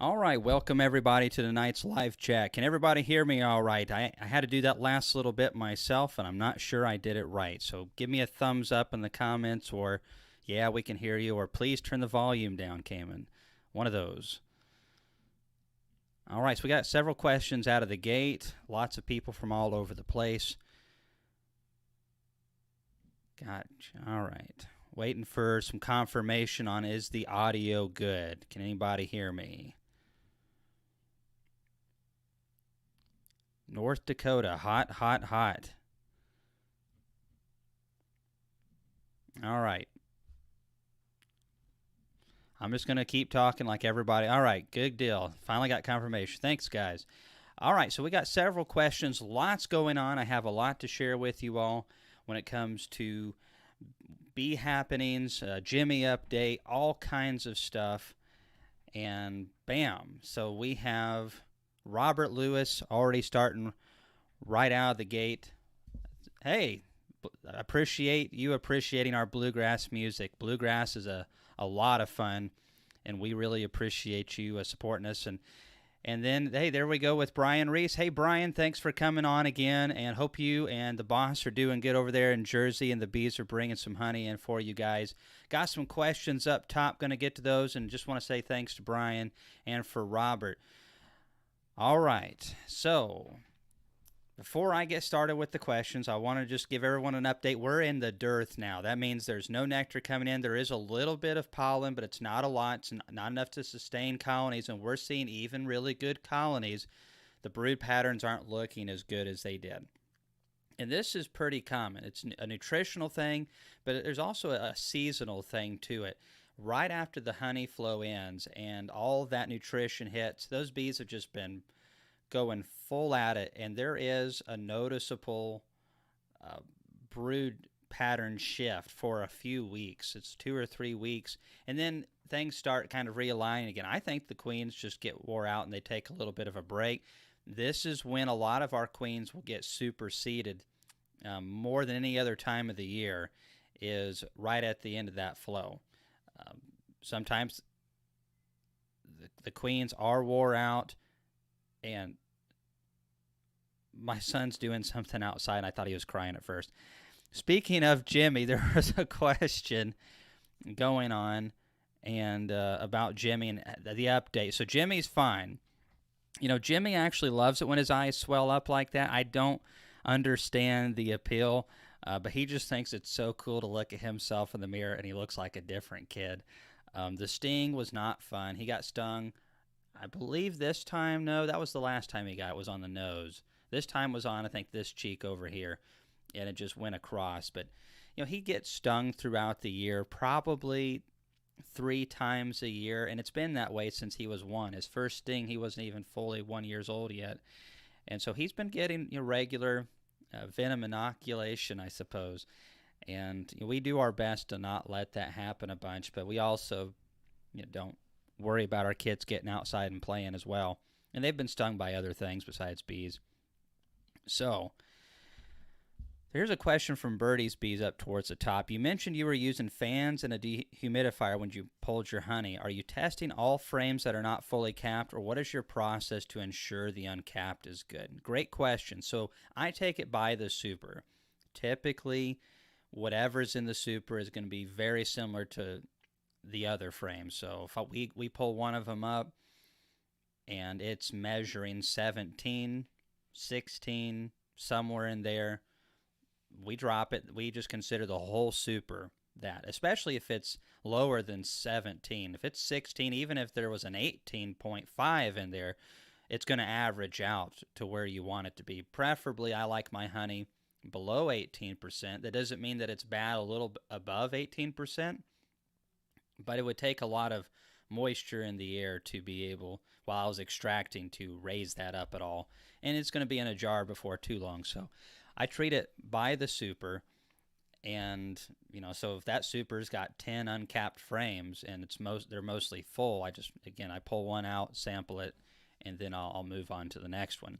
All right, welcome everybody to tonight's live chat. Can everybody hear me all right? I had to do that last little bit myself, and I'm not sure I did it right. So give me a thumbs up in the comments, or yeah, we can hear you, or please turn the volume down, Cayman. One of those. All right, so we got several questions out of the gate. Lots of people from all over the place. Gotcha. All right. Waiting for some confirmation on is the audio good? Can anybody hear me? North Dakota, hot, hot, hot. All right. I'm just going to keep talking like everybody. All right, good deal. Finally got confirmation. Thanks, guys. All right, so we got several questions, lots going on. I have a lot to share with you all when it comes to bee happenings, Jimmy update, all kinds of stuff. And bam. So we have Robert Lewis already starting right out of the gate. Hey, appreciate you appreciating our bluegrass music. Bluegrass is a lot of fun, and we really appreciate you supporting us. And then, hey, there we go with Brian Reese. Hey, Brian, thanks for coming on again, and hope you and the boss are doing good over there in Jersey, and the bees are bringing some honey in for you guys. Got some questions up top, going to get to those, and just want to say thanks to Brian and for Robert. All right, so before I get started with the questions, I want to just give everyone an update. We're in the dearth now. That means there's no nectar coming in. There is a little bit of pollen, but it's not a lot. It's not enough to sustain colonies, and we're seeing even really good colonies. The brood patterns aren't looking as good as they did. And this is pretty common. It's a nutritional thing, but there's also a seasonal thing to it. Right after the honey flow ends and all of that nutrition hits, those bees have just been going full at it, and there is a noticeable brood pattern shift for a few weeks. It's 2 or 3 weeks, and then things start kind of realigning again. I think the queens just get wore out and they take a little bit of a break. This is when a lot of our queens will get superseded more than any other time of the year, is right at the end of that flow. Sometimes the queens are wore out, and my son's doing something outside. I thought he was crying at first. Speaking of Jimmy, there was a question going on and about Jimmy and the update. So Jimmy's fine. You know, Jimmy actually loves it when his eyes swell up like that. I don't understand the appeal, but he just thinks it's so cool to look at himself in the mirror, and he looks like a different kid. The sting was not fun. He got stung, I believe this time. No, that was the last time he got it, was on the nose. This time was on, I think, this cheek over here, and it just went across. But, you know, he gets stung throughout the year, probably 3 times a year, and it's been that way since he was 1. His first sting, he wasn't even fully 1 year old yet. And so he's been getting, you know, regular venom inoculation, I suppose. And you know, we do our best to not let that happen a bunch, but we also, you know, don't worry about our kids getting outside and playing as well. And they've been stung by other things besides bees. So here's a question from Birdie's Bees up towards the top. You mentioned you were using fans and a dehumidifier when you pulled your honey. Are you testing all frames that are not fully capped, or what is your process to ensure the uncapped is good? Great question. So I take it by the super. Typically, whatever's in the super is going to be very similar to the other frame. So if we pull one of them up and it's measuring 17, 16, somewhere in there, we drop it. We just consider the whole super that, especially if it's lower than 17. If it's 16, even if there was an 18.5 in there, it's going to average out to where you want it to be. Preferably, I like my honey below 18%. That doesn't mean that it's bad a little above 18%, but it would take a lot of moisture in the air to be able, while I was extracting, to raise that up at all. And it's going to be in a jar before too long. So I treat it by the super. And, you know, so if that super's got 10 uncapped frames and they're mostly full, I pull one out, sample it, and then I'll move on to the next one.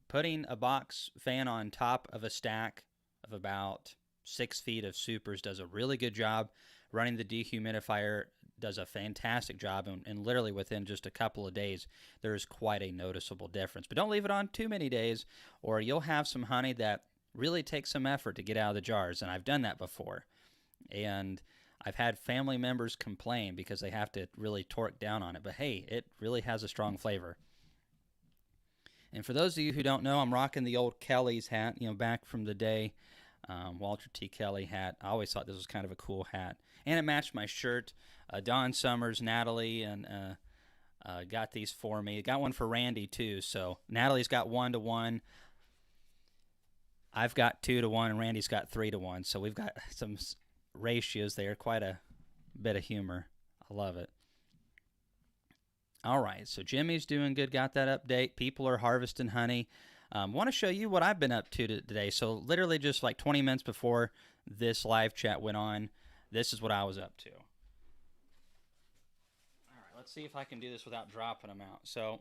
Putting a box fan on top of a stack of about 6 feet of supers does a really good job. Running the dehumidifier does a fantastic job, and literally within just a couple of days, there is quite a noticeable difference. But don't leave it on too many days, or you'll have some honey that really takes some effort to get out of the jars, and I've done that before. And I've had family members complain because they have to really torque down on it. But hey, it really has a strong flavor. And for those of you who don't know, I'm rocking the old Kelly's hat, back from the day, Walter T. Kelly hat. I always thought this was kind of a cool hat. And it matched my shirt. Don Summers, Natalie, and got these for me. Got one for Randy, too. So Natalie's got 1-to-1. I've got 2-to-1, and Randy's got 3-to-1. So we've got some ratios there. Quite a bit of humor. I love it. All right, so Jimmy's doing good. Got that update. People are harvesting honey. Want to show you what I've been up to today. So literally just like 20 minutes before this live chat went on, this is what I was up to. All right, let's see if I can do this without dropping them out. So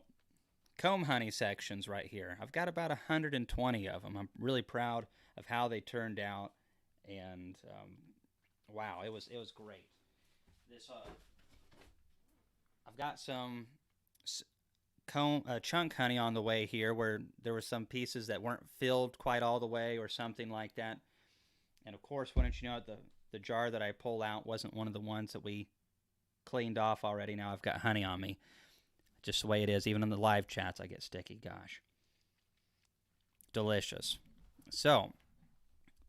comb honey sections right here. I've got about 120 of them. I'm really proud of how they turned out, and wow, it was great. This I've got some chunk honey on the way here, where there were some pieces that weren't filled quite all the way or something like that. And of course, wouldn't you know it, the jar that I pulled out wasn't one of the ones that we cleaned off already. Now I've got honey on me. Just the way it is. Even in the live chats, I get sticky. Gosh. Delicious. So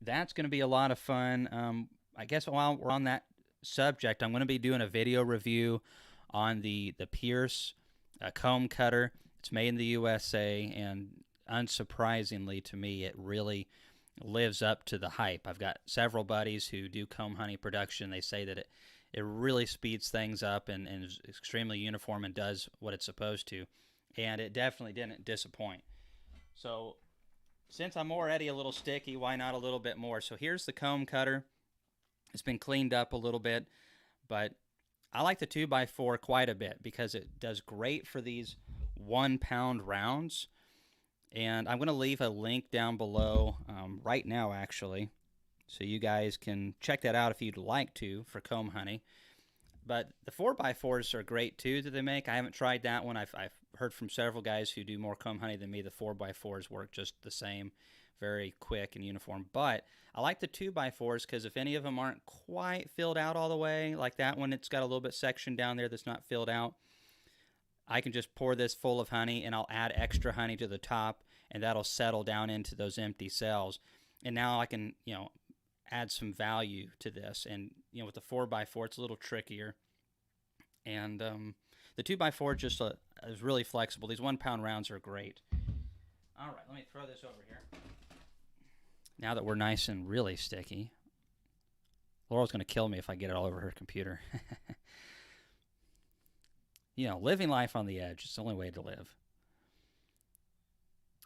that's going to be a lot of fun. I guess while we're on that subject, I'm going to be doing a video review on the Pierce comb cutter. It's made in the USA, and unsurprisingly to me, it really lives up to the hype. I've got several buddies who do comb honey production. They say that it really speeds things up and is extremely uniform and does what it's supposed to, and it definitely didn't disappoint. So since I'm already a little sticky, why not a little bit more? So here's the comb cutter. It's been cleaned up a little bit, but I like the 2x4 quite a bit because it does great for these 1-pound rounds. And I'm going to leave a link down below right now, actually, so you guys can check that out if you'd like to for comb honey. But the 4x4s are great, too, that they make. I haven't tried that one. I've heard from several guys who do more comb honey than me. The 4x4s work just the same, very quick and uniform. But I like the 2x4s because if any of them aren't quite filled out all the way, like that one, it's got a little bit section down there that's not filled out, I can just pour this full of honey, and I'll add extra honey to the top, and that'll settle down into those empty cells. And now I can, add some value to this. And, with the 4x4, it's a little trickier. And the 2x4 just is really flexible. These 1-pound rounds are great. All right, let me throw this over here. Now that we're nice and really sticky. Laurel's going to kill me if I get it all over her computer. Living life on the edge. It's the only way to live.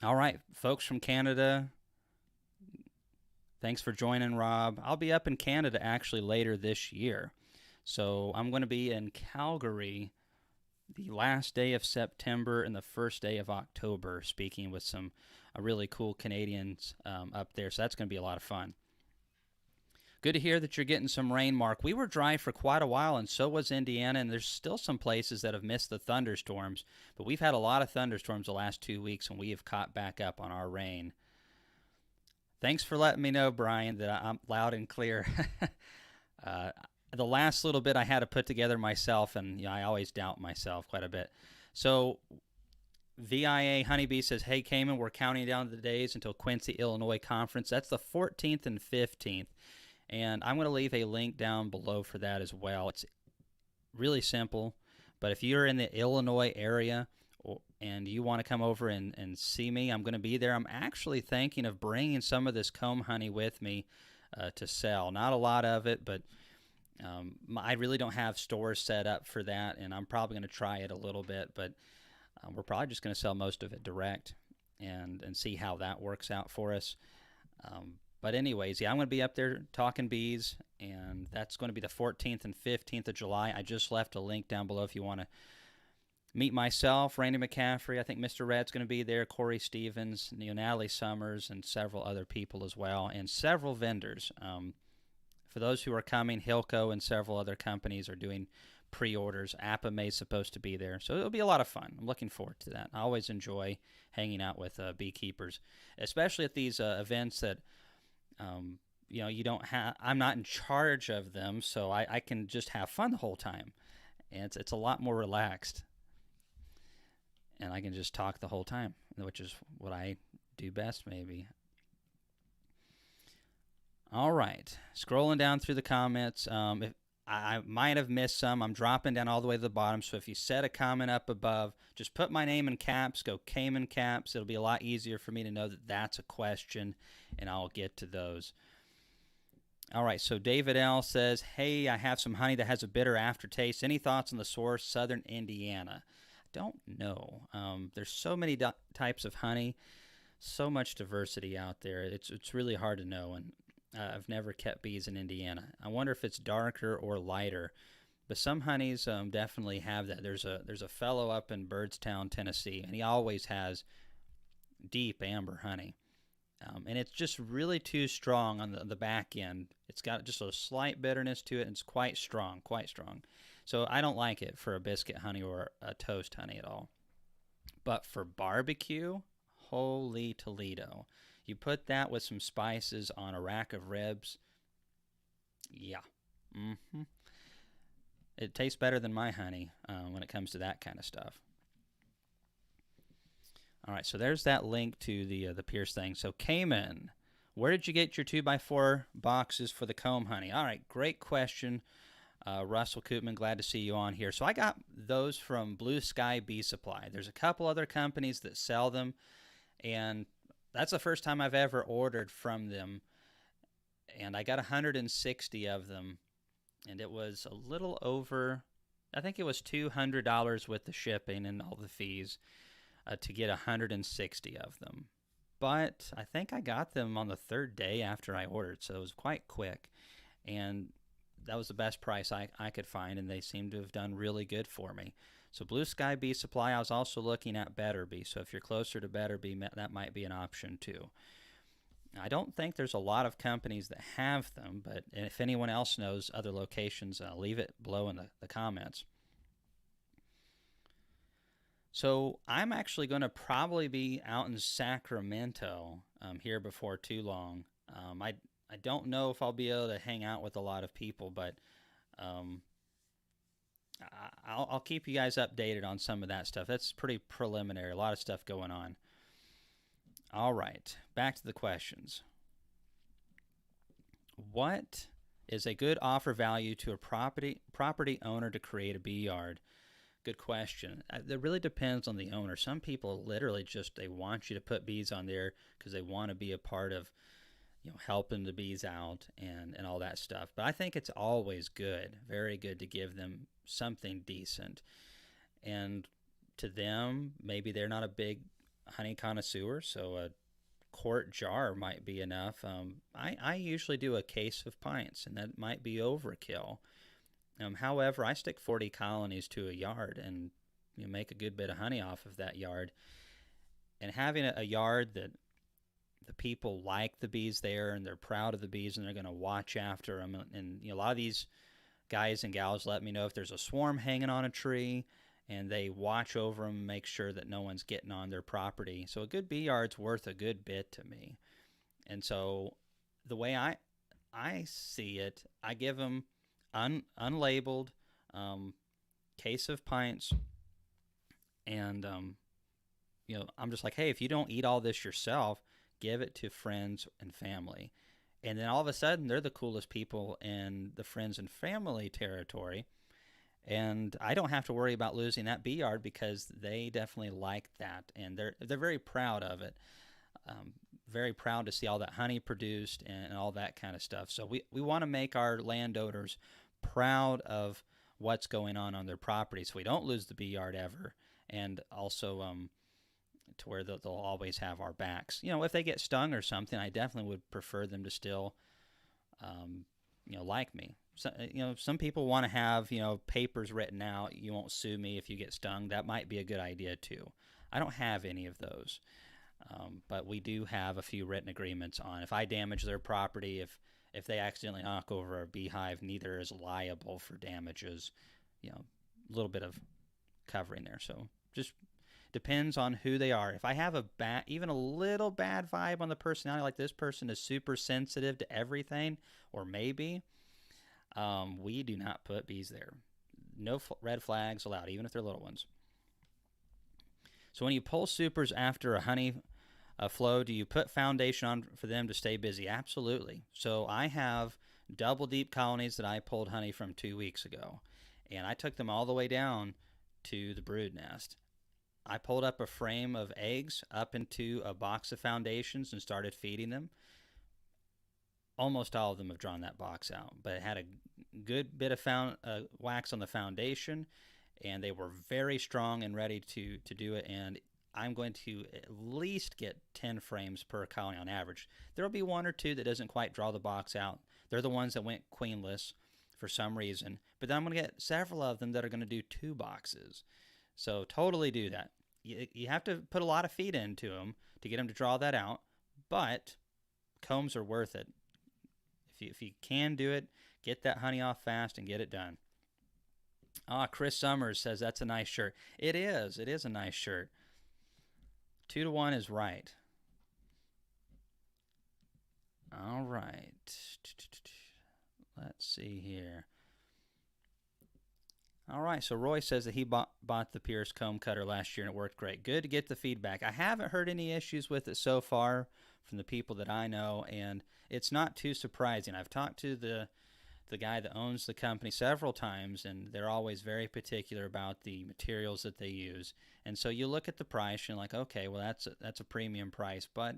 All right, folks from Canada, thanks for joining, Rob. I'll be up in Canada actually later this year. So I'm going to be in Calgary the last day of September and the first day of October, speaking with some really cool Canadians up there. So that's going to be a lot of fun. Good to hear that you're getting some rain, Mark. We were dry for quite a while, and so was Indiana, and there's still some places that have missed the thunderstorms. But we've had a lot of thunderstorms the last 2 weeks, and we have caught back up on our rain. Thanks for letting me know, Brian, that I'm loud and clear. The last little bit I had to put together myself, and I always doubt myself quite a bit. So VIA Honeybee says, hey, Cayman, we're counting down the days until Quincy, Illinois conference. That's the 14th and 15th. And I'm going to leave a link down below for that as well. It's really simple. But if you're in the Illinois area and you want to come over and see me, I'm going to be there. I'm actually thinking of bringing some of this comb honey with me to sell. Not a lot of it, but I really don't have stores set up for that, and I'm probably going to try it a little bit, but we're probably just going to sell most of it direct and see how that works out for us. But anyways, I'm going to be up there talking bees, and that's going to be the 14th and 15th of July. I just left a link down below if you want to meet myself, Randy McCaffrey. I think Mr. Red's going to be there, Corey Stevens, Natalie Summers, and several other people as well, and several vendors. For those who are coming, Hilco and several other companies are doing pre-orders. Appa May's supposed to be there, so it'll be a lot of fun. I'm looking forward to that. I always enjoy hanging out with beekeepers, especially at these events that you don't have. I'm not in charge of them, so I can just have fun the whole time, and it's a lot more relaxed, and I can just talk the whole time, which is what I do best, maybe. All right, scrolling down through the comments. If I might have missed some. I'm dropping down all the way to the bottom, so if you set a comment up above, just put my name in caps, go Cayman caps. It'll be a lot easier for me to know that that's a question, and I'll get to those. All right, so David L. says, hey, I have some honey that has a bitter aftertaste. Any thoughts on the source, Southern Indiana? I don't know. There's so many types of honey, so much diversity out there. It's really hard to know, and I've never kept bees in Indiana. I wonder if it's darker or lighter, but some honeys definitely have that. There's a fellow up in Byrdstown, Tennessee, and he always has deep amber honey, and it's just really too strong on the back end. It's got just a slight bitterness to it, and it's quite strong, quite strong. So I don't like it for a biscuit honey or a toast honey at all. But for barbecue, holy Toledo. You put that with some spices on a rack of ribs. Yeah. It tastes better than my honey when it comes to that kind of stuff. All right, so there's that link to the Pierce thing. So Cayman, where did you get your 2x4 boxes for the comb honey? All right, great question. Russell Koopman, glad to see you on here. So I got those from Blue Sky Bee Supply. There's a couple other companies that sell them, and that's the first time I've ever ordered from them, and I got 160 of them, and it was a little over, I think it was $200 with the shipping and all the fees to get 160 of them. But I think I got them on the third day after I ordered, so it was quite quick, and that was the best price I could find, and they seem to have done really good for me. So Blue Sky Bee Supply. I was also looking at Better Bee, so if you're closer to Better Bee, that might be an option too. I don't think there's a lot of companies that have them, but if anyone else knows other locations, leave it below in the comments. So I'm actually going to probably be out in Sacramento here before too long. I don't know if I'll be able to hang out with a lot of people, but I'll keep you guys updated on some of that stuff. That's pretty preliminary. A lot of stuff going on. All right, back to the questions. What is a good offer value to a property owner to create a bee yard? Good question. It really depends on the owner. Some people literally just, they want you to put bees on there because they want to be a part of, helping the bees out and all that stuff. But I think it's always good, very good, to give them something decent. And to them, maybe they're not a big honey connoisseur, so a quart jar might be enough. I usually do a case of pints, and that might be overkill. However, I stick 40 colonies to a yard and make a good bit of honey off of that yard. And having a yard that the people like the bees there and they're proud of the bees and they're going to watch after them. And a lot of these guys and gals let me know if there's a swarm hanging on a tree, and they watch over them and make sure that no one's getting on their property. So a good bee yard's worth a good bit to me. And so the way I see it, I give them unlabeled case of pints, and I'm just like, hey, if you don't eat all this yourself, give it to friends and family. And then all of a sudden, they're the coolest people in the friends and family territory. And I don't have to worry about losing that bee yard because they definitely like that. And they're very proud of it. Very proud to see all that honey produced and all that kind of stuff. So we want to make our landowners proud of what's going on their property, so we don't lose the bee yard ever. And also to where they'll always have our backs. If they get stung or something, I definitely would prefer them to still, like me. So, some people want to have, papers written out, you won't sue me if you get stung. That might be a good idea too. I don't have any of those, but we do have a few written agreements on if I damage their property, if they accidentally knock over a beehive, neither is liable for damages. a little bit of covering there. So just depends on who they are. If I have even a little bad vibe on the personality, like this person is super sensitive to everything, or maybe we do not put bees there. No red flags allowed, even if they're little ones. So when you pull supers after a honey flow, do you put foundation on for them to stay busy? Absolutely. So I have double deep colonies that I pulled honey from 2 weeks ago, and I took them all the way down to the brood nest. I pulled up a frame of eggs up into a box of foundations and started feeding them. Almost all of them have drawn that box out, but it had a good bit of wax on the foundation, and they were very strong and ready to do it. And I'm going to at least get 10 frames per colony on average. There will be one or two that doesn't quite draw the box out. They're the ones that went queenless for some reason. But then I'm going to get several of them that are going to do 2 boxes. So totally do that. You have to put a lot of feed into them to get them to draw that out, but combs are worth it. If you can do it, get that honey off fast and get it done. Chris Summers says that's a nice shirt. It is. It is a nice shirt. 2 to 1 is right. All right. Let's see here. All right, so Roy says that he bought the Pierce comb cutter last year and it worked great. Good to get the feedback. I haven't heard any issues with it so far from the people that I know, and it's not too surprising. I've talked to the guy that owns the company several times, and they're always very particular about the materials that they use. And so you look at the price, and you're like, okay, well that's a premium price, but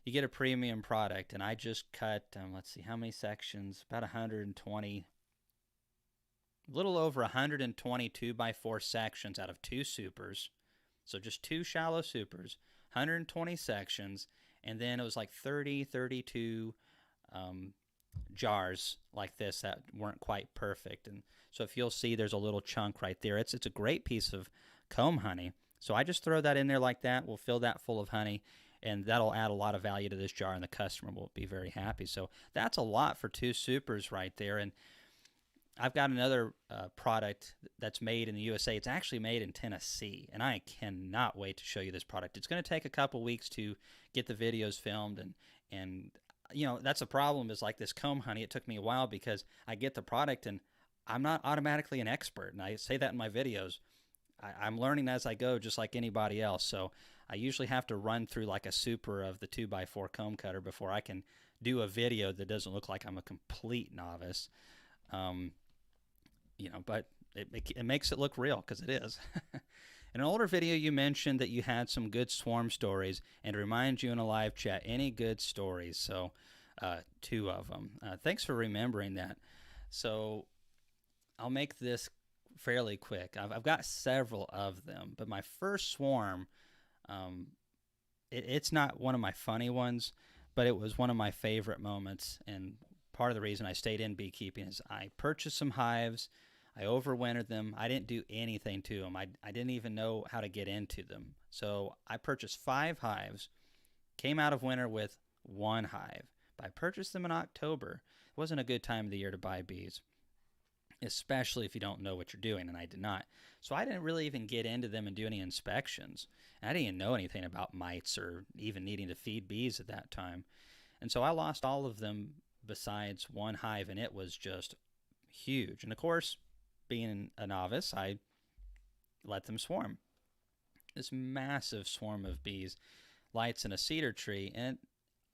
you get a premium product. And I just cut, let's see, how many sections? About 120. A little over 120 2x4 sections out of 2 supers. So just 2 shallow supers, 120 sections, and then it was like 32 jars like this that weren't quite perfect. And so if you'll see, there's a little chunk right there. It's a great piece of comb honey. So I just throw that in there like that. We'll fill that full of honey, and that'll add a lot of value to this jar, and the customer will be very happy. So that's a lot for 2 supers right there. And I've got another product that's made in the USA. It's actually made in Tennessee, and I cannot wait to show you this product. It's going to take a couple weeks to get the videos filmed, and that's a problem, is like this comb honey. It took me a while because I get the product, and I'm not automatically an expert, and I say that in my videos. I'm learning as I go, just like anybody else. So I usually have to run through like a super of the 2x4 comb cutter before I can do a video that doesn't look like I'm a complete novice. But it makes it look real, because it is. In an older video, you mentioned that you had some good swarm stories, and to remind you in a live chat, any good stories? So 2 of them. Thanks for remembering that. So I'll make this fairly quick. I've got several of them, but my first swarm, it's not one of my funny ones, but it was one of my favorite moments. And part of the reason I stayed in beekeeping is I purchased some hives. I overwintered them. I didn't do anything to them. I didn't even know how to get into them. So I purchased 5 hives, came out of winter with 1 hive. But I purchased them in October. It wasn't a good time of the year to buy bees, especially if you don't know what you're doing, and I did not. So I didn't really even get into them and do any inspections. And I didn't even know anything about mites or even needing to feed bees at that time. And so I lost all of them besides 1 hive, and it was just huge. And of course, being a novice, I let them swarm. This massive swarm of bees lights in a cedar tree, and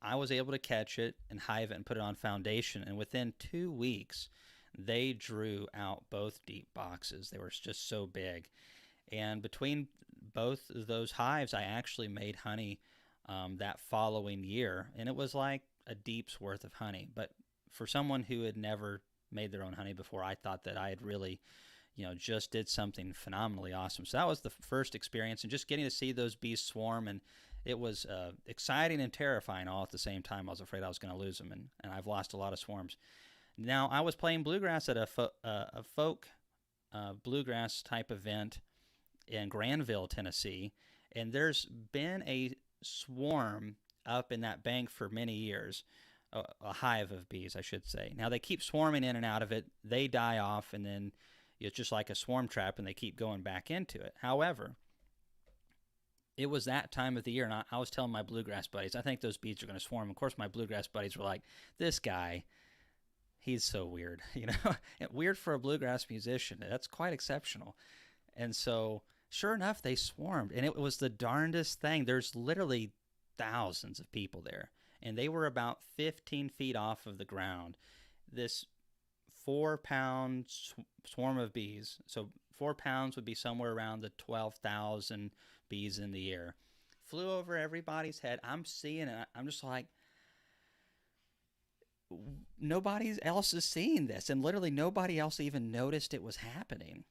I was able to catch it and hive it and put it on foundation, and within 2 weeks, they drew out both deep boxes. They were just so big. And between both of those hives, I actually made honey that following year, and it was like a deep's worth of honey. But for someone who had never made their own honey before, I thought that I had really, just did something phenomenally awesome. So that was the first experience, and just getting to see those bees swarm, and it was exciting and terrifying all at the same time. I was afraid I was going to lose them, and I've lost a lot of swarms. Now, I was playing bluegrass at a folk bluegrass type event in Granville, Tennessee, and there's been a swarm up in that bank for many years. A hive of bees, I should say. Now, they keep swarming in and out of it. They die off, and then, It's just like a swarm trap, and they keep going back into it. However, it was that time of the year, and I was telling my bluegrass buddies, I think those bees are going to swarm. Of course, my bluegrass buddies were like, this guy, he's so weird, weird for a bluegrass musician. That's quite exceptional. And so, sure enough, they swarmed, and it was the darndest thing. There's literally thousands of people there, and they were about 15 feet off of the ground. This 4-pound swarm of bees, so 4 pounds would be somewhere around the 12,000 bees in the air, flew over everybody's head. I'm seeing it. I'm just like, nobody else is seeing this, and literally nobody else even noticed it was happening.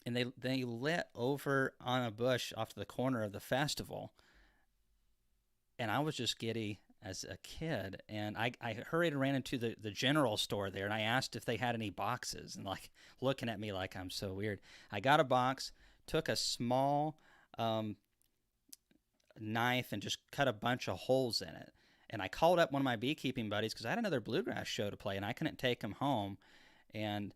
And they lit over on a bush off to the corner of the festival, and I was just giddy as a kid, and I hurried and ran into the general store there, and I asked if they had any boxes, and like looking at me like I'm so weird. I got a box, took a small knife and just cut a bunch of holes in it. And I called up one of my beekeeping buddies because I had another bluegrass show to play, and I couldn't take him home. And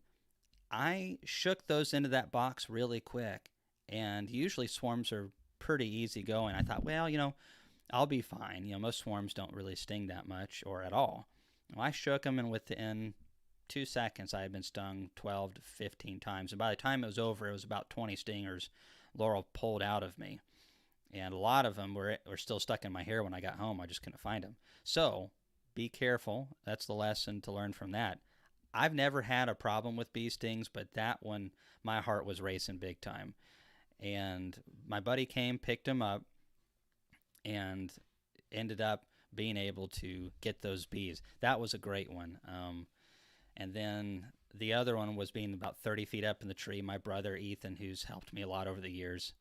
I shook those into that box really quick. And usually swarms are pretty easy going. I thought, well, I'll be fine. Most swarms don't really sting that much or at all. Well, I shook them, and within 2 seconds, I had been stung 12 to 15 times. And by the time it was over, it was about 20 stingers Laurel pulled out of me. And a lot of them were still stuck in my hair when I got home. I just couldn't find them. So be careful. That's the lesson to learn from that. I've never had a problem with bee stings, but that one, my heart was racing big time. And my buddy came, picked him up, and ended up being able to get those bees. That was a great one. And then the other one was being about 30 feet up in the tree. My brother, Ethan, who's helped me a lot over the years,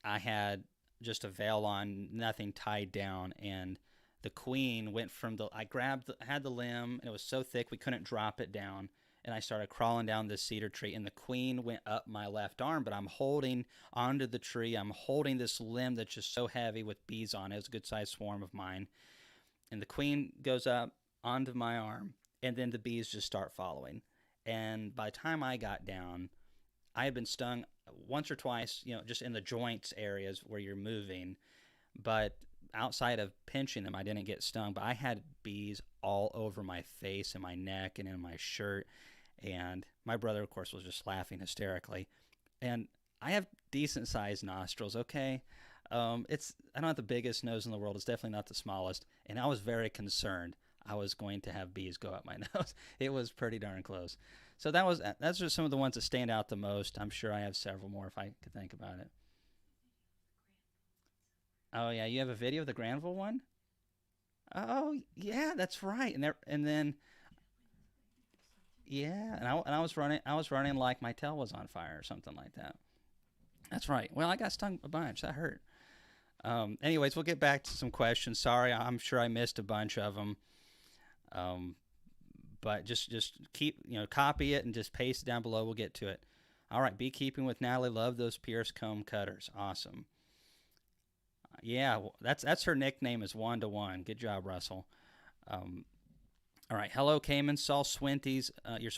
I had just a veil on, nothing tied down, and the queen went from I had the limb, and it was so thick we couldn't drop it down, and I started crawling down this cedar tree, and the queen went up my left arm, but I'm holding onto the tree. I'm holding this limb that's just so heavy with bees on it. It was a good-sized swarm of mine, and the queen goes up onto my arm, and then the bees just start following. And by the time I got down, I had been stung once or twice, just in the joints areas where you're moving, but outside of pinching them, I didn't get stung. But I had bees all over my face and my neck and in my shirt, and my brother, of course, was just laughing hysterically. And I have decent-sized nostrils, okay? I don't have the biggest nose in the world. It's definitely not the smallest, and I was very concerned I was going to have bees go up my nose. It was pretty darn close. So that's just some of the ones that stand out the most. I'm sure I have several more if I could think about it. Oh yeah, you have a video of the Granville one? Oh yeah, that's right. And then yeah, and I was running like my tail was on fire or something like that. That's right. Well, I got stung a bunch. That hurt. Anyways, we'll get back to some questions. Sorry, I'm sure I missed a bunch of them. But just keep, copy it and just paste it down below. We'll get to it. All right, beekeeping with Natalie. Love those Pierce comb cutters. Awesome. Yeah, that's her nickname is 1-to-1. Good job, Russell. All right. Hello, Cayman. Saw your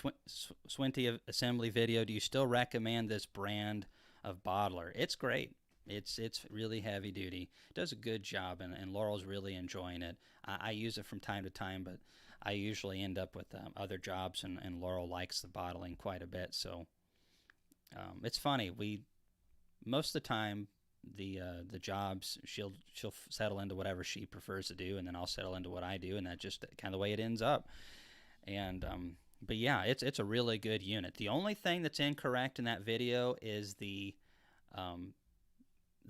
Swinty assembly video. Do you still recommend this brand of bottler? It's great. It's really heavy duty. It does a good job, and Laurel's really enjoying it. I use it from time to time, but I usually end up with other jobs, and Laurel likes the bottling quite a bit. So it's funny. Most of the time the jobs she'll settle into whatever she prefers to do, and then I'll settle into what I do, and that's just kind of the way it ends up. And but yeah, it's a really good unit. The only thing that's incorrect in that video is the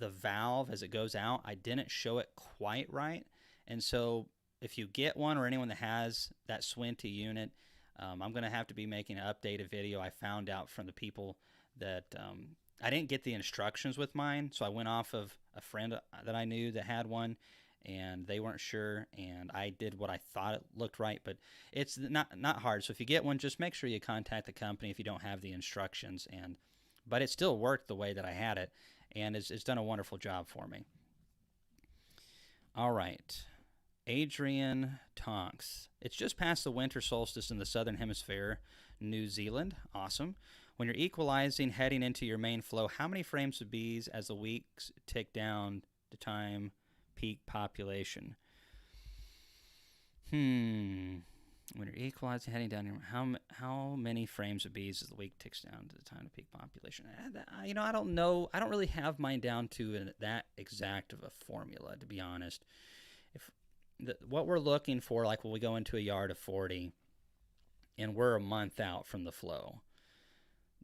valve as it goes out. I didn't show it quite right, and so if you get one or anyone that has that Swinty unit, I'm going to have to be making an updated video. I found out from the people that I didn't get the instructions with mine, so I went off of a friend that I knew that had one, and they weren't sure, and I did what I thought it looked right, but it's not hard. So if you get one, just make sure you contact the company if you don't have the instructions, but it still worked the way that I had it, and it's done a wonderful job for me. All right. Adrian Tonks. It's just past the winter solstice in the southern hemisphere, New Zealand. Awesome. When you're equalizing heading into your main flow, how many frames of bees as the weeks tick down to time peak population? When you're equalizing heading down your how many frames of bees as the week ticks down to the time of peak population? I don't know. I don't really have mine down to that exact of a formula, to be honest. If what we're looking for, like when we go into a yard of 40 and we're a month out from the flow,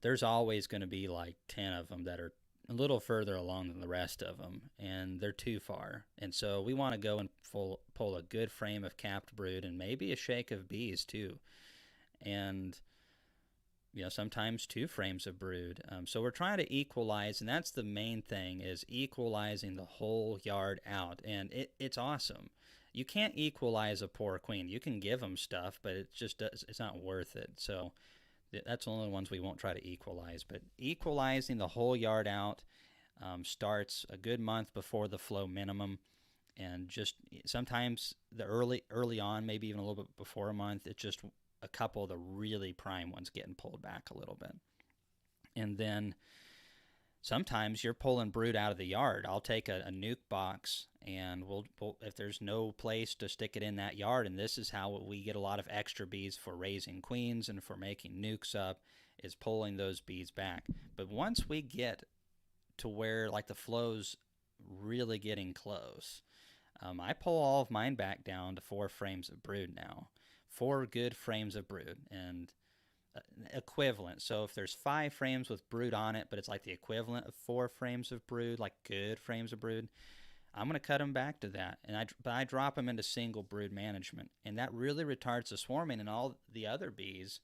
there's always going to be like 10 of them that are a little further along than the rest of them, and they're too far. And so we want to go and pull a good frame of capped brood and maybe a shake of bees too. And sometimes 2 frames of brood. So we're trying to equalize, and that's the main thing, is equalizing the whole yard out. And it's awesome. You can't equalize a poor queen. You can give them stuff, but it's not worth it. So that's the only ones we won't try to equalize. But equalizing the whole yard out starts a good month before the flow minimum. And just sometimes the early on, maybe even a little bit before a month, it's just a couple of the really prime ones getting pulled back a little bit. And then sometimes you're pulling brood out of the yard. I'll take a nuke box, and we'll if there's no place to stick it in that yard, and this is how we get a lot of extra bees for raising queens and for making nukes up, is pulling those bees back. But once we get to where like the flow's really getting close, I pull all of mine back down to 4 frames of brood now. 4 good frames of brood, and equivalent. So if there's 5 frames with brood on it, but it's like the equivalent of 4 frames of brood, like good frames of brood, I'm going to cut them back to that. But I drop them into single brood management, and that really retards the swarming, and all the other bees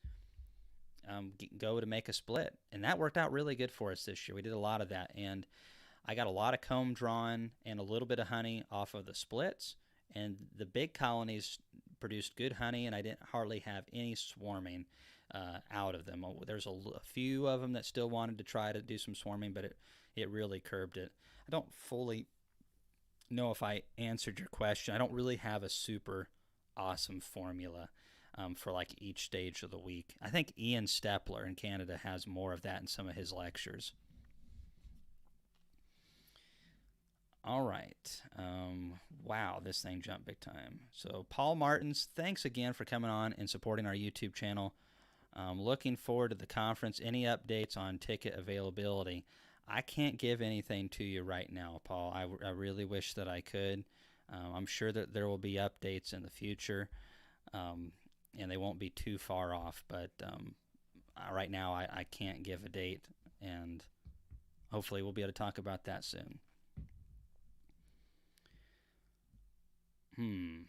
go to make a split. And that worked out really good for us this year. We did a lot of that, and I got a lot of comb drawn and a little bit of honey off of the splits, and the big colonies produced good honey, and I didn't hardly have any swarming out of them. There's a few of them that still wanted to try to do some swarming, but it really curbed it. I don't fully know if I answered your question. I don't really have a super awesome formula for like each stage of the week. I think Ian Stepler in Canada has more of that in some of his lectures. All right. Wow, this thing jumped big time. So Paul Martins, thanks again for coming on and supporting our YouTube channel. Looking forward to the conference. Any updates on ticket availability? I can't give anything to you right now, Paul. I really wish that I could. I'm sure that there will be updates in the future, and they won't be too far off. But right now, I can't give a date, and hopefully we'll be able to talk about that soon.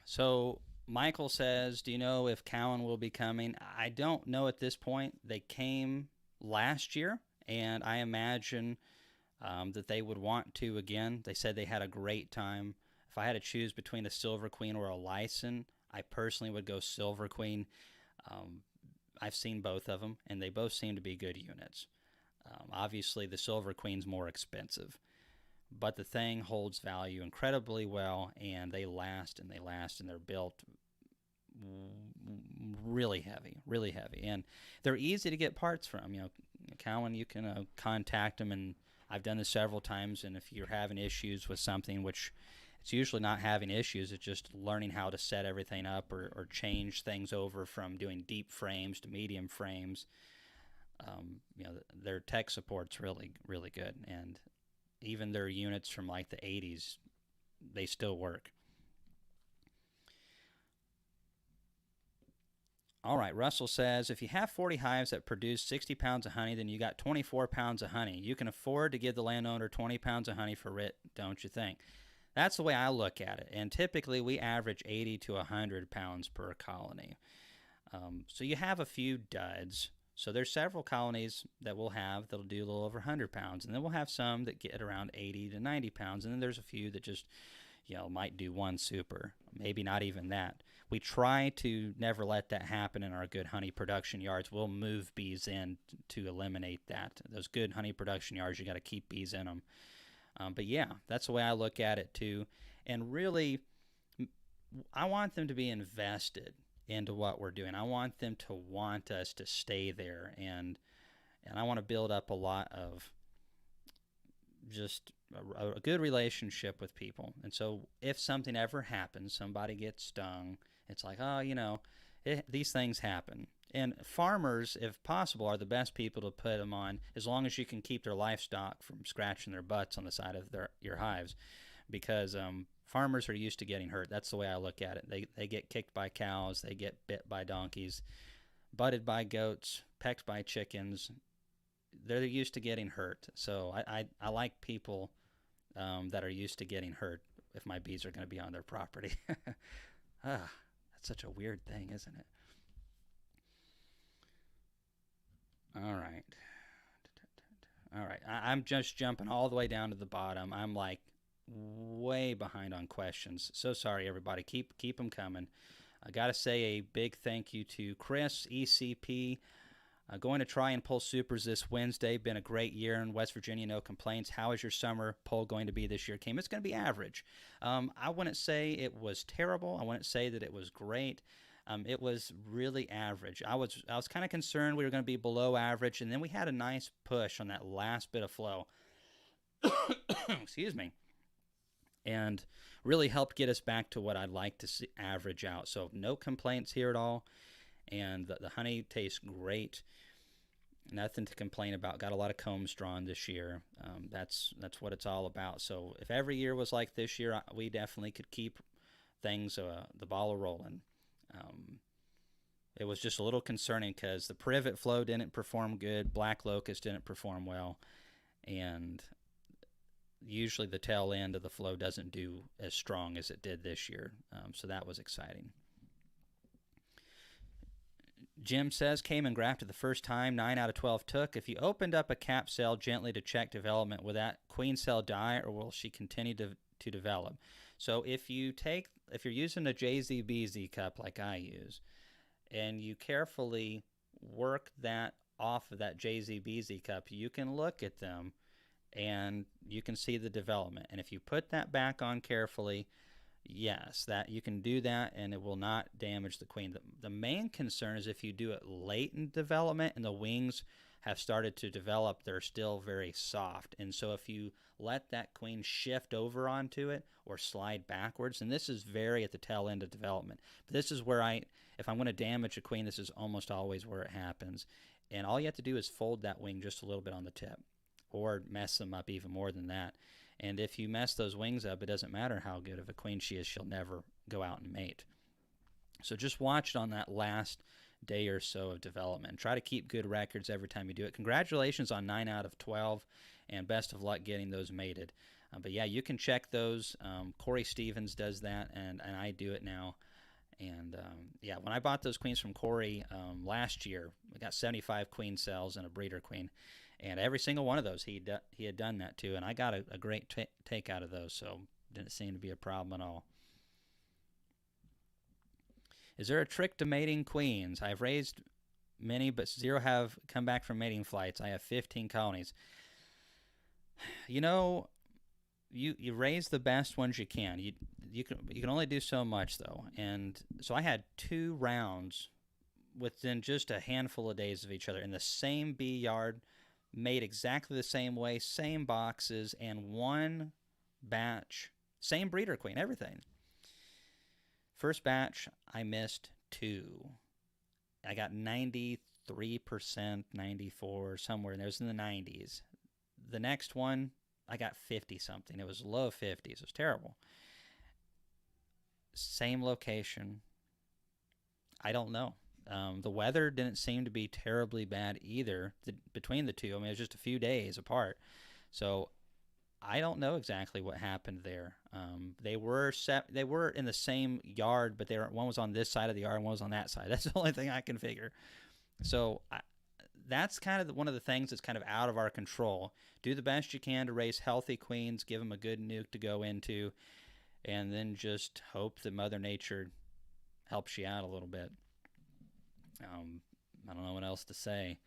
So Michael says, do you know if Cowan will be coming? I don't know at this point. They came last year, and I imagine that they would want to again. They said they had a great time. If I had to choose between a Silver Queen or a Lyson, I personally would go Silver Queen. I've seen both of them, and they both seem to be good units. Obviously, the Silver Queen's more expensive, but the thing holds value incredibly well, and they last, and they're built really heavy, and they're easy to get parts from. Cowan, you can contact them, and I've done this several times, and if you're having issues with something, which it's usually not having issues, it's just learning how to set everything up or change things over from doing deep frames to medium frames. Their tech support's really good, and even their units from like the 80s, they still work. All right, Russell says, if you have 40 hives that produce 60 pounds of honey, then you got 24 pounds of honey. You can afford to give the landowner 20 pounds of honey for it, don't you think? That's the way I look at it. And typically we average 80 to 100 pounds per colony. So you have a few duds. So there's several colonies that we'll have that'll do a little over 100 pounds. And then we'll have some that get around 80 to 90 pounds. And then there's a few that just, might do one super, maybe not even that. We try to never let that happen in our good honey production yards. We'll move bees in to eliminate that. Those good honey production yards, you got to keep bees in them. But yeah, that's the way I look at it too. And really, I want them to be invested into what we're doing. I want them to want us to stay there, and I want to build up a lot of just a good relationship with people. And so if something ever happens, somebody gets stung, it's like, oh, these things happen. And farmers, if possible, are the best people to put them on, as long as you can keep their livestock from scratching their butts on the side of your hives, because farmers are used to getting hurt. That's the way I look at it. They get kicked by cows, they get bit by donkeys, butted by goats, pecked by chickens. They're used to getting hurt. So I like people that are used to getting hurt if my bees are going to be on their property. That's such a weird thing, isn't it? All right. All right. I'm just jumping all the way down to the bottom. I'm like way behind on questions. So sorry, everybody. Keep them coming. I got to say a big thank you to Chris, ECP. Going to try and pull supers this Wednesday. Been a great year in West Virginia, no complaints. How is your summer pull going to be this year, Kim? It's going to be average. I wouldn't say it was terrible. I wouldn't say that it was great. It was really average. I was kind of concerned we were going to be below average, and then we had a nice push on that last bit of flow. Excuse me. And really helped get us back to what I'd like to see average out. So no complaints here at all. And the honey tastes great. Nothing to complain about. Got a lot of combs drawn this year. That's what it's all about. So if every year was like this year, we definitely could keep things, the ball rolling. It was just a little concerning because the privet flow didn't perform good. Black locust didn't perform well. And usually the tail end of the flow doesn't do as strong as it did this year. So that was exciting. Jim says, came and grafted the first time, 9 out of 12 took. If you opened up a cap cell gently to check development, will that queen cell die or will she continue to develop? So if you're using a JZBZ cup like I use, and you carefully work that off of that JZBZ cup, you can look at them and you can see the development. And if you put that back on carefully, yes, that you can do that and it will not damage the queen. The main concern is if you do it late in development and the wings have started to develop, they're still very soft. And so if you let that queen shift over onto it or slide backwards, and this is very at the tail end of development, but this is where if I'm going to damage a queen, this is almost always where it happens. And all you have to do is fold that wing just a little bit on the tip or mess them up even more than that. And if you mess those wings up, it doesn't matter how good of a queen she is, she'll never go out and mate. So just watch it on that last day or so of development. Try to keep good records every time you do it. Congratulations on 9 out of 12, and best of luck getting those mated. But yeah, you can check those. Corey Stevens does that, and I do it now. And yeah, when I bought those queens from Corey last year, we got 75 queen cells and a breeder queen. And every single one of those, he had done that too. And I got a great take out of those, so didn't seem to be a problem at all. Is there a trick to mating queens? I've raised many, but 0 have come back from mating flights. I have 15 colonies. You raise the best ones you can. You can only do so much though. And so I had 2 rounds within just a handful of days of each other in the same bee yard, made exactly the same way, same boxes, and 1 batch, same breeder queen, everything. First batch, I missed 2. I got 93%, 94, somewhere, and it was in the 90s. The next one, I got 50-something. It was low 50s. It was terrible. Same location. I don't know. The weather didn't seem to be terribly bad either between the two. I mean, it was just a few days apart. So I don't know exactly what happened there. They were in the same yard, but one was on this side of the yard and one was on that side. That's the only thing I can figure. So that's kind of one of the things that's kind of out of our control. Do the best you can to raise healthy queens, give them a good nuke to go into, and then just hope that Mother Nature helps you out a little bit. I don't know what else to say.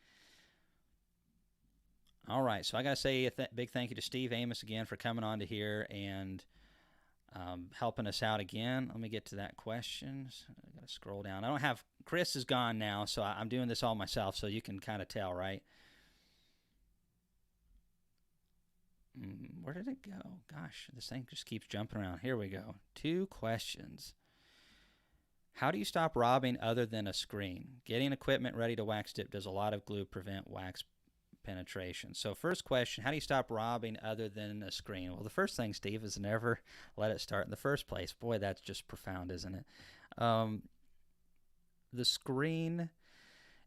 All right, so I got to say a big thank you to Steve Amos again for coming on to here and helping us out again. Let me get to that question. I got to scroll down. I don't have Chris is gone now, so I'm doing this all myself. So you can kind of tell, right? Where did it go? Gosh, this thing just keeps jumping around. Here we go. 2 questions. How do you stop robbing other than a screen? Getting equipment ready to wax dip. Does a lot of glue prevent wax penetration? So first question, how do you stop robbing other than a screen? Well, the first thing, Steve, is never let it start in the first place. Boy, that's just profound, isn't it? The screen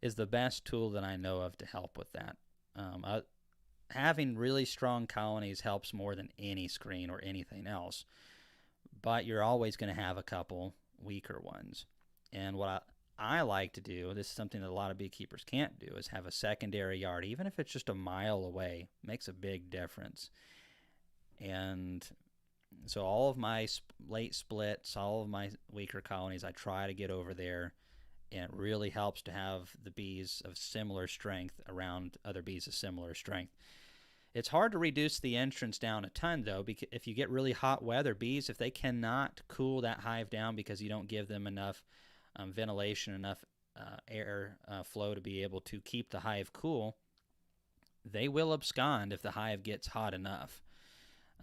is the best tool that I know of to help with that. Having really strong colonies helps more than any screen or anything else, but you're always going to have a couple weaker ones. And what I like to do, this is something that a lot of beekeepers can't do, is have a secondary yard, even if it's just a mile away. It makes a big difference. And so all of my late splits, all of my weaker colonies, I try to get over there, and it really helps to have the bees of similar strength around other bees of similar strength. It's hard to reduce the entrance down a ton, though, because if you get really hot weather, bees, if they cannot cool that hive down because you don't give them enough ventilation, enough air flow to be able to keep the hive cool, they will abscond if the hive gets hot enough.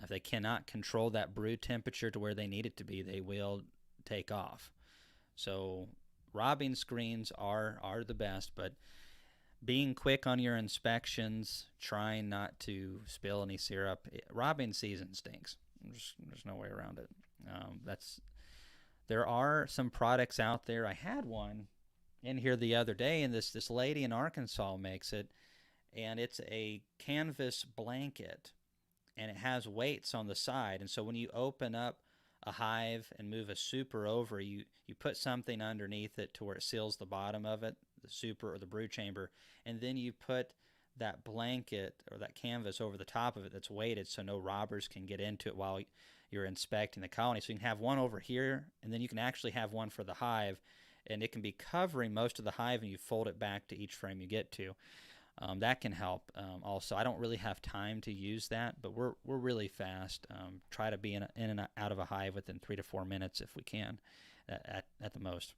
If they cannot control that brood temperature to where they need it to be, they will take off. So robbing screens are the best, but being quick on your inspections, trying not to spill any syrup. Robbing season stinks. There's no way around it. There are some products out there. I had one in here the other day, and this lady in Arkansas makes it, and it's a canvas blanket, and it has weights on the side. And so when you open up a hive and move a super over, you put something underneath it to where it seals the bottom of it, the super or the brood chamber, and then you put that blanket or that canvas over the top of it that's weighted so no robbers can get into it while you're inspecting the colony. So you can have one over here, and then you can actually have one for the hive, and it can be covering most of the hive, and you fold it back to each frame you get to. That can help. Also, I don't really have time to use that, but we're really fast. Try to be in and out of a hive within 3 to 4 minutes if we can, at the most.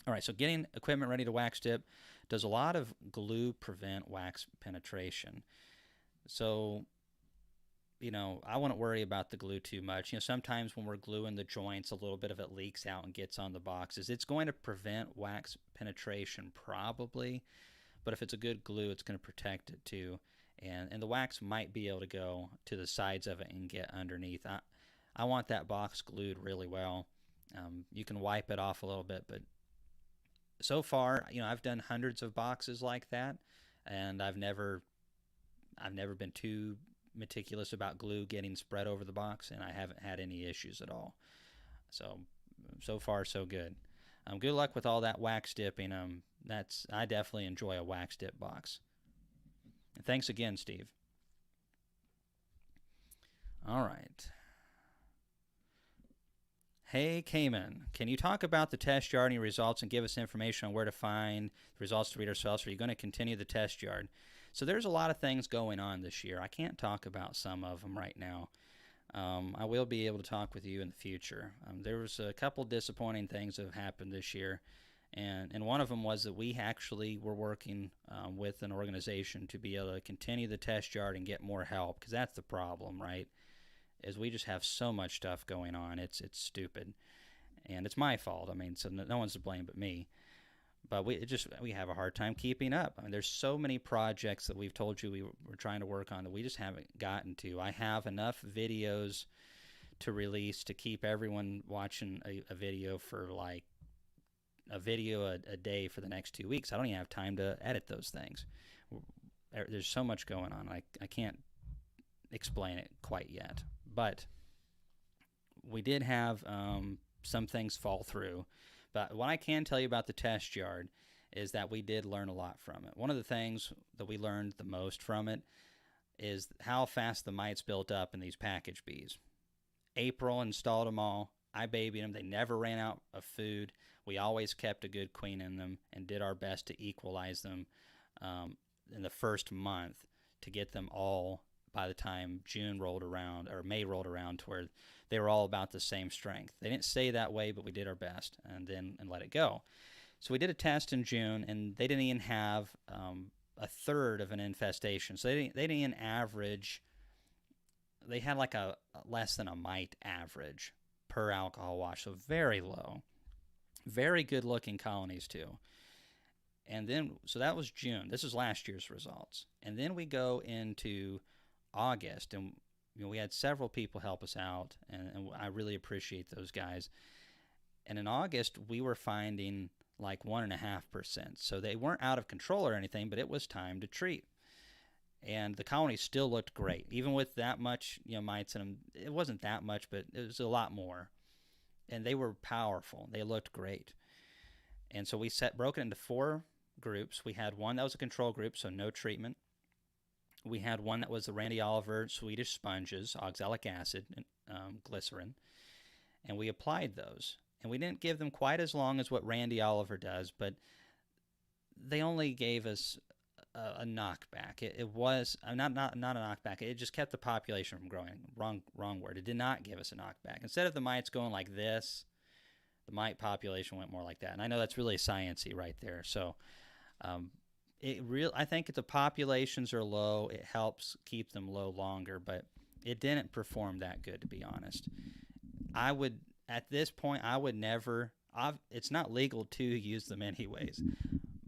All right, so getting equipment ready to wax dip. Does a lot of glue prevent wax penetration? So, I wouldn't worry about the glue too much. Sometimes when we're gluing the joints, a little bit of it leaks out and gets on the boxes. It's going to prevent wax penetration probably, but if it's a good glue, it's going to protect it too. And the wax might be able to go to the sides of it and get underneath. I want that box glued really well. You can wipe it off a little bit, but so far, I've done hundreds of boxes like that, and I've never been too meticulous about glue getting spread over the box, and I haven't had any issues at all. So far, so good. Good luck with all that wax dipping. I definitely enjoy a wax dip box. And thanks again, Steve. All right. Hey, Cayman, can you talk about the test yard and your results and give us information on where to find the results to read ourselves? Are you going to continue the test yard? So there's a lot of things going on this year. I can't talk about some of them right now. I will be able to talk with you in the future. There was a couple disappointing things that have happened this year, and one of them was that we actually were working with an organization to be able to continue the test yard and get more help, because that's the problem, right? Is we just have so much stuff going on. It's stupid, and it's my fault. So no one's to blame but me. But we have a hard time keeping up. There's so many projects that we've told you we're trying to work on that we just haven't gotten to. I have enough videos to release to keep everyone watching a video for like a video a day for the next 2 weeks. I don't even have time to edit those things. There's so much going on. I can't explain it quite yet. But we did have some things fall through. But what I can tell you about the test yard is that we did learn a lot from it. One of the things that we learned the most from it is how fast the mites built up in these package bees. April installed them all. I babied them. They never ran out of food. We always kept a good queen in them and did our best to equalize them in the first month to get them all by the time June rolled around, or May rolled around, to where they were all about the same strength. They didn't stay that way, but we did our best and let it go. So we did a test in June, and they didn't even have a third of an infestation. So they didn't even average. They had like a less than a mite average per alcohol wash, so very low. Very good looking colonies too. And then, so that was June. This is last year's results. And then we go into August, and we had several people help us out, and I really appreciate those guys. And in August, we were finding like 1.5%. So they weren't out of control or anything, but it was time to treat. And the colonies still looked great, even with that much, mites in them. It wasn't that much, but it was a lot more. And they were powerful. They looked great. And so we broke it into 4 groups. We had one that was a control group, so no treatment. We had one that was the Randy Oliver Swedish sponges, oxalic acid, and glycerin, and we applied those. And we didn't give them quite as long as what Randy Oliver does, but they only gave us a knockback. It was not a knockback. It just kept the population from growing. Wrong word. It did not give us a knockback. Instead of the mites going like this, the mite population went more like that. And I know that's really sciencey right there. So I think if the populations are low, it helps keep them low longer, but it didn't perform that good, to be honest. At this point, I would never, it's not legal to use them anyways,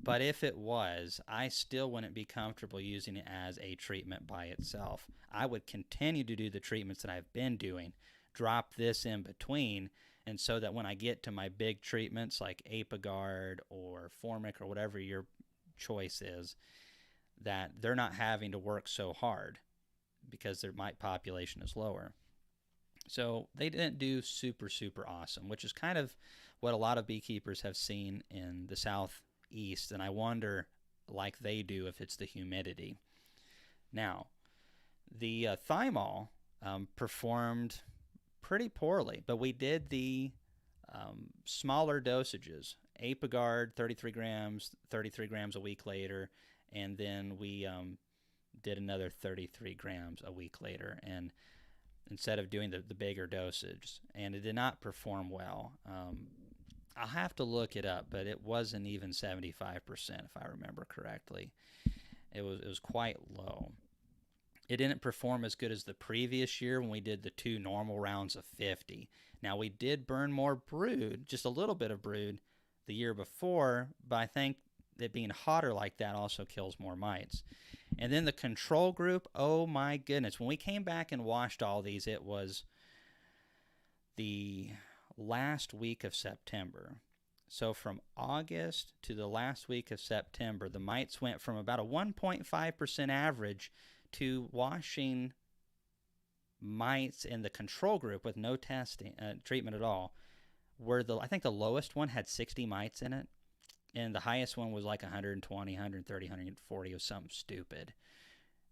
but if it was, I still wouldn't be comfortable using it as a treatment by itself. I would continue to do the treatments that I've been doing, drop this in between, and so that when I get to my big treatments like Apiguard or Formic or whatever your choice is, that they're not having to work so hard because their mite population is lower. So they didn't do super, super awesome, which is kind of what a lot of beekeepers have seen in the southeast, and I wonder, like they do, if it's the humidity. Now, the thymol performed pretty poorly, but we did the smaller dosages. Apiguard, 33 grams a week later, and then we did another 33 grams a week later, and instead of doing the bigger dosage, and it did not perform well. I'll have to look it up, but it wasn't even 75%, if I remember correctly. It was quite low. It didn't perform as good as the previous year when we did the 2 normal rounds of 50. Now, we did burn more brood, just a little bit of brood, the year before, but I think it being hotter like that also kills more mites. And then the control group, oh my goodness. When we came back and washed all these, it was the last week of September. So from August to the last week of September, the mites went from about a 1.5% average to washing mites in the control group with no testing treatment at all. I think the lowest one had 60 mites in it, and the highest one was like 120, 130, 140. It was something stupid.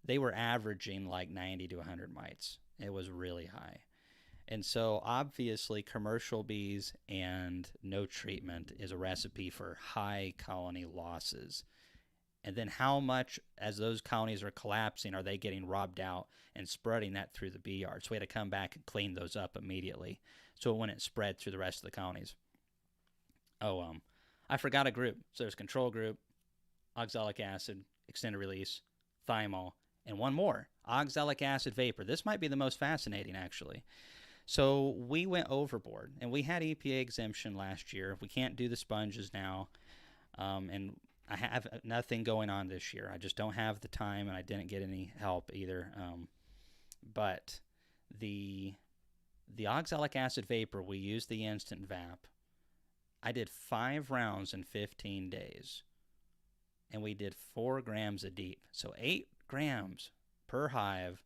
They were averaging like 90 to 100 mites. It was really high. And so obviously commercial bees and no treatment is a recipe for high colony losses. And then how much, as those colonies are collapsing, are they getting robbed out and spreading that through the bee yard? So we had to come back and clean those up immediately so it wouldn't spread through the rest of the colonies. I forgot a group. So there's control group, oxalic acid, extended release, thymol, and one more, oxalic acid vapor. This might be the most fascinating, actually. So we went overboard, and we had EPA exemption last year. We can't do the sponges now, and I have nothing going on this year. I just don't have the time, and I didn't get any help either. But the oxalic acid vapor, we used the instant VAP. I did 5 rounds in 15 days, and we did 4 grams a deep. So 8 grams per hive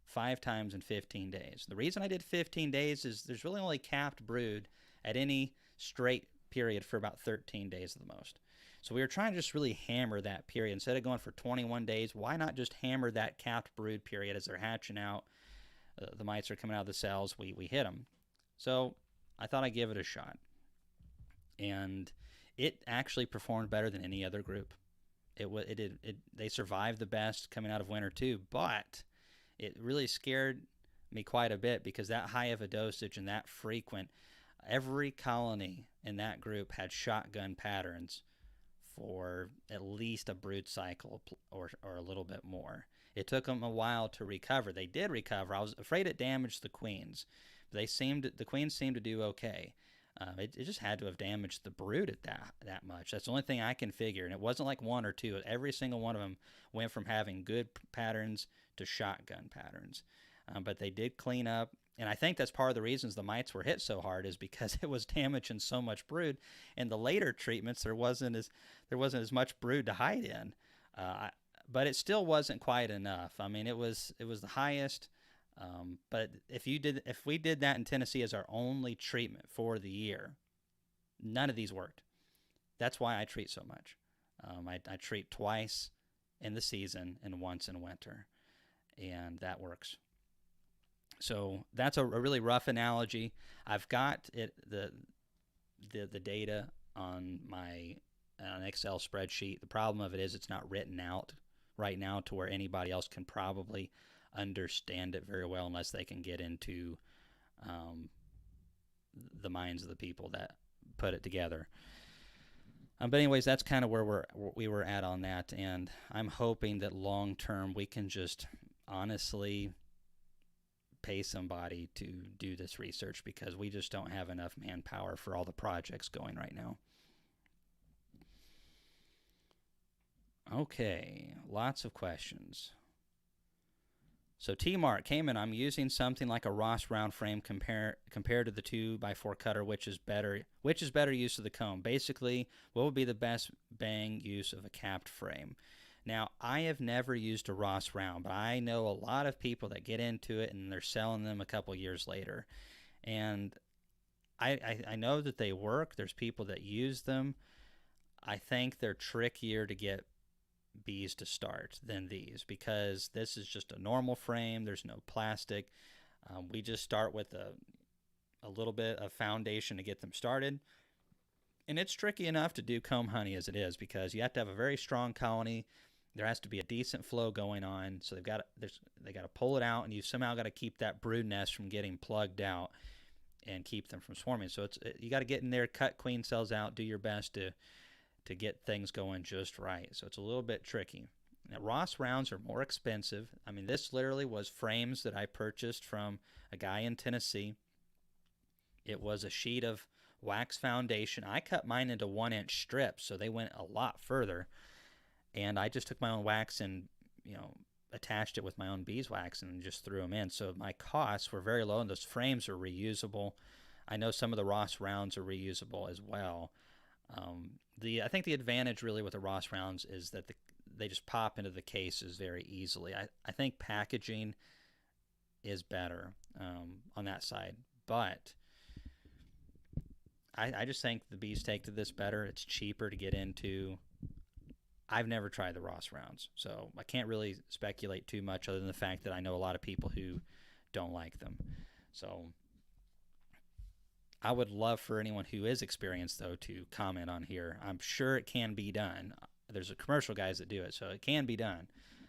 5 times in 15 days. The reason I did 15 days is there's really only capped brood at any straight period for about 13 days at the most. So we were trying to just really hammer that period. Instead of going for 21 days, why not just hammer that capped brood period as they're hatching out? The mites are coming out of the cells. We hit them. So I thought I'd give it a shot. And it actually performed better than any other group. They survived the best coming out of winter too, but it really scared me quite a bit because that high of a dosage and that frequent, every colony in that group had shotgun patterns for at least a brood cycle or a little bit more. It took them a while to recover. They did recover. I was afraid it damaged the queens. The queens seemed to do okay. It just had to have damaged the brood at that much. That's the only thing I can figure. And it wasn't like one or two. Every single one of them went from having good patterns to shotgun patterns. But they did clean up. And I think that's part of the reasons the mites were hit so hard is because it was damaging so much brood. In the later treatments, there wasn't as much brood to hide in. But it still wasn't quite enough. I mean, it was the highest. But if we did that in Tennessee as our only treatment for the year, none of these worked. That's why I treat so much. I treat twice in the season and once in winter, and that works. So that's a really rough analogy. I've got the data on my an Excel spreadsheet. The problem of it is it's not written out right now to where anybody else can probably understand it very well unless they can get into the minds of the people that put it together. But anyways, that's kind of where we were at on that, and I'm hoping that long term we can just honestly pay somebody to do this research because we just don't have enough manpower for all the projects going right now. Okay, lots of questions. So T-Mark came in, I'm using something like a Ross round frame compared to the 2x4 cutter, which is better use of the comb. Basically, what would be the best bang use of a capped frame? Now, I have never used a Ross round, but I know a lot of people that get into it and they're selling them a couple years later. And I know that they work. There's people that use them. I think they're trickier to get bees to start than these because this is just a normal frame. There's no plastic. We just start with a little bit of foundation to get them started. And it's tricky enough to do comb honey as it is because you have to have a very strong colony. There has to be a decent flow going on. So they got to pull it out, and you somehow got to keep that brood nest from getting plugged out and keep them from swarming. So you got to get in there, cut queen cells out, do your best to get things going just right. So it's a little bit tricky. Now, Ross rounds are more expensive. I mean, this literally was frames that I purchased from a guy in Tennessee. It was a sheet of wax foundation. I cut mine into 1-inch strips, so they went a lot further. And I just took my own wax and, attached it with my own beeswax and just threw them in. So my costs were very low, and those frames are reusable. I know some of the Ross rounds are reusable as well. I think the advantage really with the Ross rounds is that they just pop into the cases very easily. I think packaging is better on that side, but I just think the bees take to this better. It's cheaper to get into. I've never tried the Ross rounds, so I can't really speculate too much other than the fact that I know a lot of people who don't like them. So I would love for anyone who is experienced, though, to comment on here. I'm sure it can be done. There's a commercial guys that do it, so it can be done.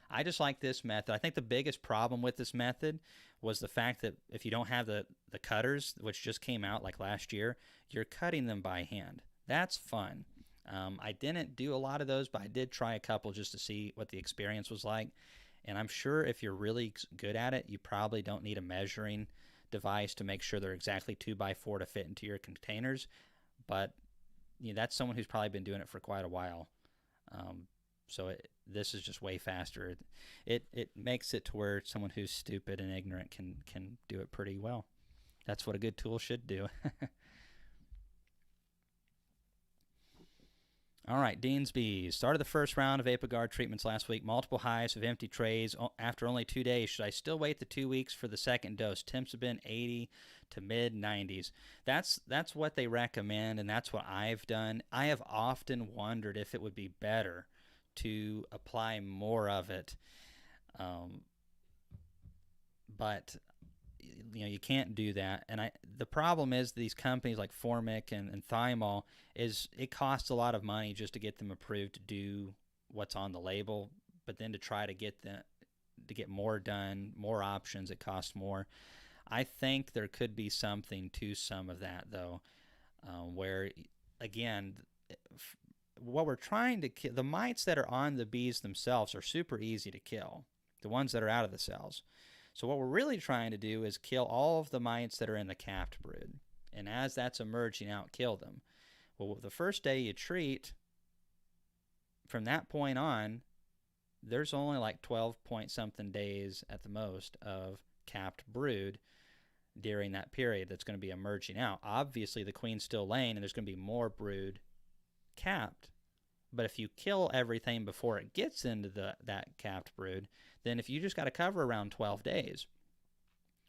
I just like this method. I think the biggest problem with this method was the fact that if you don't have the cutters, which just came out like last year, you're cutting them by hand. That's fun. I didn't do a lot of those, but I did try a couple just to see what the experience was like. And I'm sure if you're really good at it, you probably don't need a measuring device to make sure they're exactly 2x4 to fit into your containers. But that's someone who's probably been doing it for quite a while. This is just way faster. It makes it to where someone who's stupid and ignorant can do it pretty well. That's what a good tool should do. All right, Dean's Bees. Started the first round of Apiguard treatments last week. Multiple hives of empty trays after only 2 days. Should I still wait the 2 weeks for the second dose? Temps have been 80 to mid-90s. That's what they recommend, and that's what I've done. I have often wondered if it would be better to apply more of it, but you can't do that. And the problem is these companies like Formic and Thymol is it costs a lot of money just to get them approved to do what's on the label, but then to try to get to get more done, more options. It costs more. I think there could be something to some of that, though, where, again, what we're trying to kill, the mites that are on the bees themselves are super easy to kill, the ones that are out of the cells. So what we're really trying to do is kill all of the mites that are in the capped brood. And as that's emerging out, kill them. Well, the first day you treat, from that point on, there's only like 12 point something days at the most of capped brood during that period that's going to be emerging out. Obviously, the queen's still laying, and there's going to be more brood capped. But if you kill everything before it gets into that capped brood, then if you just got to cover around 12 days.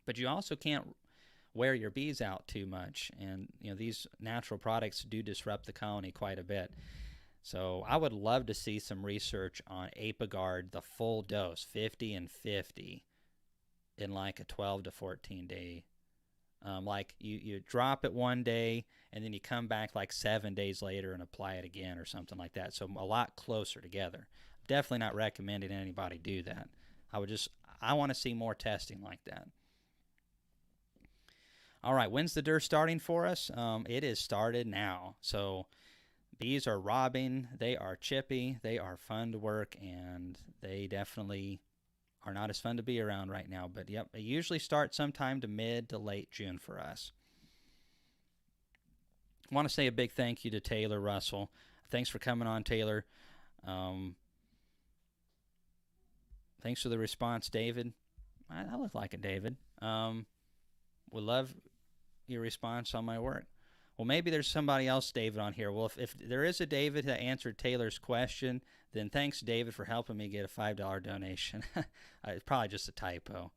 But you also can't wear your bees out too much, and these natural products do disrupt the colony quite a bit. So I would love to see some research on Apiguard, the full dose, 50 and 50, in like a 12 to 14 day. Like you drop it one day and then you come back like 7 days later and apply it again or something like that. So a lot closer together. Definitely not recommending anybody do that. I want to see more testing like that. All right, when's the DER starting for us? It is started now. So bees are robbing, they are chippy, they are fun to work, and they definitely are not as fun to be around right now. But yep, they usually start sometime to mid to late June for us. I want to say a big thank you to Taylor Russell. Thanks for coming on, Taylor. Thanks for the response, David. I look like a David. We love your response on my work. Well, maybe there's somebody else, David, on here. Well, if there is a David that answered Taylor's question, then thanks, David, for helping me get a $5 donation. It's probably just a typo.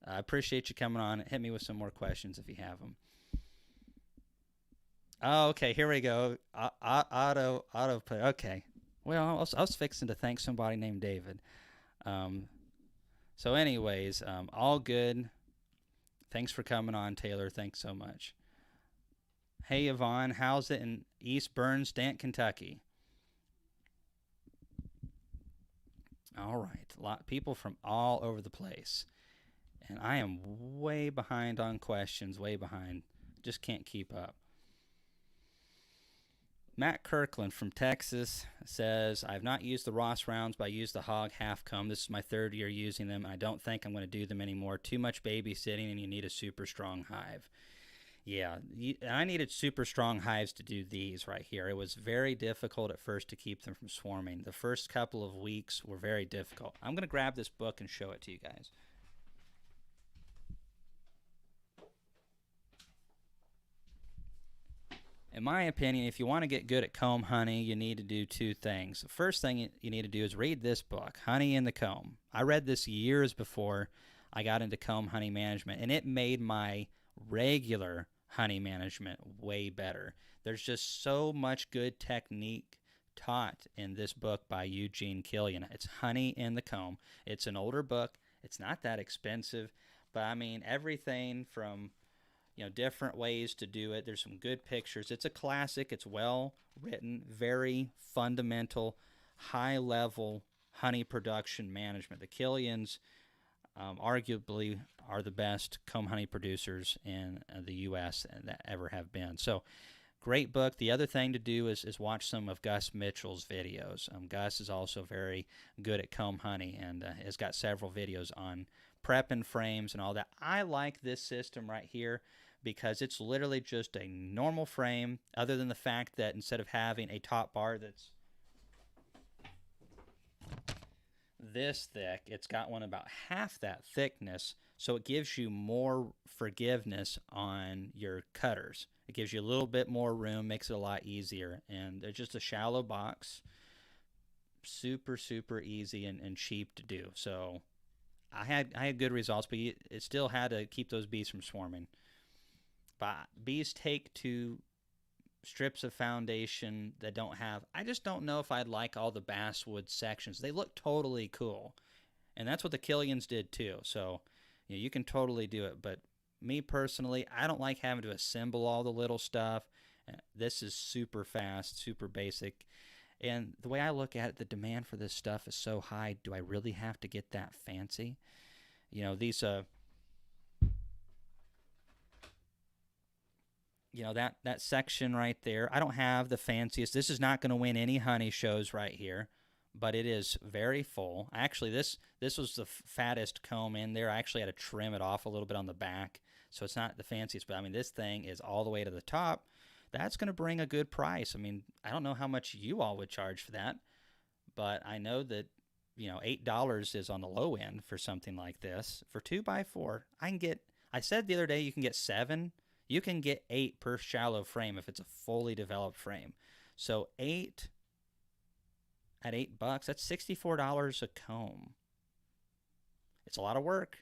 I appreciate you coming on. Hit me with some more questions if you have them. Oh, okay, here we go. Auto play. Okay. Well, I was fixing to thank somebody named David. So anyways, all good. Thanks for coming on, Taylor. Thanks so much. Hey, Yvonne, how's it in East Bernstein, Kentucky? All right, a lot of people from all over the place. And I am way behind on questions, way behind. Just can't keep up. Matt Kirkland from Texas says, I've not used the Ross rounds, but I use the hog half comb. This is my 3rd year using them. I don't think I'm going to do them anymore. Too much babysitting, and you need a super strong hive. Yeah, I needed super strong hives to do these right here. It was very difficult at first to keep them from swarming. The first couple of weeks were very difficult. I'm going to grab this book and show it to you guys. In my opinion, if you want to get good at comb honey, you need to do 2 things. The first thing you need to do is read this book, Honey in the Comb. I read this years before I got into comb honey management, and it made my regular honey management way better. There's just so much good technique taught in this book by Eugene Killian. It's Honey in the Comb. It's an older book. It's not that expensive, but I mean everything from different ways to do it. There's some good pictures. It's a classic. It's well written, very fundamental, high level honey production management. The Killians arguably are the best comb honey producers in the U.S. that ever have been. So great book. The other thing to do is watch some of Gus Mitchell's videos. Gus is also very good at comb honey and has got several videos on prepping frames and all that. I like this system right here because it's literally just a normal frame, other than the fact that instead of having a top bar that's this thick, it's got one about half that thickness, so it gives you more forgiveness on your cutters. It gives you a little bit more room, makes it a lot easier, and it's just a shallow box, super easy and cheap to do. So I had good results, but it still had to keep those bees from swarming. But bees take to strips of foundation that don't have, I just don't know if I'd like all the basswood sections. They look totally cool, and that's what the Killians did too. So you can totally do it, but me personally, I don't like having to assemble all the little stuff. This is super fast, super basic, And the way I look at it, the demand for this stuff is so high. Do I really have to get that fancy? You know, these that section right there, I don't have the fanciest. This is not going to win any honey shows right here, but it is very full. Actually, this was the fattest comb in there. I actually had to trim it off a little bit on the back, so it's not the fanciest, but I mean, this thing is all the way to the top. That's going to bring a good price. I mean, I don't know how much you all would charge for that, but I know that, $8 is on the low end for something like this. For 2x4, I said the other day you can get 7. You can get 8 per shallow frame if it's a fully developed frame. So 8 at $8, that's $64 a comb. It's a lot of work,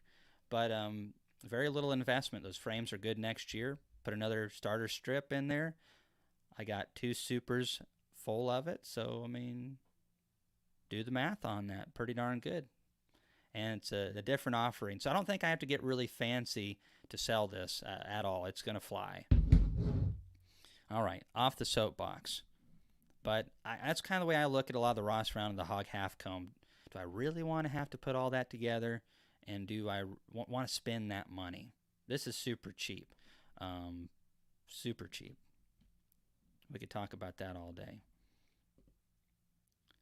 but very little investment. Those frames are good next year. Put another starter strip in there. I got 2 supers full of it. So, I mean, do the math on that. Pretty darn good. And it's a different offering. So I don't think I have to get really fancy to sell this at all. It's going to fly. All right, off the soapbox. But that's kind of the way I look at a lot of the Ross Round and the Hog Half Comb. Do I really want to have to put all that together? And do I want to spend that money? This is super cheap. Super cheap. We could talk about that all day.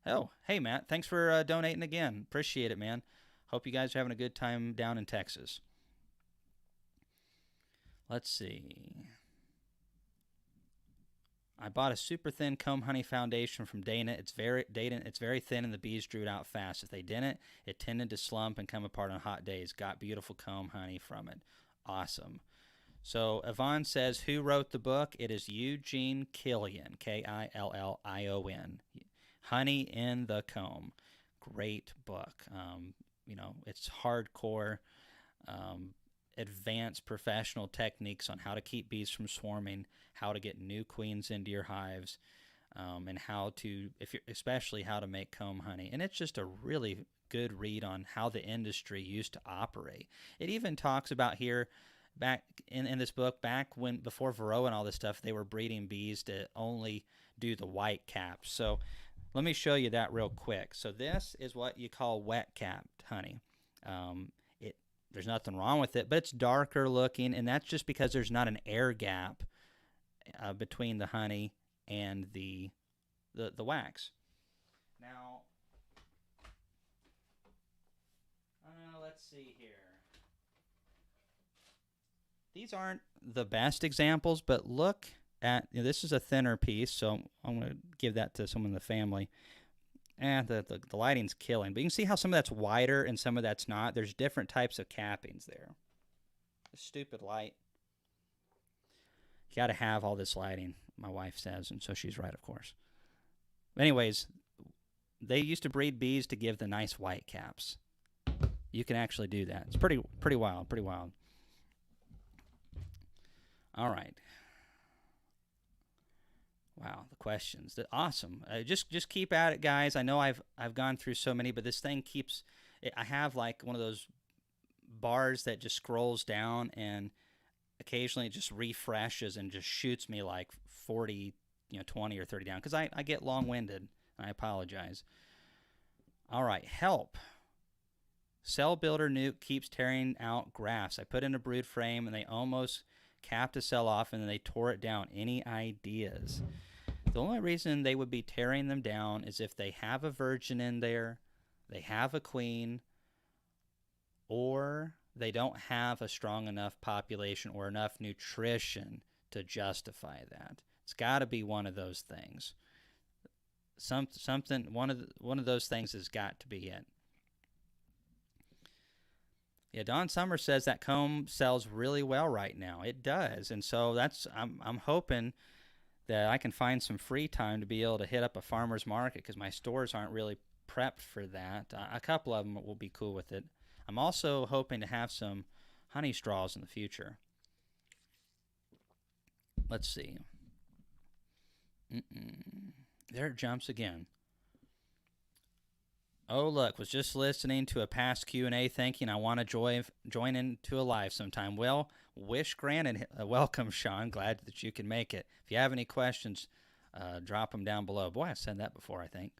Oh, hey, Matt. Thanks for donating again. Appreciate it, man. Hope you guys are having a good time down in Texas. Let's see. I bought a super thin comb honey foundation from Dana. It's very thin, and the bees drew it out fast. If they didn't, it tended to slump and come apart on hot days. Got beautiful comb honey from it. Awesome. So Yvonne says, who wrote the book? It is Eugene Killian, Killion. Honey in the Comb. Great book. It's hardcore, advanced professional techniques on how to keep bees from swarming, how to get new queens into your hives, and especially how to make comb honey. And it's just a really good read on how the industry used to operate. It even talks about here, back in this book, before Varroa and all this stuff, they were breeding bees to only do the white caps. So let me show you that real quick. So this is what you call wet capped honey. There's nothing wrong with it, but it's darker looking, and that's just because there's not an air gap between the honey and the wax. Now, let's see here. These aren't the best examples, but look at, this is a thinner piece, so I'm going to give that to someone in the family. And the lighting's killing. But you can see how some of that's wider and some of that's not. There's different types of cappings there. The stupid light. You got to have all this lighting, my wife says, and so she's right, of course. Anyways, they used to breed bees to give the nice white caps. You can actually do that. It's pretty wild, pretty wild. All right. Wow, the questions. Awesome. Just keep at it, guys. I know I've gone through so many, but this thing keeps. I have like one of those bars that just scrolls down, and occasionally it just refreshes and just shoots me like 40, 20 or 30 down, because I get long-winded. I apologize. All right, help. Cell builder nuke keeps tearing out grafts. I put in a brood frame, and they almost capped a cell off, and then they tore it down. Any ideas? The only reason they would be tearing them down is if they have a virgin in there, they have a queen, or they don't have a strong enough population or enough nutrition to justify that. It's got to be one of those things. One of those things has got to be it. Yeah, Don Summer says that comb sells really well right now. It does, and so I'm hoping that I can find some free time to be able to hit up a farmer's market, because my stores aren't really prepped for that. A couple of them will be cool with it. I'm also hoping to have some honey straws in the future. Let's see. There it jumps again. Oh, look, was just listening to a past Q&A thinking I want to join into a live sometime. Well, wish granted. Welcome, Sean. Glad that you can make it. If you have any questions, Drop them down below. Boy, I've said that before, I think.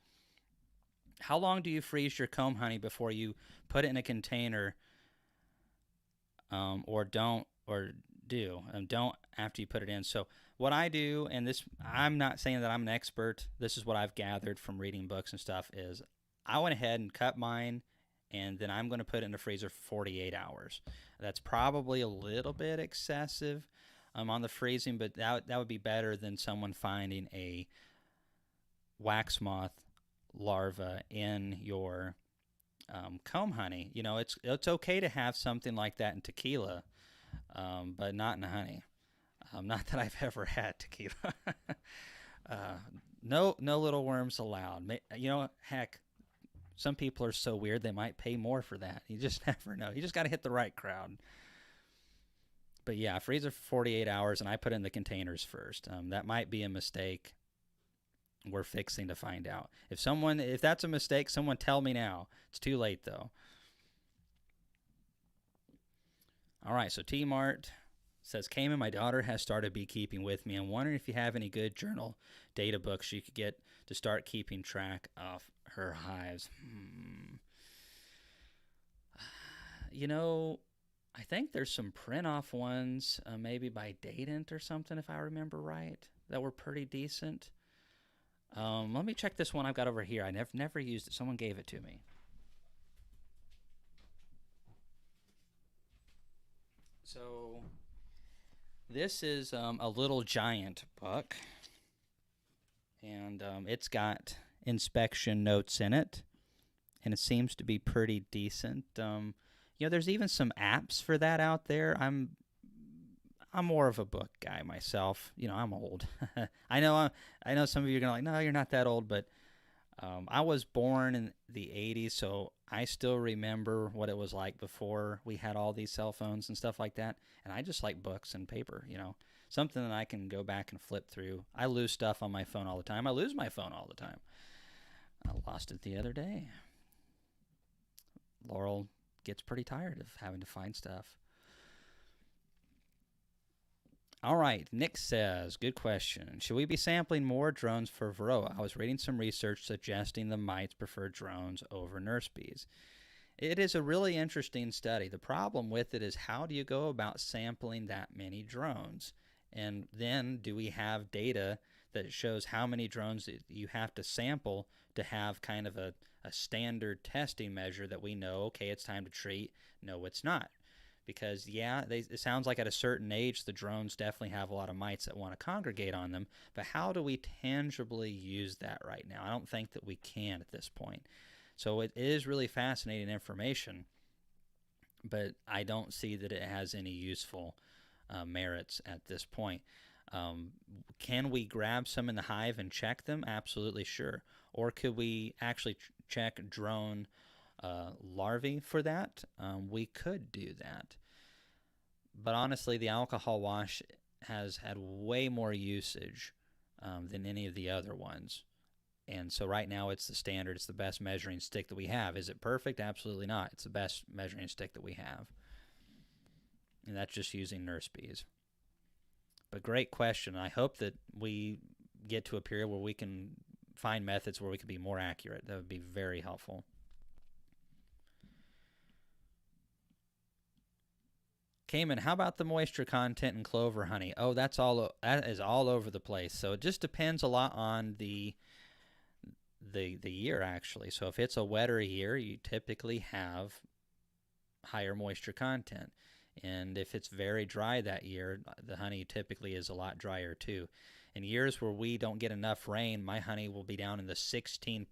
How long do you freeze your comb honey before you put it in a container, or don't, or do, and don't after you put it in? So what I do, and this, I'm not saying that I'm an expert. This is what I've gathered from reading books and stuff, is I went ahead and cut mine, and then I'm going to put it in the freezer for 48 hours. That's probably a little bit excessive on the freezing, but that would be better than someone finding a wax moth larva in your comb honey. You know, it's okay to have something like that in tequila, but not in honey. Not that I've ever had tequila. No little worms allowed. You know, heck, some people are so weird they might pay more for that. You just never know. You just got to hit the right crowd. But yeah, freezer for 48 hours, and I put in the containers first. That might be a mistake. We're fixing to find out. If that's a mistake, someone tell me now. It's too late though. All right, so T-Mart says, Cayman, my daughter has started beekeeping with me. I'm wondering if you have any good journal data books she could get to start keeping track of her hives. You know, I think there's some print-off ones, maybe by Dadant or something, if I remember right, that were pretty decent. Let me check this one I've got over here. I never used it. Someone gave it to me. So this is a Little Giant book, and it's got inspection notes in it, and it seems to be pretty decent. You know, there's even some apps for that out there. I'm more of a book guy myself. You know, I'm old. I know some of you are gonna like, no, you're not that old, but I was born in the 80s, so I still remember what it was like before we had all these cell phones and stuff like that. And I just like books and paper, you know, something that I can go back and flip through. I lose stuff on my phone all the time. I lose my phone all the time. I lost it the other day. Laurel gets pretty tired of having to find stuff. All right, Nick says, good question. Should we be sampling more drones for Varroa? I was reading some research suggesting the mites prefer drones over nurse bees. It is a really interesting study. The problem with it is, how do you go about sampling that many drones? And then do we have data that shows how many drones that you have to sample to have kind of a standard testing measure that we know, okay, it's time to treat, no, it's not. Because, yeah, it sounds like at a certain age, the drones definitely have a lot of mites that want to congregate on them. But how do we tangibly use that right now? I don't think that we can at this point. So it is really fascinating information, but I don't see that it has any useful merits at this point. Can we grab some in the hive and check them? Absolutely, sure. Or could we actually check drone larvae for that? We could do that. But honestly, the alcohol wash has had way more usage than any of the other ones. And so right now it's the standard. It's the best measuring stick that we have. Is it perfect? Absolutely not. It's the best measuring stick that we have. And that's just using nurse bees. But great question. I hope that we get to a period where we can find methods where we can be more accurate. That would be very helpful. Cayman, how about the moisture content in clover honey? Oh, that is all over the place. So it just depends a lot on the year, actually. So if it's a wetter year, you typically have higher moisture content. And if it's very dry that year, the honey typically is a lot drier too. In years where we don't get enough rain, my honey will be down in the 16%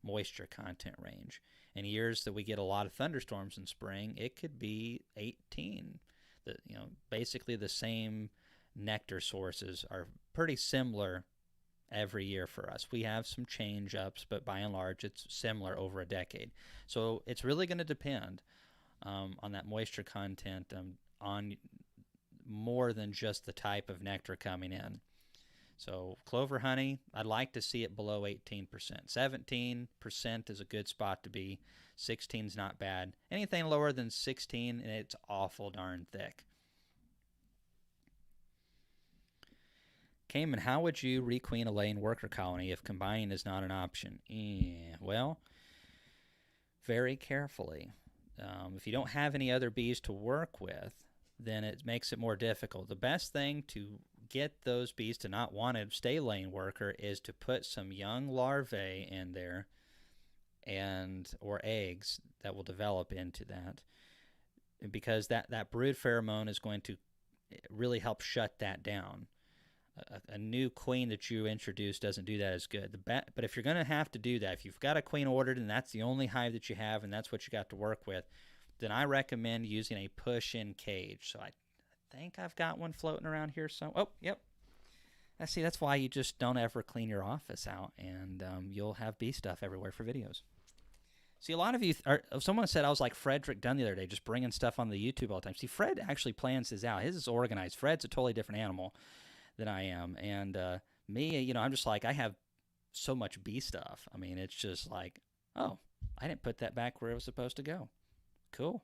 moisture content range. In years that we get a lot of thunderstorms in spring, it could be 18. Basically the same nectar sources are pretty similar every year for us. We have some change ups, but by and large it's similar over a decade. So it's really going to depend on that moisture content, on more than just the type of nectar coming in. So clover honey, I'd like to see it below 18%. 17% is a good spot to be. 16 is not bad. Anything lower than 16, and it's awful darn thick. Cayman, how would you requeen a laying worker colony if combining is not an option? Well, very carefully. If you don't have any other bees to work with, then it makes it more difficult. The best thing to get those bees to not want to stay laying worker is to put some young larvae in there, or eggs that will develop into that, because that brood pheromone is going to really help shut that down. A new queen that you introduce doesn't do that as good. But if you're going to have to do that, if you've got a queen ordered and that's the only hive that you have and that's what you got to work with, then I recommend using a push-in cage. So I think I've got one floating around here. Oh, yep. See, that's why you just don't ever clean your office out, and you'll have bee stuff everywhere for videos. See, a lot of you, someone said I was like Frederick Dunn the other day, just bringing stuff on the YouTube all the time. See, Fred actually plans his out. His is organized. Fred's a totally different animal than I am. And me, I'm just like, I have so much bee stuff. I mean, it's just like, oh, I didn't put that back where it was supposed to go. Cool.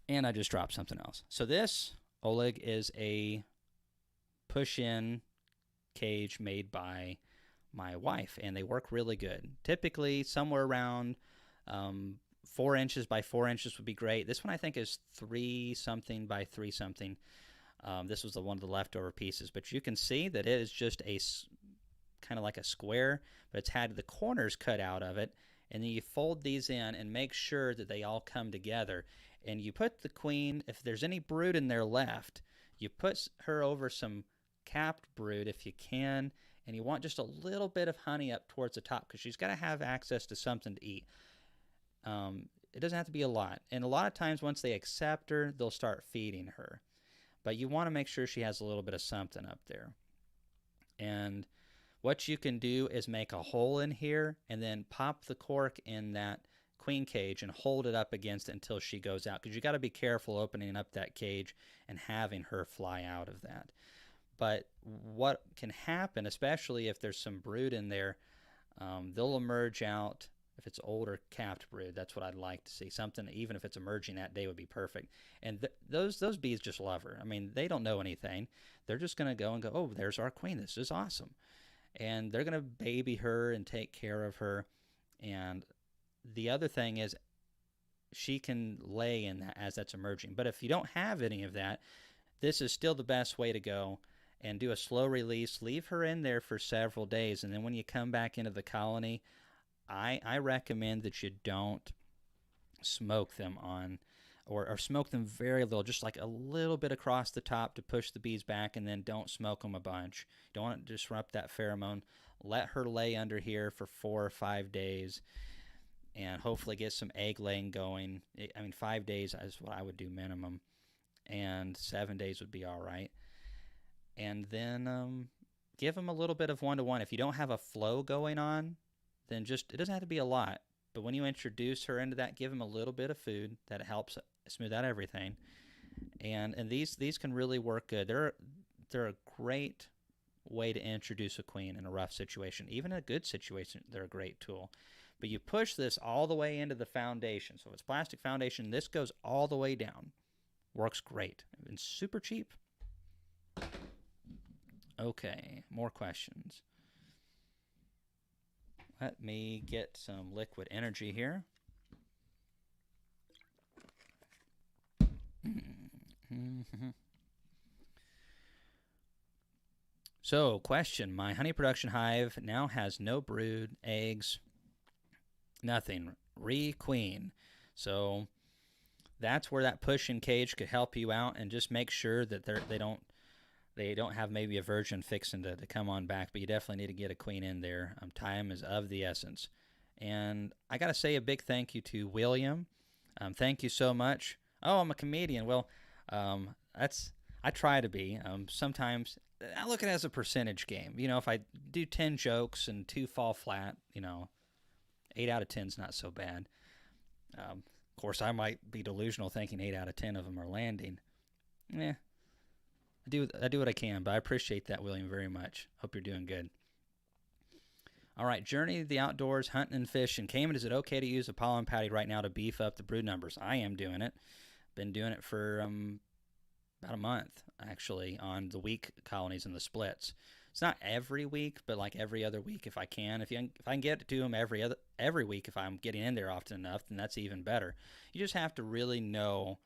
And I just dropped something else. So this, Oleg, is a push-in cage made by my wife, and they work really good. Typically, somewhere around 4 inches by 4 inches would be great. This one I think is 3 something by 3 something. This was one of the leftover pieces, but you can see that it is just a kind of like a square, but it's had the corners cut out of it, and then you fold these in and make sure that they all come together. And you put the queen, if there's any brood in there left, you put her over some capped brood if you can, and you want just a little bit of honey up towards the top because she's got to have access to something to eat. It doesn't have to be a lot. And a lot of times once they accept her, they'll start feeding her. But you want to make sure she has a little bit of something up there. And what you can do is make a hole in here and then pop the cork in that queen cage and hold it up against it until she goes out, because you got to be careful opening up that cage and having her fly out of that. But what can happen, especially if there's some brood in there, they'll emerge out. If it's older capped brood, that's what I'd like to see. Something, even if it's emerging that day, would be perfect. And those bees just love her. I mean, they don't know anything. They're just going to go and go, oh, there's our queen. This is awesome. And they're going to baby her and take care of her. And the other thing is she can lay in that as that's emerging. But if you don't have any of that, this is still the best way to go. And do a slow release. Leave her in there for several days. And then when you come back into the colony, I recommend that you don't smoke them on, or smoke them very little, just like a little bit across the top to push the bees back, and then don't smoke them a bunch. Don't want to disrupt that pheromone. Let her lay under here for 4 or 5 days and hopefully get some egg laying going. 5 days is what I would do minimum, and 7 days would be all right. And then give them a little bit of one-to-one. If you don't have a flow going on, then just, it doesn't have to be a lot. But when you introduce her into that, give them a little bit of food. That helps smooth out everything. And these can really work good. They're a great way to introduce a queen in a rough situation. Even in a good situation, they're a great tool. But you push this all the way into the foundation. So if it's plastic foundation, this goes all the way down. Works great. And super cheap. Okay, more questions. Let me get some liquid energy here. So, question. My honey production hive now has no brood, eggs, nothing. Requeen. So, that's where that push-in cage could help you out, and just make sure that they don't have maybe a virgin fixing to come on back, but you definitely need to get a queen in there. Time is of the essence. And I got to say a big thank you to William. Thank you so much. Oh, I'm a comedian. Well, I try to be. Sometimes I look at it as a percentage game. If I do 10 jokes and 2 fall flat, 8 out of 10 is not so bad. Of course, I might be delusional thinking 8 out of 10 of them are landing. I do what I can, but I appreciate that, William, very much. Hope you're doing good. All right, journey to the outdoors, hunting and fishing. Cayman, is it okay to use a pollen patty right now to beef up the brood numbers? I am doing it. Been doing it for about a month actually on the week colonies and the splits. It's not every week, but like every other week if I can. If I can get to them every week, if I'm getting in there often enough, then that's even better. You just have to really know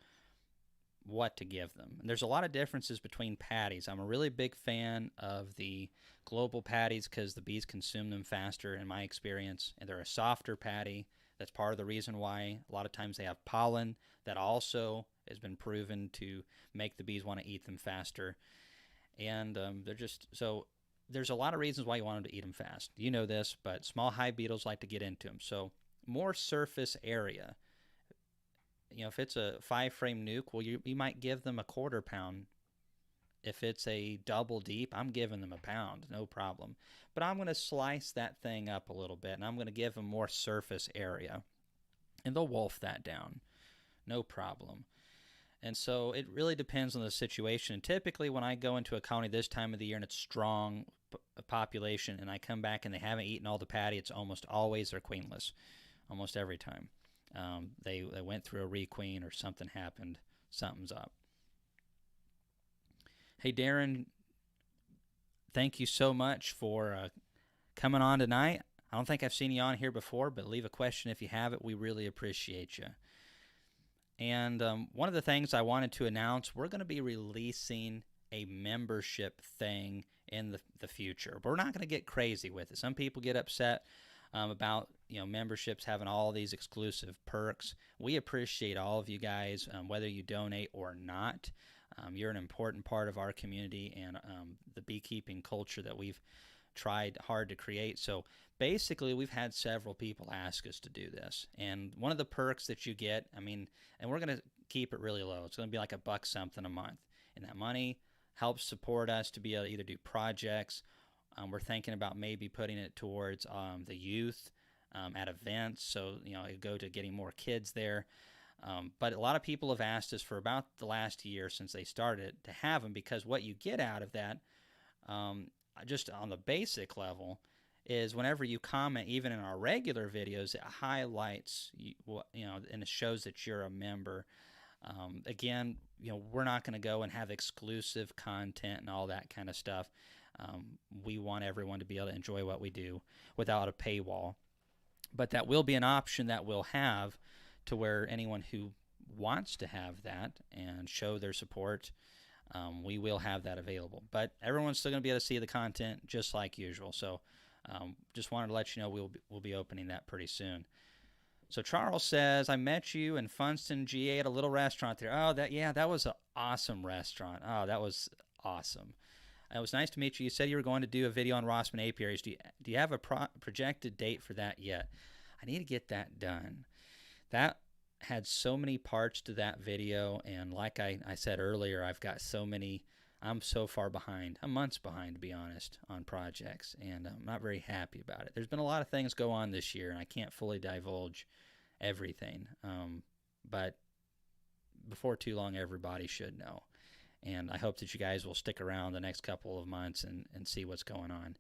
what to give them. And there's a lot of differences between patties. I'm a really big fan of the global patties because the bees consume them faster in my experience, and they're a softer patty. That's part of the reason why a lot of times they have pollen that also has been proven to make the bees want to eat them faster. And they're just so there's a lot of reasons why you want them to eat them fast. You know this, but small hive beetles like to get into them. So more surface area. If it's a 5-frame nuke, well, you might give them a quarter pound. If it's a double deep, I'm giving them a pound, no problem. But I'm going to slice that thing up a little bit, and I'm going to give them more surface area. And they'll wolf that down, no problem. And so it really depends on the situation. And typically when I go into a colony this time of the year and it's strong population and I come back and they haven't eaten all the patty, it's almost always they're queenless, almost every time. They went through a requeen or something happened. Something's up. Hey, Darren, thank you so much for coming on tonight. I don't think I've seen you on here before, but leave a question if you have it. We really appreciate you. And one of the things I wanted to announce, we're going to be releasing a membership thing in the future. We're not going to get crazy with it. Some people get upset about memberships having all these exclusive perks. We appreciate all of you guys, whether you donate or not. You're an important part of our community and the beekeeping culture that we've tried hard to create. So basically, we've had several people ask us to do this. And one of the perks that you get, and we're going to keep it really low. It's going to be like $1 something a month. And that money helps support us to be able to either do projects. We're thinking about maybe putting it towards the youth at events. So, it go to getting more kids there. But a lot of people have asked us for about the last year since they started to have them, because what you get out of that, just on the basic level, is whenever you comment, even in our regular videos, it highlights and it shows that you're a member. Again, we're not going to go and have exclusive content and all that kind of stuff. We want everyone to be able to enjoy what we do without a paywall. But that will be an option that we'll have to where anyone who wants to have that and show their support, we will have that available. But everyone's still going to be able to see the content just like usual. So just wanted to let you know we'll be opening that pretty soon. So Charles says, I met you in Funston, GA at a little restaurant there. Oh, that was an awesome restaurant. Oh, that was awesome. It was nice to meet you. You said you were going to do a video on Rossman apiaries. Do you have a projected date for that yet? I need to get that done. That had so many parts to that video, and like I said earlier, I'm so far behind. I'm months behind, to be honest, on projects, and I'm not very happy about it. There's been a lot of things go on this year, and I can't fully divulge everything. But before too long, everybody should know. And I hope that you guys will stick around the next couple of months and see what's going on.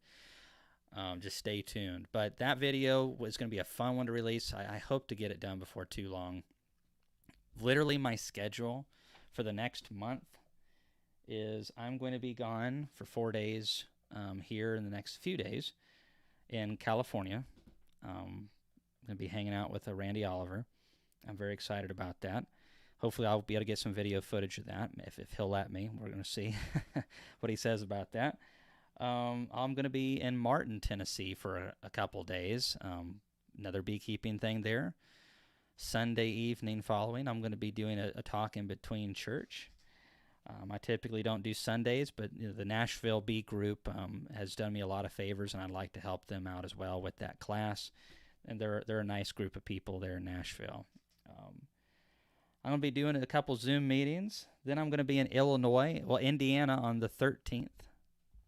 Just stay tuned. But that video was going to be a fun one to release. I hope to get it done before too long. Literally, my schedule for the next month is I'm going to be gone for 4 days here in the next few days in California. I'm going to be hanging out with Randy Oliver. I'm very excited about that. Hopefully I'll be able to get some video footage of that if he'll let me. We're going to see what he says about that. I'm going to be in Martin, Tennessee for a couple days. Another beekeeping thing there. Sunday evening following, I'm going to be doing a talk in between church. I typically don't do Sundays, but the Nashville Bee Group has done me a lot of favors, and I'd like to help them out as well with that class. And they're a nice group of people there in Nashville. I'm going to be doing a couple Zoom meetings. Then I'm going to be in Indiana on the 13th.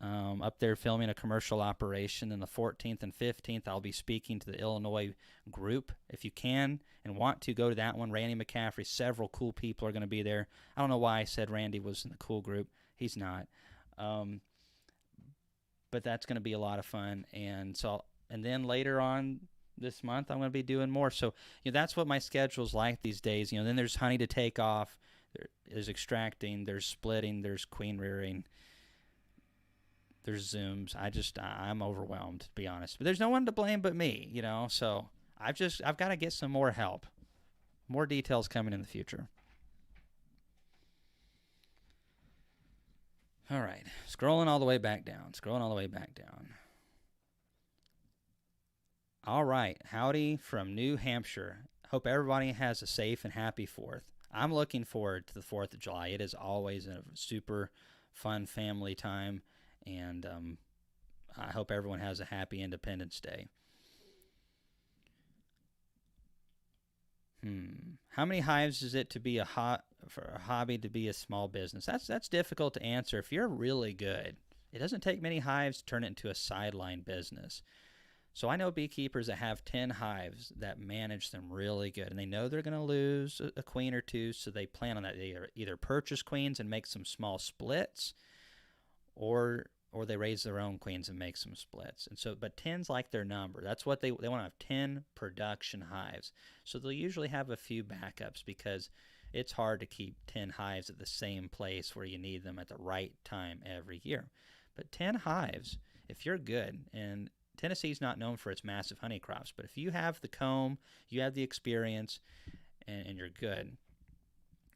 Up there filming a commercial operation. And the 14th and 15th, I'll be speaking to the Illinois group. If you can and want to, go to that one. Randy McCaffrey, several cool people are going to be there. I don't know why I said Randy was in the cool group. He's not. But that's going to be a lot of fun. And then later on this month, I'm going to be doing more. So that's what my schedule's like these days. Then there's honey to take off. There's extracting, there's splitting, there's queen rearing, there's zooms. I'm overwhelmed, to be honest. But there's no one to blame but me, So I've got to get some more help. More details coming in the future. All right, scrolling all the way back down. All right, howdy from New Hampshire. Hope everybody has a safe and happy 4th. I'm looking forward to the 4th of July. It is always a super fun family time, and I hope everyone has a happy Independence Day. How many hives is it to be for a hobby to be a small business? That's difficult to answer. If you're really good, it doesn't take many hives to turn it into a sideline business. So I know beekeepers that have 10 hives that manage them really good, and they know they're going to lose a queen or two, so they plan on that. They either purchase queens and make some small splits, or they raise their own queens and make some splits. And so, but 10's like their number. That's what they want to have, 10 production hives. So they'll usually have a few backups because it's hard to keep 10 hives at the same place where you need them at the right time every year. But 10 hives, if you're good, and Tennessee's not known for its massive honey crops, but if you have the comb, you have the experience, and you're good,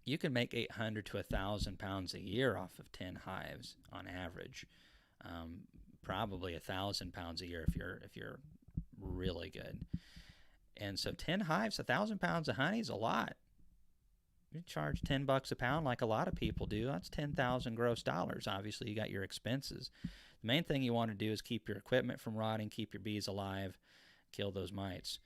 you can make 800 to 1,000 pounds a year off of 10 hives on average. Probably 1,000 pounds a year if you're really good. And so 10 hives, 1,000 pounds of honey is a lot. You charge $10 a pound like a lot of people do. That's 10,000 gross dollars. Obviously, you got your expenses. The main thing you want to do is keep your equipment from rotting, keep your bees alive, kill those mites.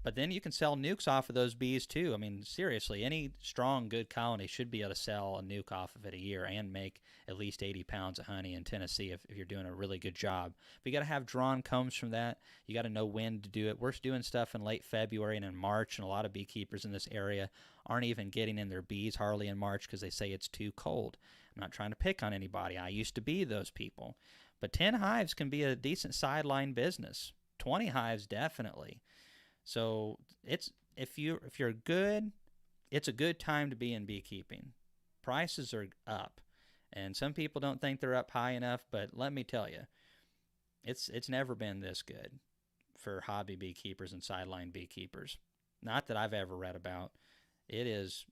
But then you can sell nukes off of those bees too. I mean, seriously, any strong, good colony should be able to sell a nuke off of it a year and make at least 80 pounds of honey in Tennessee if you're doing a really good job. But you got to have drawn combs from that. You got to know when to do it. We're doing stuff in late February and in March, and a lot of beekeepers in this area aren't even getting in their bees hardly in March because they say it's too cold. I'm not trying to pick on anybody. I used to be those people. But 10 hives can be a decent sideline business. 20 hives, definitely. So if you're good, it's a good time to be in beekeeping. Prices are up, and some people don't think they're up high enough, but let me tell you, it's never been this good for hobby beekeepers and sideline beekeepers. Not that I've ever read about. It is,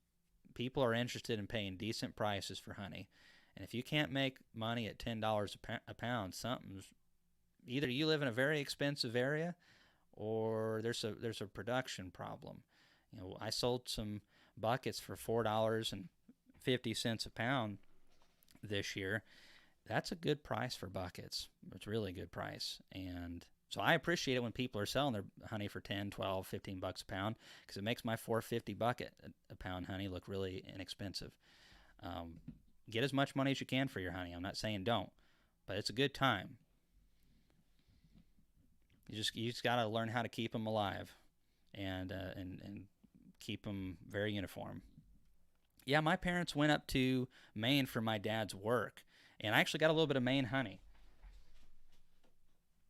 people are interested in paying decent prices for honey, and if you can't make money at $10 a pound, something's, either you live in a very expensive area, or there's a production problem. I sold some buckets for $4.50 a pound this year. That's a good price for buckets. It's a really good price. And so I appreciate it when people are selling their honey for 10, 12, 15 bucks a pound, because it makes my $4.50 bucket a pound honey look really inexpensive. Get as much money as you can for your honey. I'm not saying don't, but it's a good time. You just got to learn how to keep them alive, and keep them very uniform. Yeah, my parents went up to Maine for my dad's work, and I actually got a little bit of Maine honey.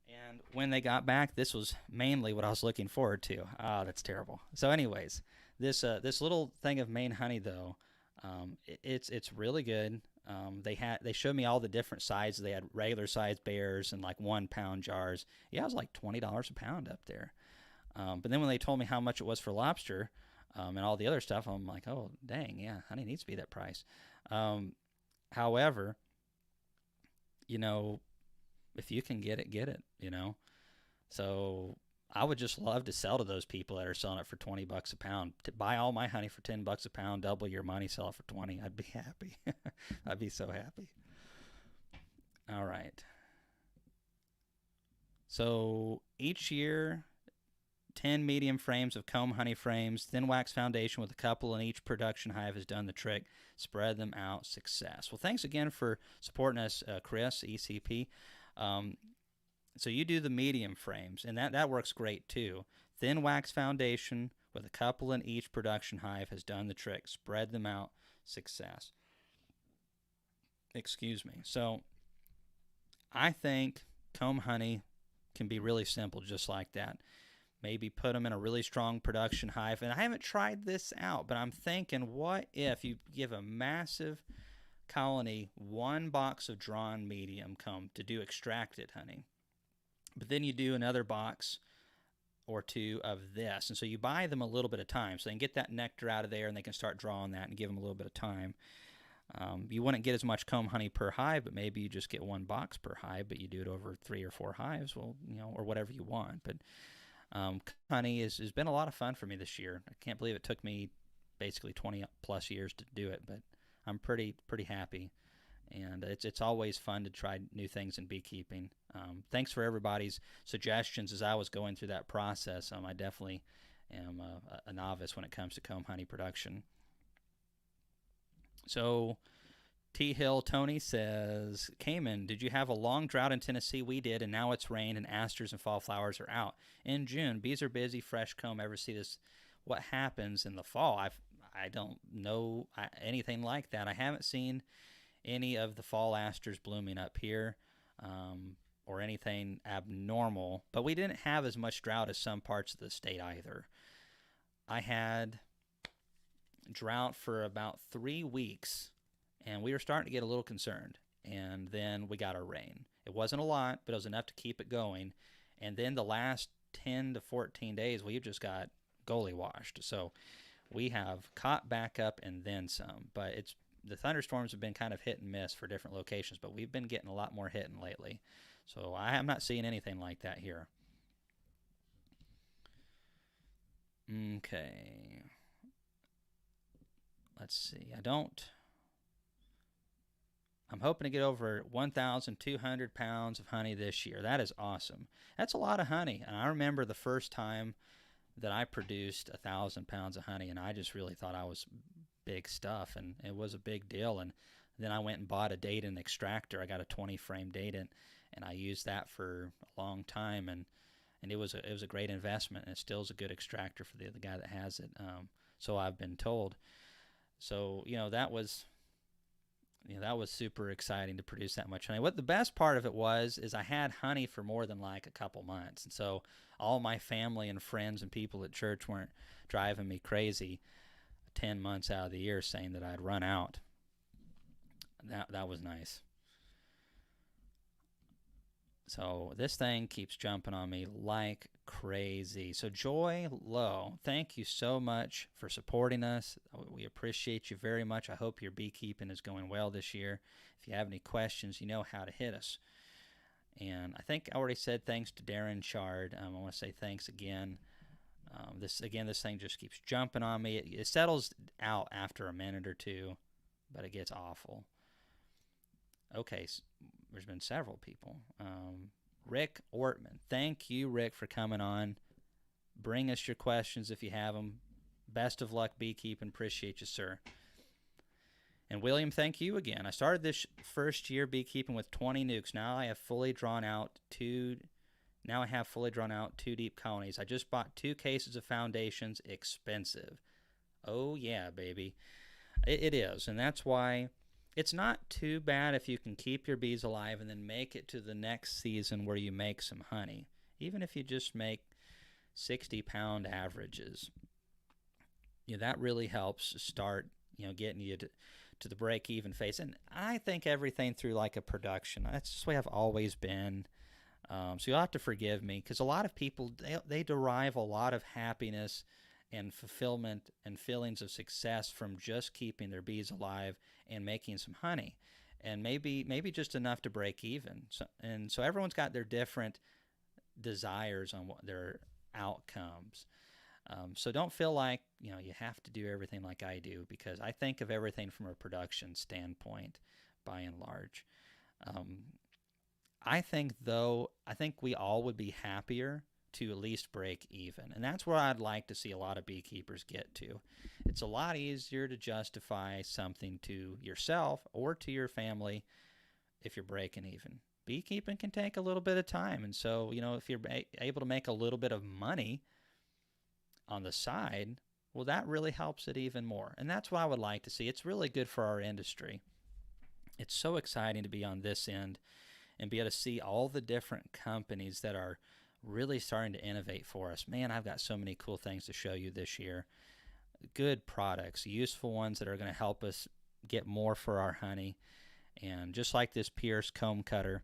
And when they got back, this was mainly what I was looking forward to. Ah, that's terrible. So, anyways, this little thing of Maine honey though, it's really good. They showed me all the different sizes. They had regular sized bears and like 1 pound jars. Yeah, it was like $20 a pound up there. But then when they told me how much it was for lobster, and all the other stuff, I'm like, oh dang, yeah, honey needs to be that price. However, if you can get it. So I would just love to sell to those people that are selling it for $20 a pound. To buy all my honey for $10 a pound, double your money, sell it for 20. I'd be happy. I'd be so happy. All right. So each year, 10 medium frames of comb honey frames, thin wax foundation with a couple in each production hive has done the trick. Spread them out, success. Well, thanks again for supporting us, Chris, ECP. So you do the medium frames, and that works great too. Thin wax foundation with a couple in each production hive has done the trick. Spread them out, success. Excuse me. So I think comb honey can be really simple just like that. maybe put them in a really strong production hive. And I haven't tried this out, but I'm thinking, what if you give a massive colony 1 box of drawn medium comb to do extracted honey, but then you do another box or 2 of this, and so you buy them a little bit of time so they can get that nectar out of there and they can start drawing that and give them a little bit of time. You wouldn't get as much comb honey per hive, but maybe you just get 1 box per hive, but you do it over 3 or 4 hives, well, or whatever you want. But honey has been a lot of fun for me this year. I can't believe it took me basically 20 plus years to do it, but I'm pretty happy. And it's always fun to try new things in beekeeping. Thanks for everybody's suggestions as I was going through that process. I definitely am a novice when it comes to comb honey production. So T Hill Tony says, Cayman, did you have a long drought in Tennessee? We did, and now it's rained and asters and fall flowers are out. In June, bees are busy, fresh comb. Ever see this? What happens in the fall? I don't know anything like that. I haven't seen any of the fall asters blooming up here or anything abnormal, but we didn't have as much drought as some parts of the state either. I had drought for about 3 weeks, and we were starting to get a little concerned, and then we got our rain. It wasn't a lot, but it was enough to keep it going, and then the last 10 to 14 days we've just got goalie washed, so we have caught back up and then some. But the thunderstorms have been kind of hit and miss for different locations, but we've been getting a lot more hitting lately, so I'm not seeing anything like that here. Okay, let's see. I'm hoping to get over 1,200 pounds of honey this year. That is awesome. That's a lot of honey. And I remember the first time that I produced 1,000 pounds of honey, and I just really thought I was big stuff, and it was a big deal. And then I went and bought a Dayton extractor. I got a 20-frame Dayton, and I used that for a long time, and it was a great investment, and it still is a good extractor for the guy that has it. So I've been told. So that was super exciting to produce that much honey. What the best part of it is I had honey for more than like a couple months, and so all my family and friends and people at church weren't driving me crazy 10 months out of the year saying that I'd run out. That was nice. So this thing keeps jumping on me like crazy. So Joy Lowe, thank you so much for supporting us. We appreciate you very much. I hope your beekeeping is going well this year. If you have any questions, you know how to hit us. And I think I already said thanks to Darren Shard. I want to say thanks again. This thing just keeps jumping on me. It settles out after a minute or two, but it gets awful. Okay, so there's been several people. Rick Ortman. Thank you, Rick, for coming on. Bring us your questions if you have them. Best of luck beekeeping. Appreciate you, sir. And William, thank you again. I started this first year beekeeping with 20 nukes. Now I have fully drawn out 2 deep colonies. I just bought 2 cases of foundations. Expensive. Oh, yeah, baby. It is, and that's why it's not too bad if you can keep your bees alive and then make it to the next season where you make some honey. Even if you just make 60-pound averages. That really helps start, getting you to the break-even phase. And I think everything through like a production, that's just the way I've always been. So you'll have to forgive me, because a lot of people, they derive a lot of happiness and fulfillment and feelings of success from just keeping their bees alive and making some honey, and maybe just enough to break even. So everyone's got their different desires on what their outcomes. So don't feel like you have to do everything like I do, because I think of everything from a production standpoint by and large. I think we all would be happier to at least break even. And that's where I'd like to see a lot of beekeepers get to. It's a lot easier to justify something to yourself or to your family if you're breaking even. Beekeeping can take a little bit of time. And so, if you're able to make a little bit of money on the side, well, that really helps it even more. And that's what I would like to see. It's really good for our industry. It's so exciting to be on this end and be able to see all the different companies that are really starting to innovate for us. Man, I've got so many cool things to show you this year. Good products, useful ones that are going to help us get more for our honey. And just like this Pierce comb cutter,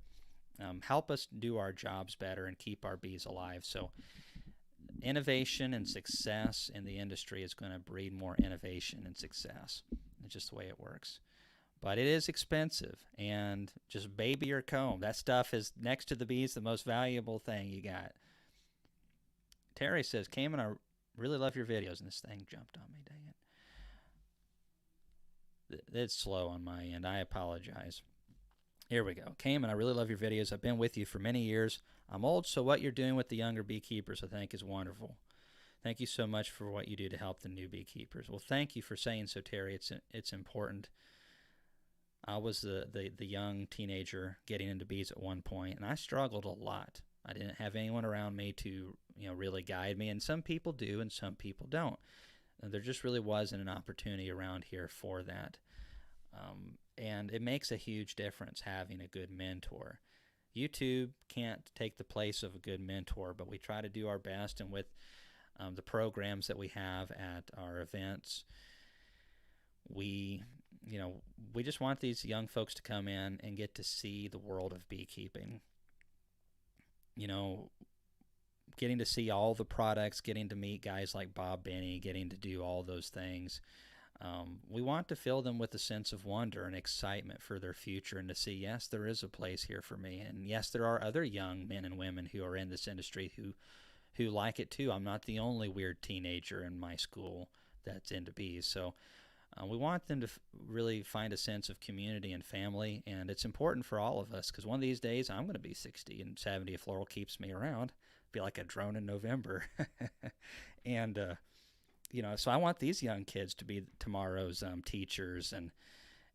help us do our jobs better and keep our bees alive. So innovation and success in the industry is going to breed more innovation and success. It's just the way it works. But it is expensive, and just baby your comb. That stuff is, next to the bees, the most valuable thing you got. Terry says, Cayman, I really love your videos. And this thing jumped on me, dang it. It's slow on my end. I apologize. Here we go. Cayman, I really love your videos. I've been with you for many years. I'm old, so what you're doing with the younger beekeepers, I think, is wonderful. Thank you so much for what you do to help the new beekeepers. Well, thank you for saying so, Terry. It's important. I was the young teenager getting into bees at one point, and I struggled a lot. I didn't have anyone around me to really guide me, and some people do and some people don't. And there just really wasn't an opportunity around here for that. And it makes a huge difference having a good mentor. YouTube can't take the place of a good mentor, but we try to do our best, and with the programs that we have at our events, we just want these young folks to come in and get to see the world of beekeeping. Getting to see all the products, getting to meet guys like Bob Benny, getting to do all those things. We want to fill them with a sense of wonder and excitement for their future, and to see, yes, there is a place here for me. And yes, there are other young men and women who are in this industry who like it too. I'm not the only weird teenager in my school that's into bees. So we want them to really find a sense of community and family, and it's important for all of us, because one of these days I'm going to be 60 and 70 if Laurel keeps me around. Be like a drone in November. And so I want these young kids to be tomorrow's teachers and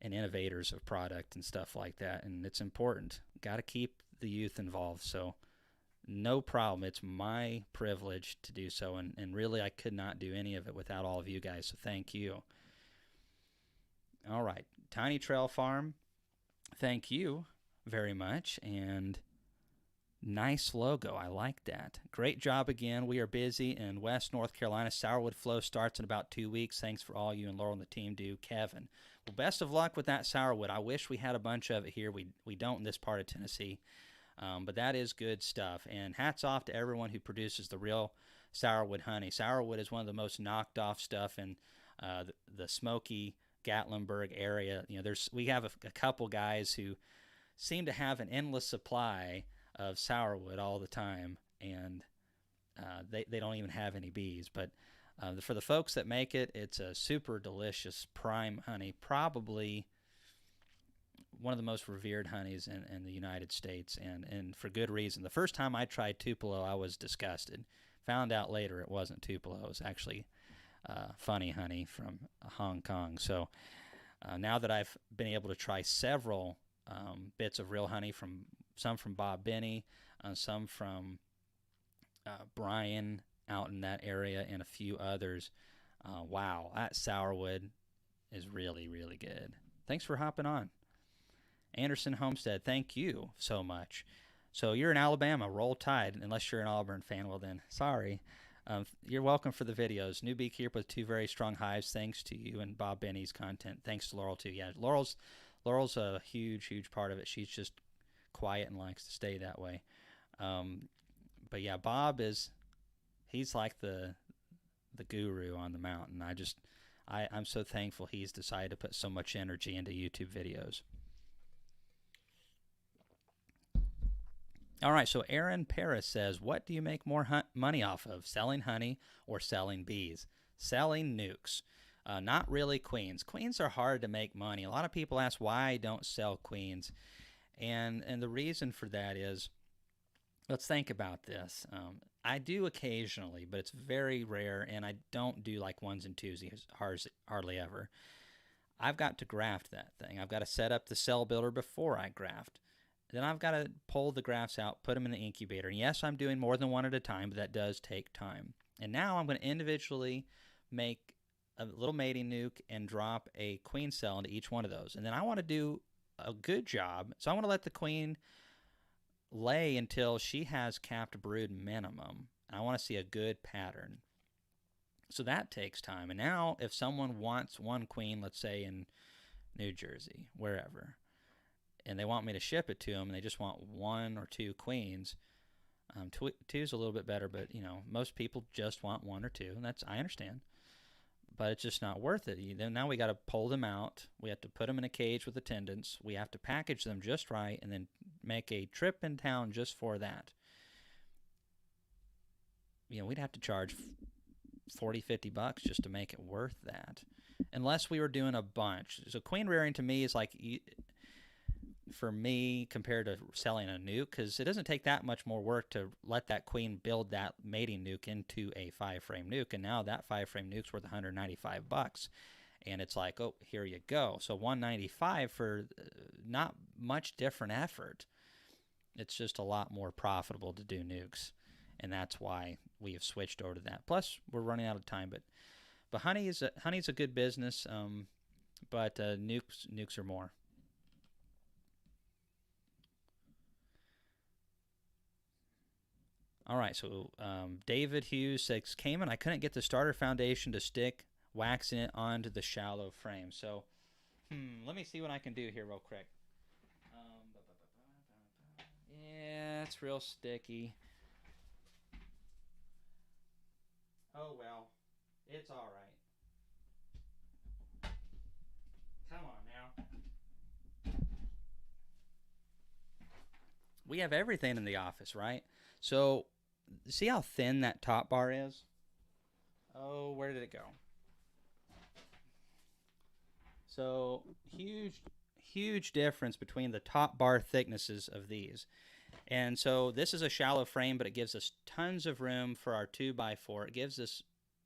innovators of product and stuff like that, and it's important. Got to keep the youth involved. So no problem. It's my privilege to do so, and really I could not do any of it without all of you guys, so thank you. All right, Tiny Trail Farm, thank you very much, and nice logo. I like that. Great job again. We are busy in West North Carolina. Sourwood flow starts in about 2 weeks. Thanks for all you and Laurel and the team do. Kevin. Well, best of luck with that sourwood. I wish we had a bunch of it here. We don't in this part of Tennessee, but that is good stuff. And hats off to everyone who produces the real sourwood honey. Sourwood is one of the most knocked off stuff in the smoky Gatlinburg area. We have a couple guys who seem to have an endless supply of sourwood all the time, and they don't even have any bees. But for the folks that make it, it's a super delicious prime honey, probably one of the most revered honeys in the United States, and for good reason. The first time I tried Tupelo, I was disgusted. Found out later it wasn't Tupelo. It was actually funny honey from Hong Kong. So now that I've been able to try several bits of real honey, some from Bob Benny, some from Brian out in that area, and a few others, wow, that sourwood is really, really good. Thanks for hopping on. Anderson Homestead, thank you so much. So you're in Alabama, roll tide, unless you're an Auburn fan. Well then, sorry. You're welcome for the videos. New beekeeper with 2 very strong hives. Thanks to you and Bob Benny's content. Thanks to Laurel too. Yeah, Laurel's a huge, huge part of it. She's just quiet and likes to stay that way. But yeah, Bob he's like the guru on the mountain. I'm so thankful he's decided to put so much energy into YouTube videos. All right, so Aaron Paris says, what do you make more money off of, selling honey or selling bees? Selling nukes. Not really queens. Queens are hard to make money. A lot of people ask why I don't sell queens. And the reason for that is, let's think about this. I do occasionally, but it's very rare, and I don't do like ones and twosies hardly ever. I've got to graft that thing. I've got to set up the cell builder before I graft. Then I've got to pull the grafts out, put them in the incubator. And yes, I'm doing more than one at a time, but that does take time. And now I'm going to individually make a little mating nuke and drop a queen cell into each one of those. And then I want to do a good job. So I want to let the queen lay until she has capped brood minimum. I want to see a good pattern. So that takes time. And now if someone wants one queen, let's say in New Jersey, wherever, and they want me to ship it to them and they just want 1 or 2 queens, two's a little bit better, but most people just want 1 or 2, and I understand. But it's just not worth it. Now we got to pull them out. We have to put them in a cage with attendants. We have to package them just right and then make a trip in town just for that. We'd have to charge $40-$50 just to make it worth that, unless we were doing a bunch. So queen rearing to me is like, for me, compared to selling a nuke, because it doesn't take that much more work to let that queen build that mating nuke into a 5-frame nuke, and now that 5-frame nuke's worth $195, and it's like, oh, here you go. So $195 for not much different effort. It's just a lot more profitable to do nukes, and that's why we have switched over to that. Plus, we're running out of time, but honey's a good business, but nukes are more. All right, so David Hughes says, Cayman, I couldn't get the starter foundation to stick, waxing it onto the shallow frame. So, let me see what I can do here real quick. Yeah, it's real sticky. Oh, well, it's all right. Come on now. We have everything in the office, right? So, see how thin that top bar is? Oh, where did it go? So, huge difference between the top bar thicknesses of these. And so this is a shallow frame, but it gives us tons of room for our 2x4. It gives us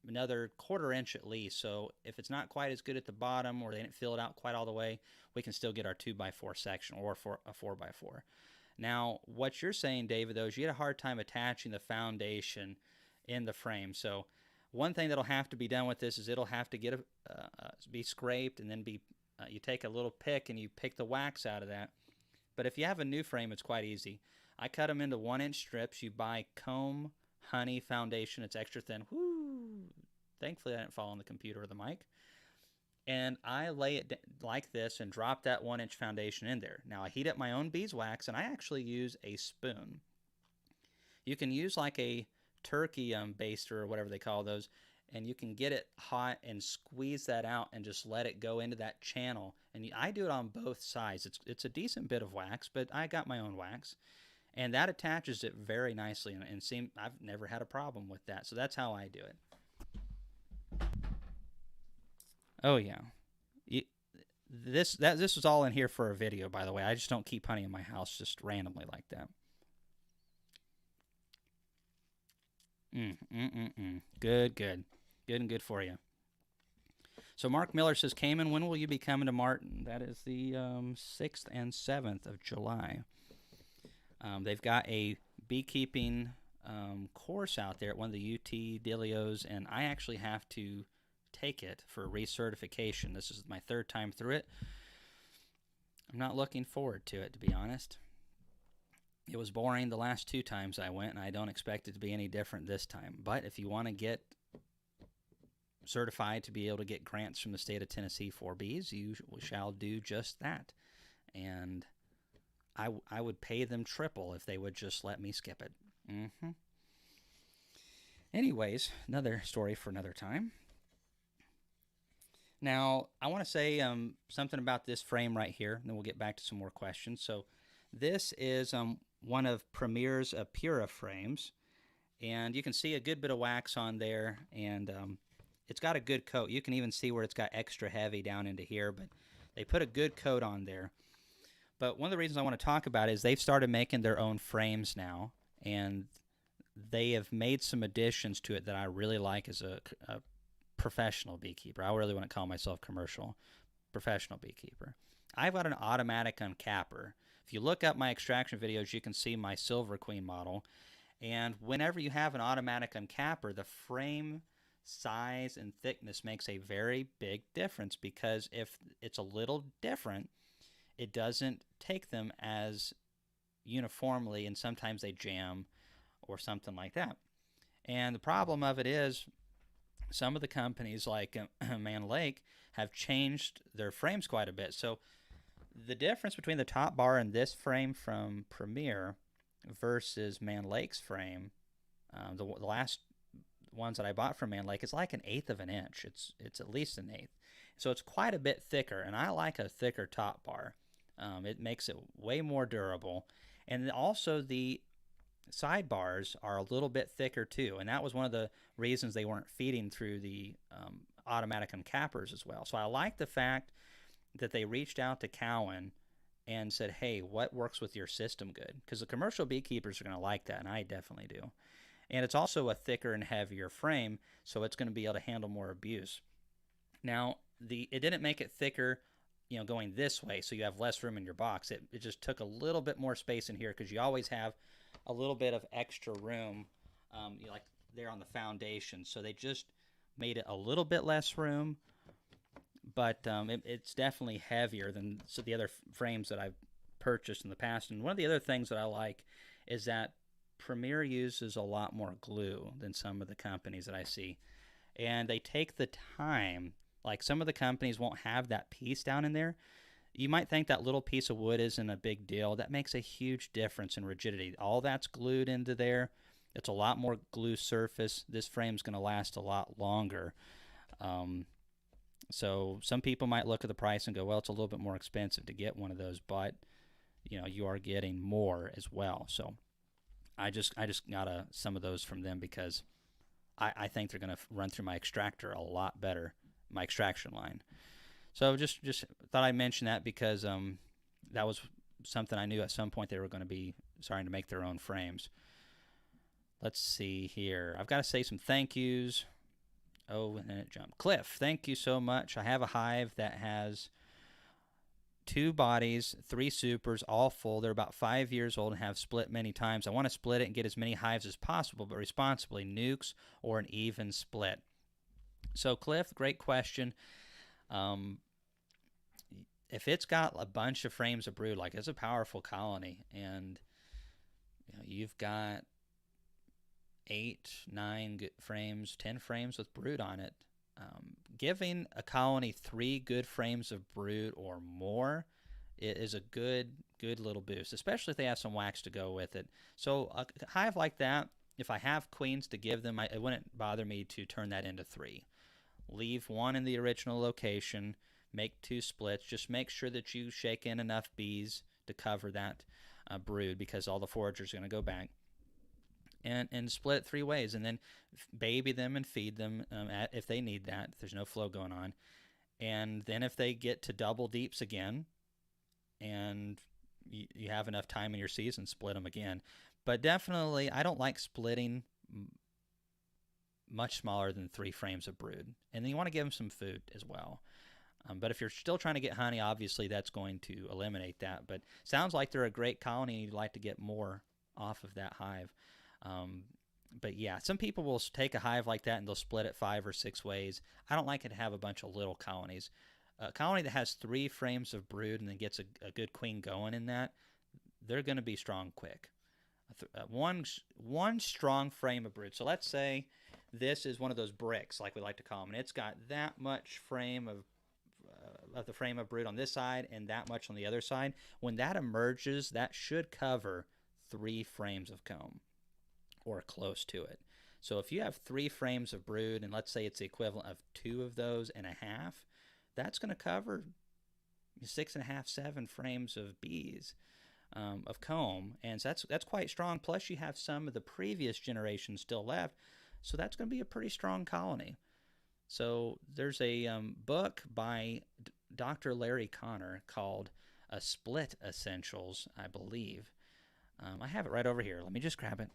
another 1/4 inch at least. So if it's not quite as good at the bottom, or they didn't fill it out quite all the way, we can still get our 2x4 section, or a 4x4. Now, what you're saying, David, though, is you had a hard time attaching the foundation in the frame. So one thing that'll have to be done with this is it'll have to be scraped, and then you take a little pick and you pick the wax out of that. But if you have a new frame, it's quite easy. I cut them into 1-inch strips. You buy Comb Honey foundation. It's extra thin. Woo! Thankfully, I didn't fall on the computer or the mic. And I lay it like this and drop that 1-inch foundation in there. Now, I heat up my own beeswax, and I actually use a spoon. You can use like a turkey baster or whatever they call those, and you can get it hot and squeeze that out and just let it go into that channel. And I do it on both sides. It's a decent bit of wax, but I got my own wax. And that attaches it very nicely, and I've never had a problem with that. So that's how I do it. Oh yeah, this was all in here for a video, by the way. I just don't keep honey in my house just randomly like that. Good and good for you. So Mark Miller says, Cayman, when will you be coming to Martin? That is the 6th and 7th of July. They've got a beekeeping course out there at one of the UT Dilios, and I actually have to take it for recertification. This is my 3rd time through it. I'm not looking forward to it, to be honest. It was boring the last 2 times I went, and I don't expect it to be any different this time. But if you want to get certified to be able to get grants from the state of Tennessee for bees, you shall do just that. And I would pay them triple if they would just let me skip it. Anyways, another story for another time. Now, I want to say something about this frame right here, and then we'll get back to some more questions. So this is one of Premier's Pura frames, and you can see a good bit of wax on there, and it's got a good coat. You can even see where it's got extra heavy down into here, but they put a good coat on there. But one of the reasons I want to talk about is they've started making their own frames now, and they have made some additions to it that I really like as a professional beekeeper. I really wouldn't call myself commercial. Professional beekeeper. I've got an automatic uncapper. If you look up my extraction videos, you can see my Silver Queen model. And whenever you have an automatic uncapper, the frame size and thickness makes a very big difference, because if it's a little different, it doesn't take them as uniformly, and sometimes they jam or something like that. And the problem of it is some of the companies like Man Lake have changed their frames quite a bit. So the difference between the top bar and this frame from Premier versus Man Lake's frame, the last ones that I bought from Man Lake, is like an eighth of an inch. It's at least an eighth, so it's quite a bit thicker. And I like a thicker top bar. It makes it way more durable, and also the sidebars are a little bit thicker too. And that was one of the reasons they weren't feeding through the automatic uncappers as well. So I like the fact that they reached out to Cowan and said, hey, what works with your system good? Because the commercial beekeepers are going to like that, and I definitely do. And it's also a thicker and heavier frame, so it's going to be able to handle more abuse. Now, it didn't make it thicker, going this way, so you have less room in your box. It just took a little bit more space in here, because you always have a little bit of extra room, like there on the foundation. So they just made it a little bit less room, but it's definitely heavier than the other frames that I've purchased in the past. And one of the other things that I like is that Premier uses a lot more glue than some of the companies that I see. And they take the time. Like some of the companies won't have that piece down in there. You might think that little piece of wood isn't a big deal. That makes a huge difference in rigidity. All that's glued into there. It's a lot more glue surface. This frame's going to last a lot longer. So some people might look at the price and go, well, it's a little bit more expensive to get one of those, but you are getting more as well. So I just got some of those from them because I think they're going to run through my extractor a lot better, my extraction line. So just thought I'd mention that because that was something I knew at some point they were going to be starting to make their own frames. Let's see here. I've got to say some thank yous. Oh, and then it jumped. Cliff, thank you so much. I have a hive that has 2 bodies, 3 supers, all full. They're about 5 years old and have split many times. I want to split it and get as many hives as possible, but responsibly, nukes or an even split. So, Cliff, great question. If it's got a bunch of frames of brood, like it's a powerful colony, and you've got 8, 9 frames, 10 frames with brood on it, giving a colony 3 good frames of brood or more is a good little boost, especially if they have some wax to go with it. So a hive like that, if I have queens to give them, it wouldn't bother me to turn that into 3. Leave 1 in the original location, make 2 splits. Just make sure that you shake in enough bees to cover that brood, because all the foragers are going to go back. And split 3 ways, and then baby them and feed them if they need that, if there's no flow going on. And then if they get to double deeps again and you have enough time in your season, split them again. But definitely, I don't like splitting much smaller than 3 frames of brood. And then you want to give them some food as well. But if you're still trying to get honey, obviously that's going to eliminate that. But sounds like they're a great colony and you'd like to get more off of that hive. But yeah, some people will take a hive like that and they'll split it 5 or 6 ways. I don't like it to have a bunch of little colonies. A colony that has 3 frames of brood and then gets a good queen going in that, they're going to be strong quick. One strong frame of brood. So let's say this is one of those bricks, like we like to call them, and it's got that much frame of the frame of brood on this side and that much on the other side. When that emerges, that should cover 3 frames of comb, or close to it. So if you have 3 frames of brood, and let's say it's the equivalent of 2 of those and a half, that's going to cover 6.5, 7 frames of bees of comb, and so that's quite strong. Plus, you have some of the previous generation still left, so that's going to be a pretty strong colony. So there's a book by Dr. Larry Connor called Split Essentials, I believe. I have it right over here. Let me just grab it.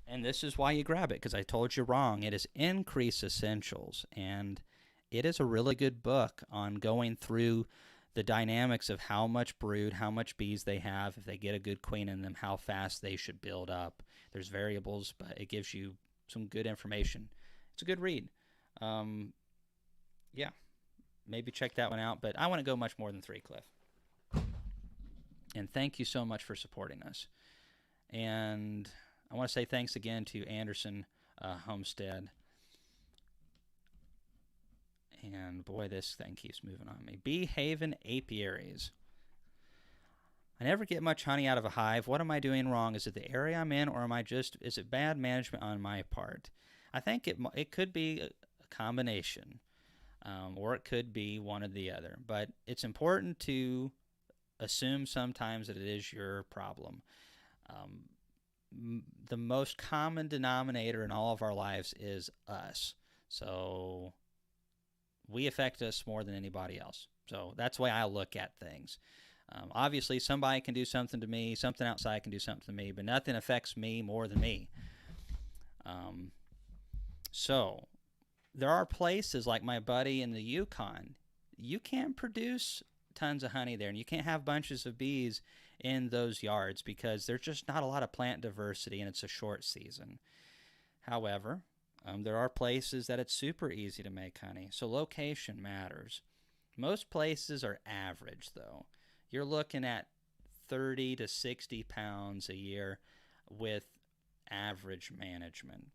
And this is why you grab it, because I told you wrong. It is Increase Essentials, and it is a really good book on going through the dynamics of how much brood, how much bees they have, if they get a good queen in them, how fast they should build up. There's variables, but it gives you some good information. It's a good read. Yeah. maybe check that one out. But I want to go much more than 3, Cliff. And thank you so much for supporting us. And I want to say thanks again to Anderson Homestead. And boy, this thing keeps moving on me. Bee Haven Apiaries. I never get much honey out of a hive. What am I doing wrong? Is it the area I'm in, or is it bad management on my part? I think it could be a combination, or it could be one or the other. But it's important to assume sometimes that it is your problem. The most common denominator in all of our lives is us. So we affect us more than anybody else. So that's the way I look at things. Obviously, somebody can do something to me, something outside can do something to me, but nothing affects me more than me. So there are places like my buddy in the Yukon. You can't produce tons of honey there, and you can't have bunches of bees in those yards because there's just not a lot of plant diversity, and it's a short season. However, there are places that it's super easy to make honey, so location matters. Most places are average, though. You're looking at 30 to 60 pounds a year with average management.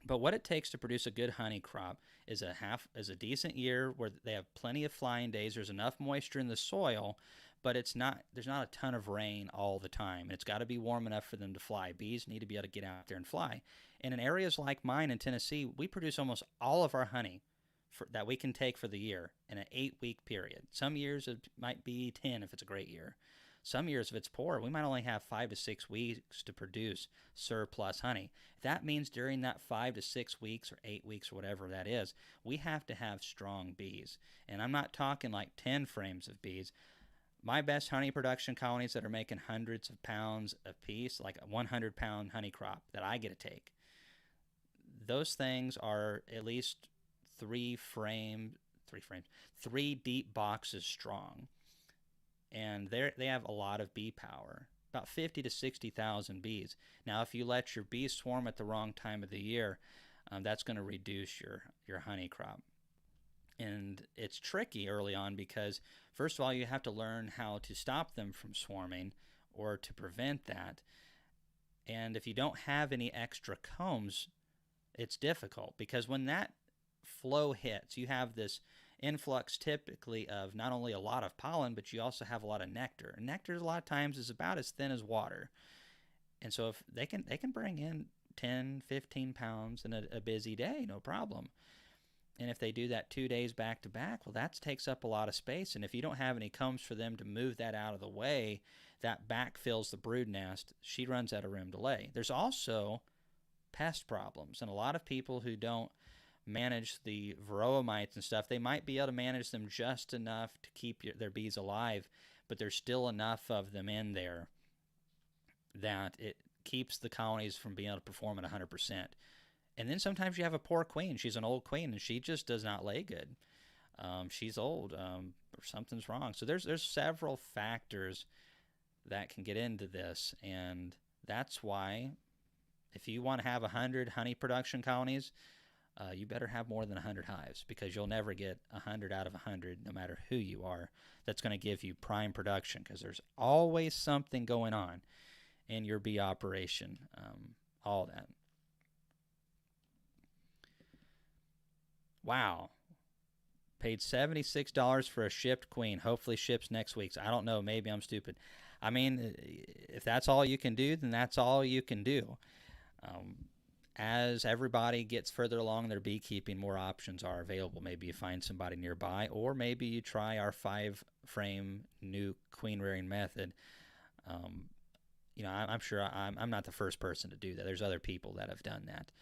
But what it takes to produce a good honey crop is a decent year where they have plenty of flying days. There's enough moisture in the soil, but there's not a ton of rain all the time. It's got to be warm enough for them to fly. Bees need to be able to get out there and fly. And in areas like mine in Tennessee, we produce almost all of our honey that we can take for the year in an 8-week period. Some years it might be 10 if it's a great year. Some years if it's poor, we might only have 5 to 6 weeks to produce surplus honey. That means during that 5 to 6 weeks or 8 weeks or whatever that is, we have to have strong bees. And I'm not talking like 10 frames of bees. My best honey production colonies that are making hundreds of pounds a piece, like a 100-pound honey crop that I get to take, those things are at least 3 deep boxes strong. And they have a lot of bee power, about 50 to 60,000 bees. Now, if you let your bees swarm at the wrong time of the year, that's going to reduce your honey crop. And it's tricky early on because, first of all, you have to learn how to stop them from swarming or to prevent that. And if you don't have any extra combs, it's difficult because when that flow hits, you have this influx typically of not only a lot of pollen, but you also have a lot of nectar. And nectar a lot of times is about as thin as water. And so if they can bring in 10, 15 pounds in a busy day, no problem. And if they do that 2 days back to back, well, that takes up a lot of space. And if you don't have any combs for them to move that out of the way, that backfills the brood nest. She runs out of room to lay. There's also pest problems. And a lot of people who don't manage the Varroa mites and stuff, they might be able to manage them just enough to keep their bees alive, but there's still enough of them in there that it keeps the colonies from being able to perform at 100%. And then sometimes you have a poor queen. She's an old queen, and she just does not lay good. She's old, or something's wrong. So there's several factors that can get into this, and that's why if you want to have 100 honey production colonies, you better have more than 100 hives, because you'll never get 100 out of 100, no matter who you are, that's going to give you prime production, because there's always something going on in your bee operation, all that. Wow. Paid $76 for a shipped queen. Hopefully ships next week. So I don't know. Maybe I'm stupid. I mean, if that's all you can do, then that's all you can do. As everybody gets further along in their beekeeping, more options are available. Maybe you find somebody nearby, or maybe you try our 5-frame new queen rearing method. I'm sure I'm not the first person to do that. There's other people that have done that,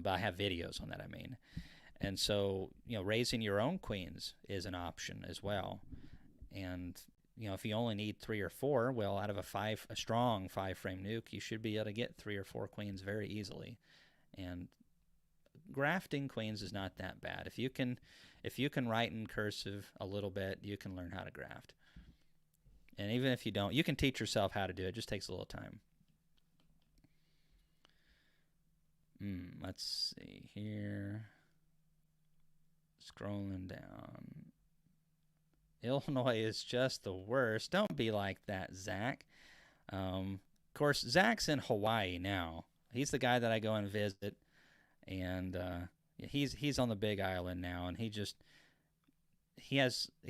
but I have videos on that, I mean. And so, raising your own queens is an option as well. And, if you only need 3 or 4, well, out of a strong 5-frame nuke, you should be able to get 3 or 4 queens very easily. And grafting queens is not that bad. If you can write in cursive a little bit, you can learn how to graft. And even if you don't, you can teach yourself how to do it. It just takes a little time. Let's see here. Scrolling down. Illinois is just the worst. Don't be like that, Zach. Of course, Zach's in Hawaii now. He's the guy that I go and visit, and he's on the Big Island now, and he's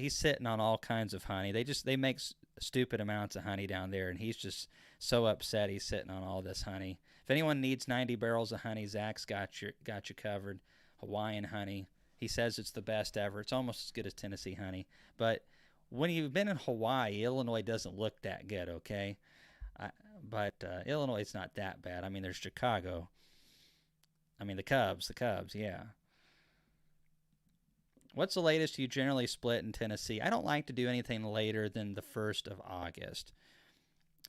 sitting on all kinds of honey. They make stupid amounts of honey down there, and he's just so upset he's sitting on all this honey. If anyone needs 90 barrels of honey, Zach's got you covered. Hawaiian honey. He says it's the best ever. It's almost as good as Tennessee honey. But when you've been in Hawaii, Illinois doesn't look that good, okay? But Illinois is not that bad. I mean, there's Chicago. I mean, the Cubs, yeah. What's the latest you generally split in Tennessee? I don't like to do anything later than the 1st of August.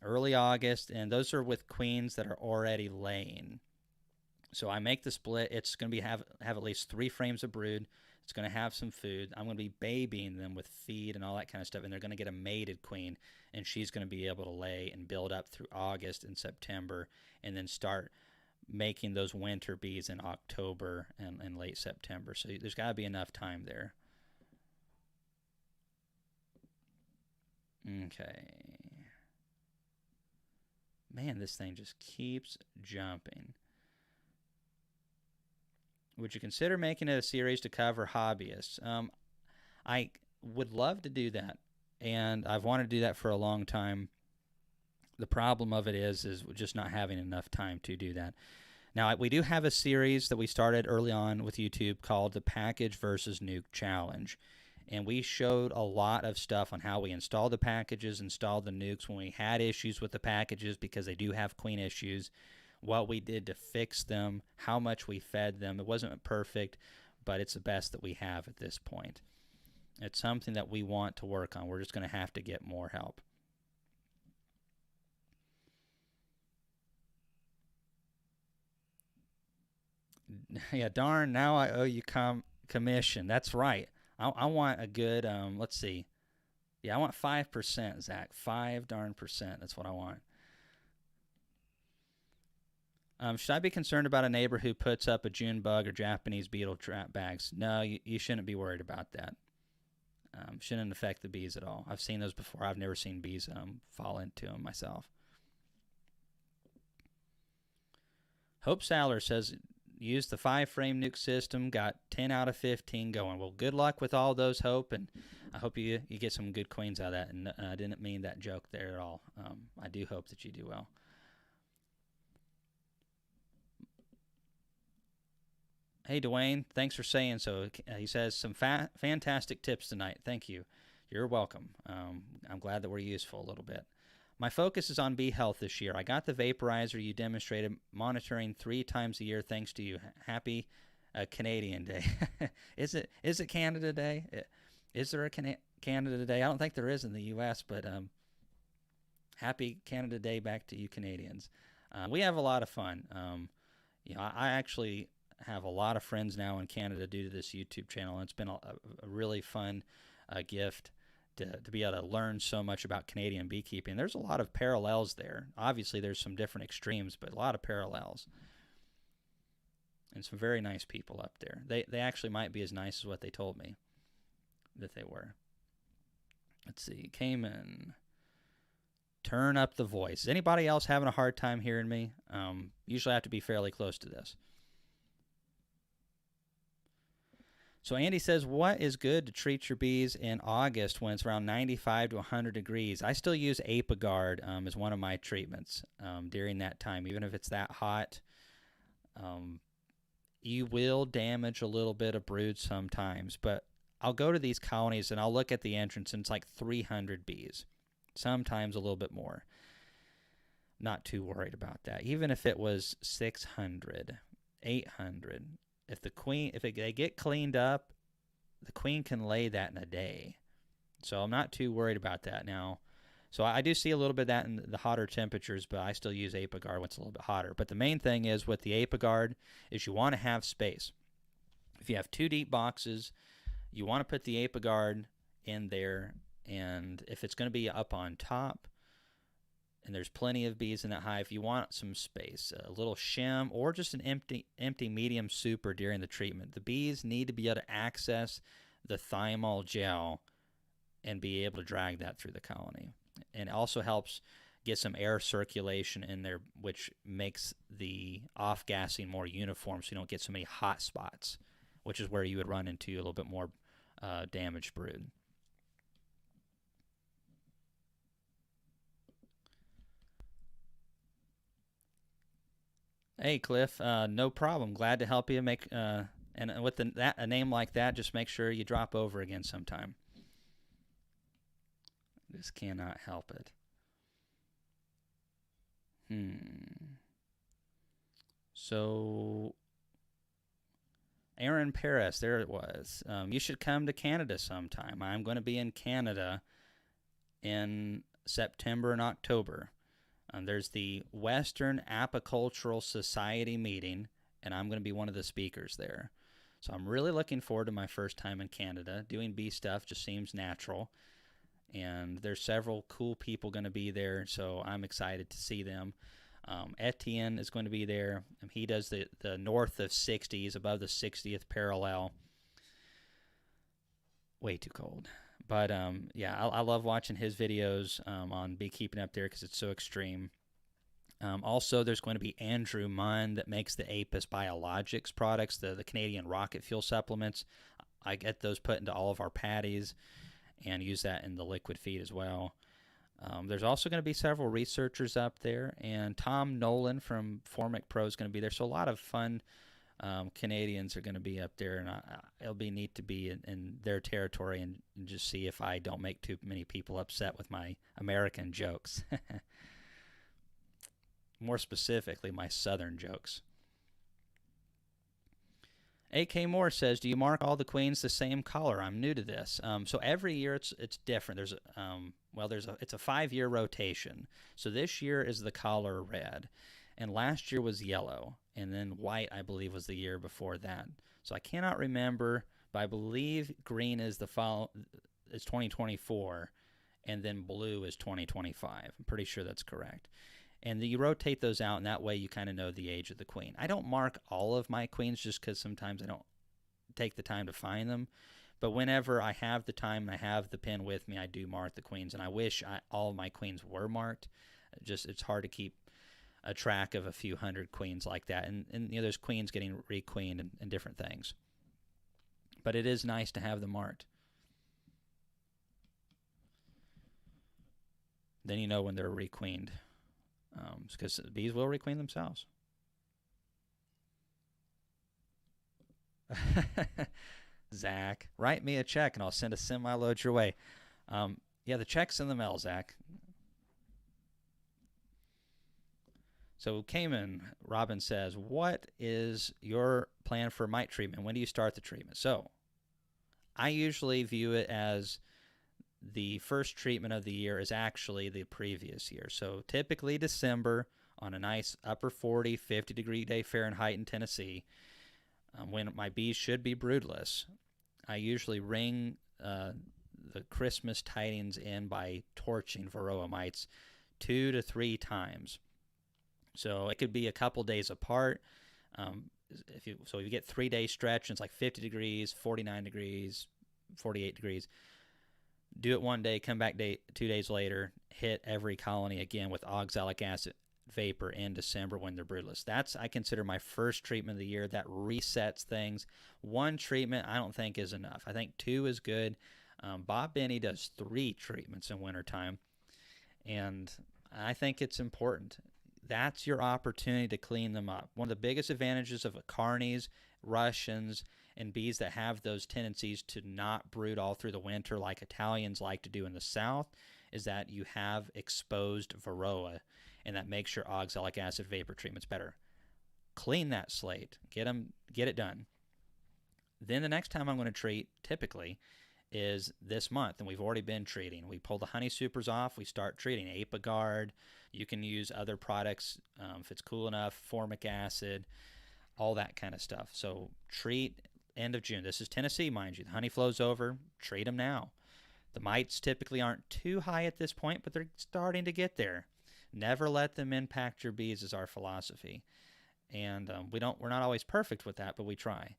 Early August, and those are with queens that are already laying. So I make the split. It's going to have at least 3 frames of brood. It's going to have some food. I'm going to be babying them with feed and all that kind of stuff, and they're going to get a mated queen, and she's going to be able to lay and build up through August and September, and then start making those winter bees in October and late September. So there's got to be enough time there. Okay. Man, this thing just keeps jumping. Would you consider making it a series to cover hobbyists? I would love to do that, and I've wanted to do that for a long time. The problem of it is just not having enough time to do that. Now, we do have a series that we started early on with YouTube called the Package versus Nuke Challenge, and we showed a lot of stuff on how we installed the packages, installed the nukes when we had issues with the packages because they do have queen issues, what we did to fix them, how much we fed them. It wasn't perfect, but it's the best that we have at this point. It's something that we want to work on. We're just going to have to get more help. Yeah, darn, now I owe you commission. That's right. I want a good, let's see. Yeah, I want 5%, Zach. 5 darn percent. That's what I want. Should I be concerned about a neighbor who puts up a June bug or Japanese beetle trap bags? No, you shouldn't be worried about that. Shouldn't affect the bees at all. I've seen those before. I've never seen bees fall into them myself. Hope Saller says, use the 5-frame nuke system, got 10 out of 15 going. Well, good luck with all those, Hope, and I hope you get some good queens out of that. And I didn't mean that joke there at all. I do hope that you do well. Hey, Dwayne, thanks for saying so. He says, some fantastic tips tonight. Thank you. You're welcome. I'm glad that we're useful a little bit. My focus is on bee health this year. I got the vaporizer you demonstrated, monitoring 3 times a year thanks to you. Happy Canadian Day. Is it Canada Day? Is there a Canada Day? I don't think there is in the U.S., but happy Canada Day back to you Canadians. We have a lot of fun. I actually have a lot of friends now in Canada due to this YouTube channel, and it's been a really fun gift to be able to learn so much about Canadian beekeeping. There's a lot of parallels there. Obviously, there's some different extremes, but a lot of parallels. And some very nice people up there. They actually might be as nice as what they told me that they were. Let's see. Cayman. Turn up the voice. Is anybody else having a hard time hearing me? Usually I have to be fairly close to this. So Andy says, what is good to treat your bees in August when it's around 95 to 100 degrees? I still use Apiguard as one of my treatments during that time. Even if it's that hot, you will damage a little bit of brood sometimes. But I'll go to these colonies and I'll look at the entrance and it's like 300 bees, sometimes a little bit more. Not too worried about that. Even if it was 600, 800. If they get cleaned up, the queen can lay that in a day. So I'm not too worried about that now. So I do see a little bit of that in the hotter temperatures, but I still use Apiguard when it's a little bit hotter. But the main thing is with the Apiguard is you want to have space. If you have 2 deep boxes, you want to put the Apiguard in there, and if it's going to be up on top, and there's plenty of bees in that hive, you want some space, a little shim or just an empty medium super during the treatment. The bees need to be able to access the thymol gel and be able to drag that through the colony. And it also helps get some air circulation in there, which makes the off-gassing more uniform so you don't get so many hot spots, which is where you would run into a little bit more damaged brood. Hey, Cliff, no problem. Glad to help you make and with a name like that, just make sure you drop over again sometime. Just cannot help it. So, Aaron Paris, there it was. You should come to Canada sometime. I'm going to be in Canada in September and October. There's the Western Apicultural Society meeting, and I'm going to be one of the speakers there. So I'm really looking forward to my first time in Canada. Doing bee stuff just seems natural, and there's several cool people going to be there, so I'm excited to see them. Etienne is going to be there. He does the north of 60s, above the 60th parallel. Way too cold. But yeah, I love watching his videos on beekeeping up there because it's so extreme. Also, there's going to be Andrew Munn that makes the Apis Biologics products, the Canadian rocket fuel supplements. I get those put into all of our patties and use that in the liquid feed as well. There's also going to be several researchers up there, and Tom Nolan from Formic Pro is going to be there. So a lot of fun Canadians are going to be up there, and it'll be neat to be in their territory and just see if I don't make too many people upset with my American jokes. More specifically, my Southern jokes. A.K. Moore says, "Do you mark all the queens the same color? I'm new to this." So every year it's different. It's a 5-year rotation. So this year is the color red, and last year was yellow, and then white I believe was the year before that. So I cannot remember, but I believe green is is 2024, and then blue is 2025. I'm pretty sure that's correct. And you rotate those out, and that way you kind of know the age of the queen. I don't mark all of my queens just because sometimes I don't take the time to find them. But whenever I have the time and I have the pen with me, I do mark the queens. And I wish all of my queens were marked. It's hard to keep a track of a few hundred queens like that. And there's queens getting requeened and different things. But it is nice to have them marked. Then you know when they're requeened. Because bees will requeen themselves. Zach, write me a check and I'll send a semi-load your way. Yeah, the check's in the mail, Zach. So Cayman, Robin says, what is your plan for mite treatment? When do you start the treatment? So I usually view it as the first treatment of the year is actually the previous year. So typically December on a nice upper 40, 50 degree day Fahrenheit in Tennessee, when my bees should be broodless, I usually ring the Christmas tidings in by torching Varroa mites 2 to 3 times. So it could be a couple days apart. If you get 3-day stretch and it's like 50 degrees, 49 degrees, 48 degrees, do it one day, come back 2 days later, hit every colony again with oxalic acid vapor in December when they're broodless. That's, I consider, my first treatment of the year. That resets things. 1 treatment I don't think is enough. I think 2 is good. Bob Benny does 3 treatments in wintertime, and I think it's important. That's your opportunity to clean them up. One of the biggest advantages of carnies, Russians, and bees that have those tendencies to not brood all through the winter like Italians like to do in the south is that you have exposed Varroa, and that makes your oxalic acid vapor treatments better. Clean that slate. Get it done. Then the next time I'm going to treat, typically, is this month, and we've already been treating. We pull the honey supers off. We start treating Apiguard. You can use other products if it's cool enough, formic acid, all that kind of stuff. So treat end of June. This is Tennessee, mind you. The honey flows over. Treat them now. The mites typically aren't too high at this point, but they're starting to get there. Never let them impact your bees is our philosophy. And we're not always perfect with that, but we try.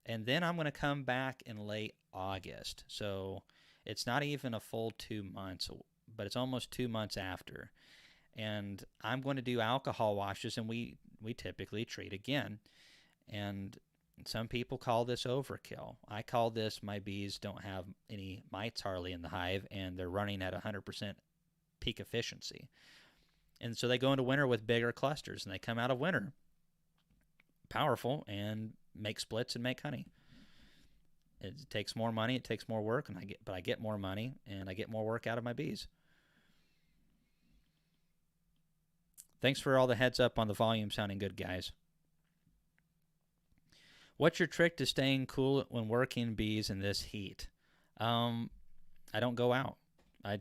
And then I'm going to come back in late August. So It's not even a full 2 months, but it's almost 2 months after. And I'm going to do alcohol washes, and we typically treat again. And some people call this overkill. I call this my bees don't have any mites hardly in the hive, and they're running at 100% peak efficiency. And so they go into winter with bigger clusters, and they come out of winter powerful and make splits and make honey. It takes more money, it takes more work, but I get more money and I get more work out of my bees. Thanks for all the heads up on the volume sounding good, guys. What's your trick to staying cool when working bees in this heat? I don't go out. I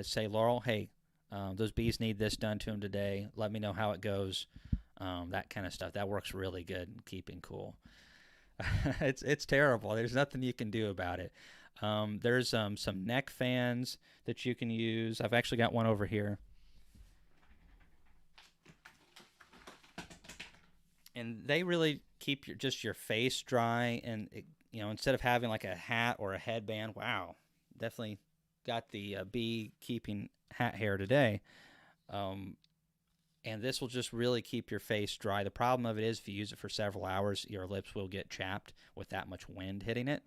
say, Laurel, hey, those bees need this done to them today. Let me know how it goes. That kind of stuff. That works really good in keeping cool. It's terrible. There's nothing you can do about it. There's some neck fans that you can use. I've actually got one over here. And they really keep your face dry, and instead of having like a hat or a headband. Wow, definitely got the beekeeping hat hair today. And this will just really keep your face dry. The problem of it is if you use it for several hours, your lips will get chapped with that much wind hitting it.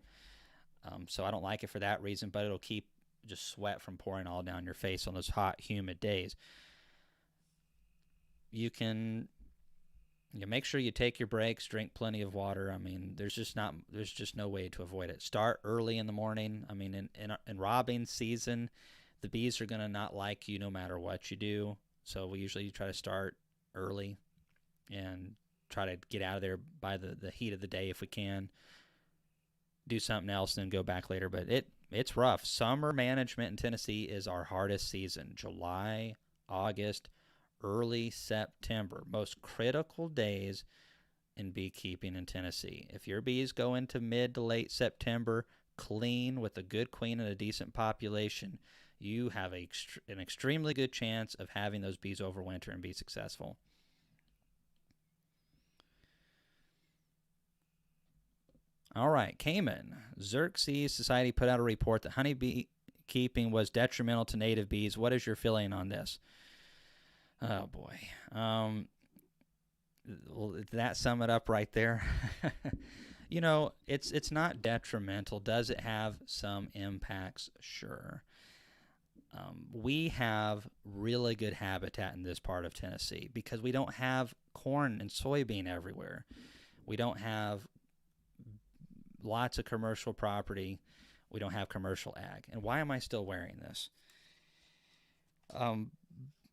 So I don't like it for that reason, but it'll keep just sweat from pouring all down your face on those hot, humid days. You can make sure you take your breaks, drink plenty of water. I mean, there's just no way to avoid it. Start early in the morning. I mean, in robbing season, the bees are going to not like you no matter what you do. So we usually try to start early and try to get out of there by the heat of the day if we can. Do something else and then go back later. But it's rough. Summer management in Tennessee is our hardest season. July, August, early September. Most critical days in beekeeping in Tennessee. If your bees go into mid to late September clean with a good queen and a decent population, you have an extremely good chance of having those bees overwinter and be successful. All right, Cayman. Xerxes Society put out a report that honeybee keeping was detrimental to native bees. What is your feeling on this? Oh, boy. Well, did that sum it up right there? It's not detrimental. Does it have some impacts? Sure. We have really good habitat in this part of Tennessee because we don't have corn and soybean everywhere. We don't have lots of commercial property. We don't have commercial ag. And why am I still wearing this?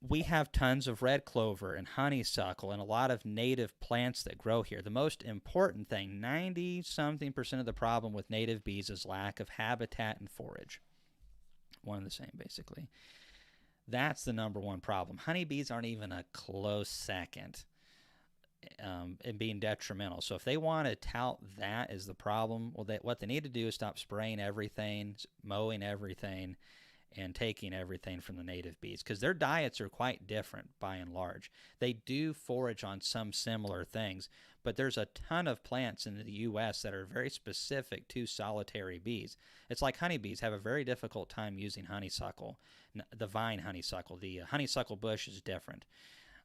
We have tons of red clover and honeysuckle and a lot of native plants that grow here. The most important thing, 90-something% of the problem with native bees is lack of habitat and forage. One and the same, basically. That's the number one problem. Honeybees aren't even a close second in being detrimental. So if they want to tout that as the problem, well, what they need to do is stop spraying everything, mowing everything, and taking everything from the native bees, because their diets are quite different by and large. They do forage on some similar things, but there's a ton of plants in the U.S. that are very specific to solitary bees. It's like honeybees have a very difficult time using honeysuckle, the vine honeysuckle. The honeysuckle bush is different.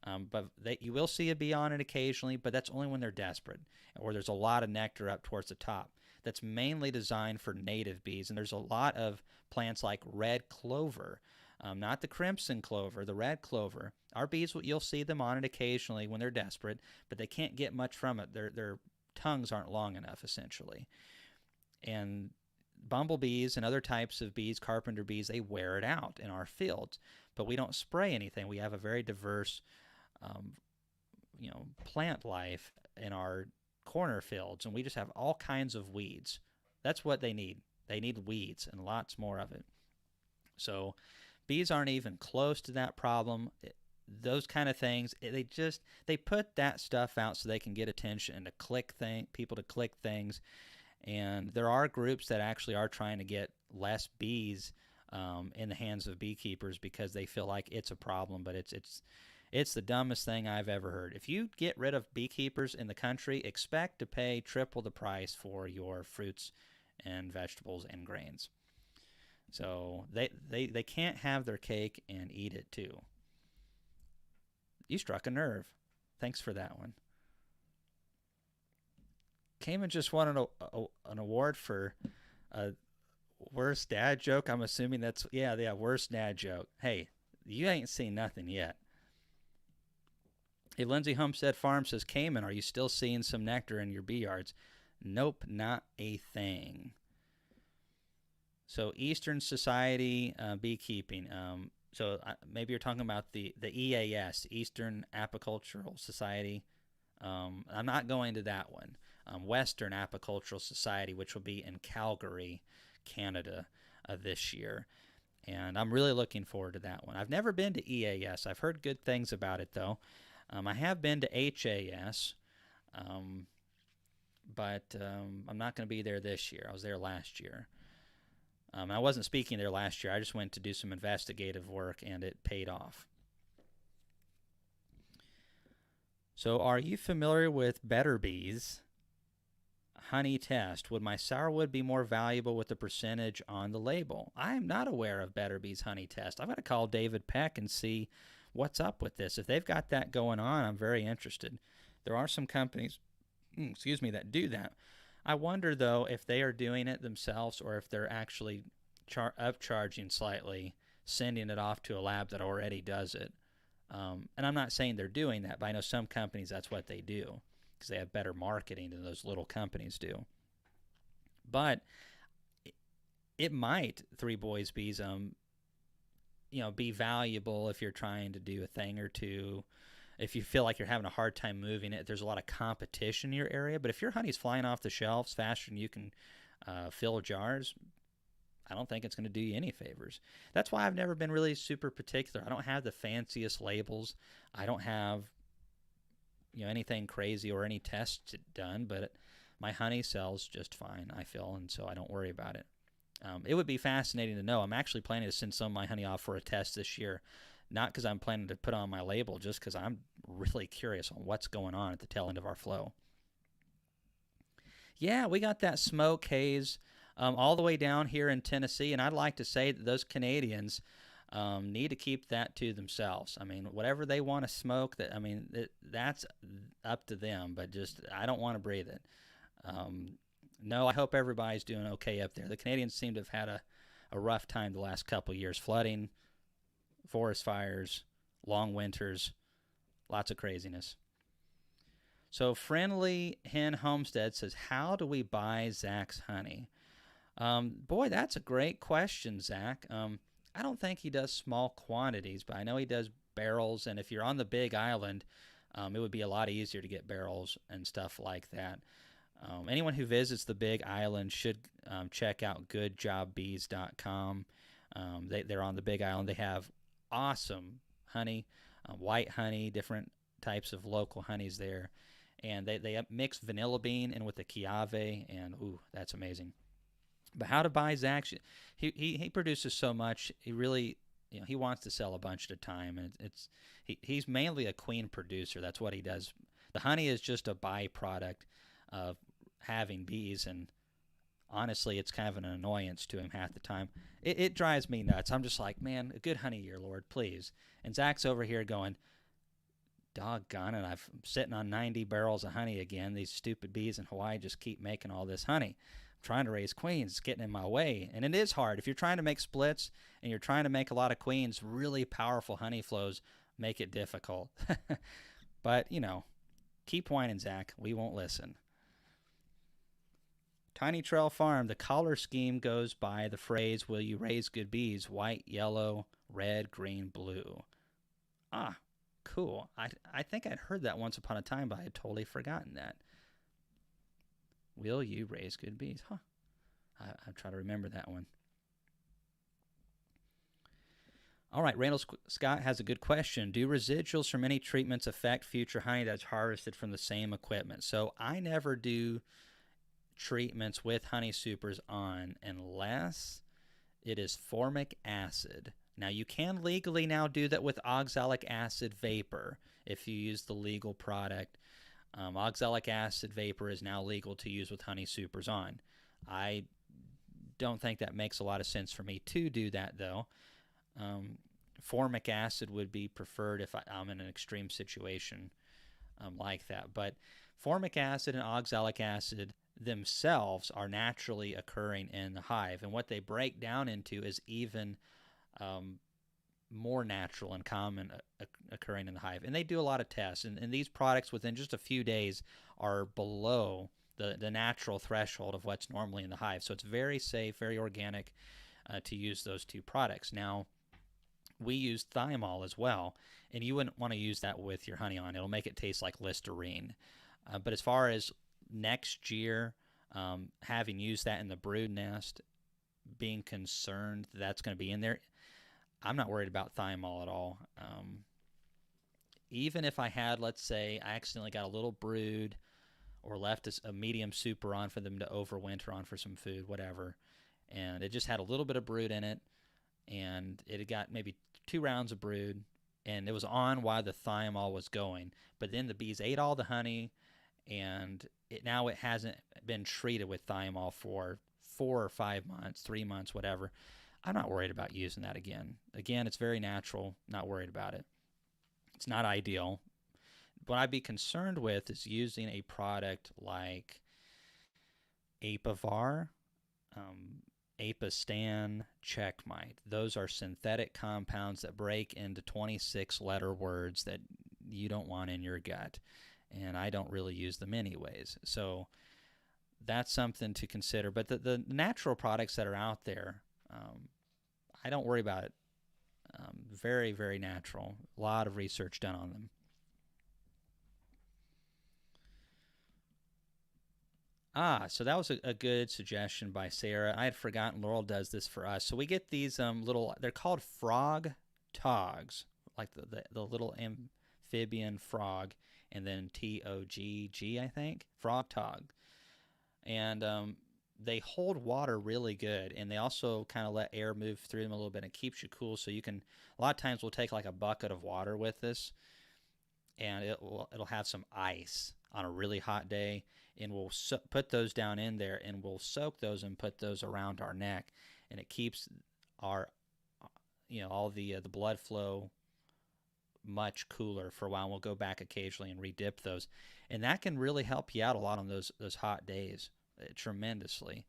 But you will see a bee on it occasionally, but that's only when they're desperate or there's a lot of nectar up towards the top. That's mainly designed for native bees, and there's a lot of plants like red clover, not the crimson clover, the red clover. Our bees, you'll see them on it occasionally when they're desperate, but they can't get much from it. Their tongues aren't long enough, essentially. And bumblebees and other types of bees, carpenter bees, they wear it out in our fields, but we don't spray anything. We have a very diverse plant life in our corner fields, and we just have all kinds of weeds. That's what they need. They need weeds and lots more of it. So bees aren't even close to that problem. Those kind of things, they put that stuff out so they can get attention and people to click things. And there are groups that actually are trying to get less bees in the hands of beekeepers because they feel like it's a problem, but it's the dumbest thing I've ever heard. If you get rid of beekeepers in the country, expect to pay triple the price for your fruits and vegetables and grains. So they can't have their cake and eat it too. You struck a nerve. Thanks for that one. Cayman just won an award for worst dad joke. I'm assuming that's, yeah, worst dad joke. Hey, you ain't seen nothing yet. Hey, Lindsay Homestead Farm says, Cayman, are you still seeing some nectar in your bee yards? Nope, not a thing. So Eastern Society Beekeeping. So maybe you're talking about the EAS, Eastern Apicultural Society. I'm not going to that one. Western Apicultural Society, which will be in Calgary, Canada, this year. And I'm really looking forward to that one. I've never been to EAS. I've heard good things about it, though. I have been to HAS, but I'm not going to be there this year. I was there last year. I wasn't speaking there last year. I just went to do some investigative work, and it paid off. So are you familiar with Better Bees honey test? Would my sourwood be more valuable with the percentage on the label? I am not aware of Better Bees honey test. I've got to call David Peck and see what's up with this. If they've got that going on, I'm very interested. There are some companies, that do that. I wonder, though, if they are doing it themselves or if they're actually upcharging slightly, sending it off to a lab that already does it. And I'm not saying they're doing that, but I know some companies, that's what they do because they have better marketing than those little companies do. But it might, Three Boys Bees, be valuable if you're trying to do a thing or two. If you feel like you're having a hard time moving it, there's a lot of competition in your area. But if your honey's flying off the shelves faster than you can fill jars, I don't think it's going to do you any favors. That's why I've never been really super particular. I don't have the fanciest labels. I don't have anything crazy or any tests done, but my honey sells just fine, I feel, and so I don't worry about it. It would be fascinating to know. I'm actually planning to send some of my honey off for a test this year, not because I'm planning to put on my label, just because I'm really curious on what's going on at the tail end of our flow. Yeah, we got that smoke haze all the way down here in Tennessee, and I'd like to say that those Canadians need to keep that to themselves. I mean, whatever they want to smoke, that's up to them, but just I don't want to breathe it. No, I hope everybody's doing okay up there. The Canadians seem to have had a rough time the last couple of years. Flooding, forest fires, long winters, lots of craziness. So Friendly Hen Homestead says, how do we buy Zach's honey? Boy, that's a great question, Zach. I don't think he does small quantities, but I know he does barrels, and if you're on the Big Island, it would be a lot easier to get barrels and stuff like that. Anyone who visits the Big Island should check out goodjobbees.com. They're on the Big Island. They have awesome honey, white honey, different types of local honeys there. And they mix vanilla bean in with the Chiave, and ooh, that's amazing. But how to buy Zach? He produces so much. He really, he wants to sell a bunch at a time, and he's mainly a queen producer. That's what he does. The honey is just a byproduct of having bees, and honestly, it's kind of an annoyance to him half the time. It drives me nuts. I'm just like, man, a good honey year, Lord, please. And Zach's over here going, doggone it, I'm sitting on 90 barrels of honey again. These stupid bees in Hawaii just keep making all this honey. I'm trying to raise queens. It's getting in my way. And it is hard. If you're trying to make splits and you're trying to make a lot of queens, really powerful honey flows make it difficult. But, keep whining, Zach. We won't listen. Tiny Trail Farm, the color scheme goes by the phrase, will you raise good bees? White, yellow, red, green, blue. Ah, cool. I think I'd heard that once upon a time, but I had totally forgotten that. Will you raise good bees? Huh. I'll try to remember that one. All right, Randall Scott has a good question. Do residuals from any treatments affect future honey that's harvested from the same equipment? So I never do treatments with honey supers on unless it is formic acid. Now, you can legally now do that with oxalic acid vapor if you use the legal product. Oxalic acid vapor is now legal to use with honey supers on. I don't think that makes a lot of sense for me to do that, though. Formic acid would be preferred if I'm in an extreme situation like that. But formic acid and oxalic acid themselves are naturally occurring in the hive, and what they break down into is even more natural and common occurring in the hive. And they do a lot of tests, and these products within just a few days are below the natural threshold of what's normally in the hive. So it's very safe, very organic to use those two products. Now, we use thymol as well, and you wouldn't want to use that with your honey on. It'll make it taste like Listerine. But as far as next year, having used that in the brood nest, being concerned that's going to be in there, I'm not worried about thymol at all. Even if I had, let's say, I accidentally got a little brood or left a medium super on for them to overwinter on for some food, whatever, and it just had a little bit of brood in it, and it had got maybe 2 rounds of brood, and it was on while the thymol was going, but then the bees ate all the honey, and now it hasn't been treated with thymol for 4 or 5 months, 3 months, whatever. I'm not worried about using that again. Again, it's very natural, not worried about it. It's not ideal. What I'd be concerned with is using a product like Apivar, Apistan, Checkmite. Those are synthetic compounds that break into 26-letter words that you don't want in your gut, and I don't really use them anyways. So that's something to consider. But the natural products that are out there, I don't worry about it. Very, very natural. A lot of research done on them. So that was a good suggestion by Sarah. I had forgotten Laurel does this for us. So we get these little, they're called frog togs, like the little amphibian frog, and then Togg, I think, frog tog. And they hold water really good, and they also kind of let air move through them a little bit, and it keeps you cool. So you can, a lot of times we'll take like a bucket of water with us, and it'll have some ice on a really hot day, and we'll put those down in there, and we'll soak those and put those around our neck, and it keeps our, all the blood flow much cooler for a while. We'll go back occasionally and redip those, and that can really help you out a lot on those hot days, tremendously.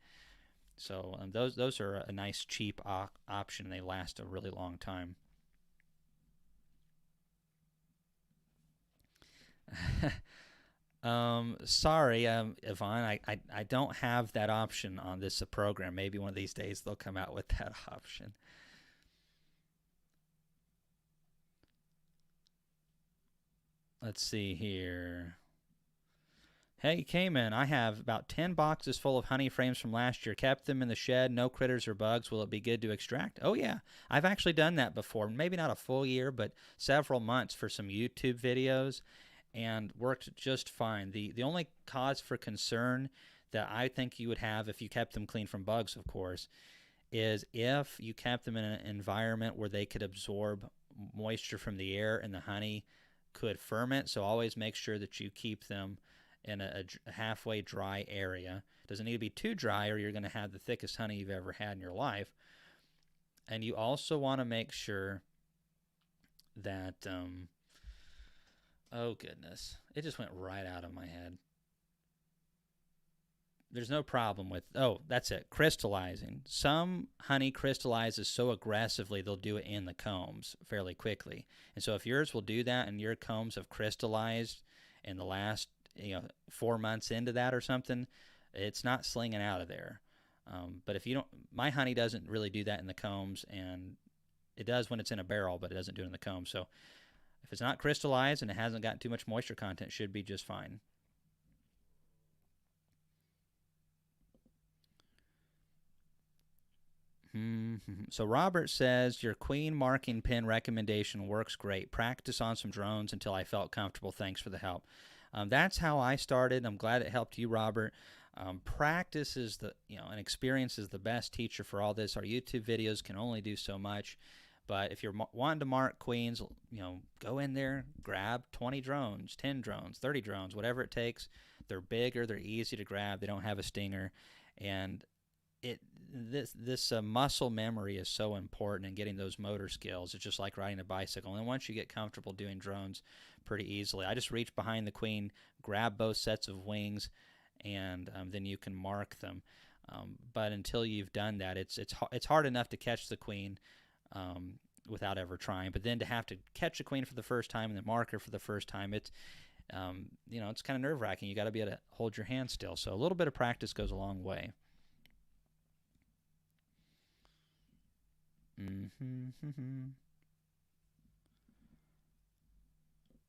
So those are a nice cheap option. They last a really long time. Sorry, Yvonne, I don't have that option on this program. Maybe one of these days they'll come out with that option. Let's see here. Hey, Cayman, I have about 10 boxes full of honey frames from last year. Kept them in the shed, no critters or bugs. Will it be good to extract? Oh, yeah. I've actually done that before. Maybe not a full year, but several months for some YouTube videos, and worked just fine. The only cause for concern that I think you would have if you kept them clean from bugs, of course, is if you kept them in an environment where they could absorb moisture from the air and the honey could ferment. So always make sure that you keep them in a halfway dry area. Doesn't need to be too dry, or you're going to have the thickest honey you've ever had in your life. And you also want to make sure that oh goodness, it just went right out of my head. There's no problem with, oh, that's it, crystallizing. Some honey crystallizes so aggressively they'll do it in the combs fairly quickly. And so if yours will do that and your combs have crystallized in the last 4 months into that or something, it's not slinging out of there. But if you don't, my honey doesn't really do that in the combs, and it does when it's in a barrel, but it doesn't do it in the combs. So if it's not crystallized and it hasn't got too much moisture content, it should be just fine. So Robert says, your queen marking pin recommendation works great. Practice on some drones until I felt comfortable. Thanks for the help. That's how I started. I'm glad it helped you, Robert. Practice is and experience is the best teacher for all this. Our YouTube videos can only do so much. But if you're wanting to mark queens, go in there, grab 20 drones, 10 drones, 30 drones, whatever it takes. They're bigger, they're easy to grab, they don't have a stinger, and it this muscle memory is so important in getting those motor skills. It's just like riding a bicycle. And once you get comfortable doing drones pretty easily, I just reach behind the queen, grab both sets of wings, and then you can mark them. But until you've done that, it's hard enough to catch the queen without ever trying. But then to have to catch a queen for the first time and then mark her for the first time, it's it's kind of nerve-wracking. You got to be able to hold your hand still. So a little bit of practice goes a long way.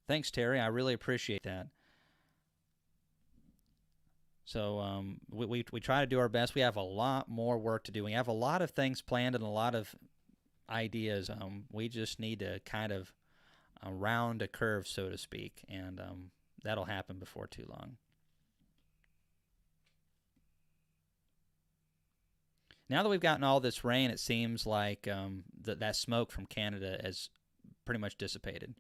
Thanks, Terry. I really appreciate that. So we try to do our best. We have a lot more work to do. We have a lot of things planned and a lot of ideas. We just need to kind of round a curve, so to speak, and that'll happen before too long. Now that we've gotten all this rain, it seems like that smoke from Canada has pretty much dissipated.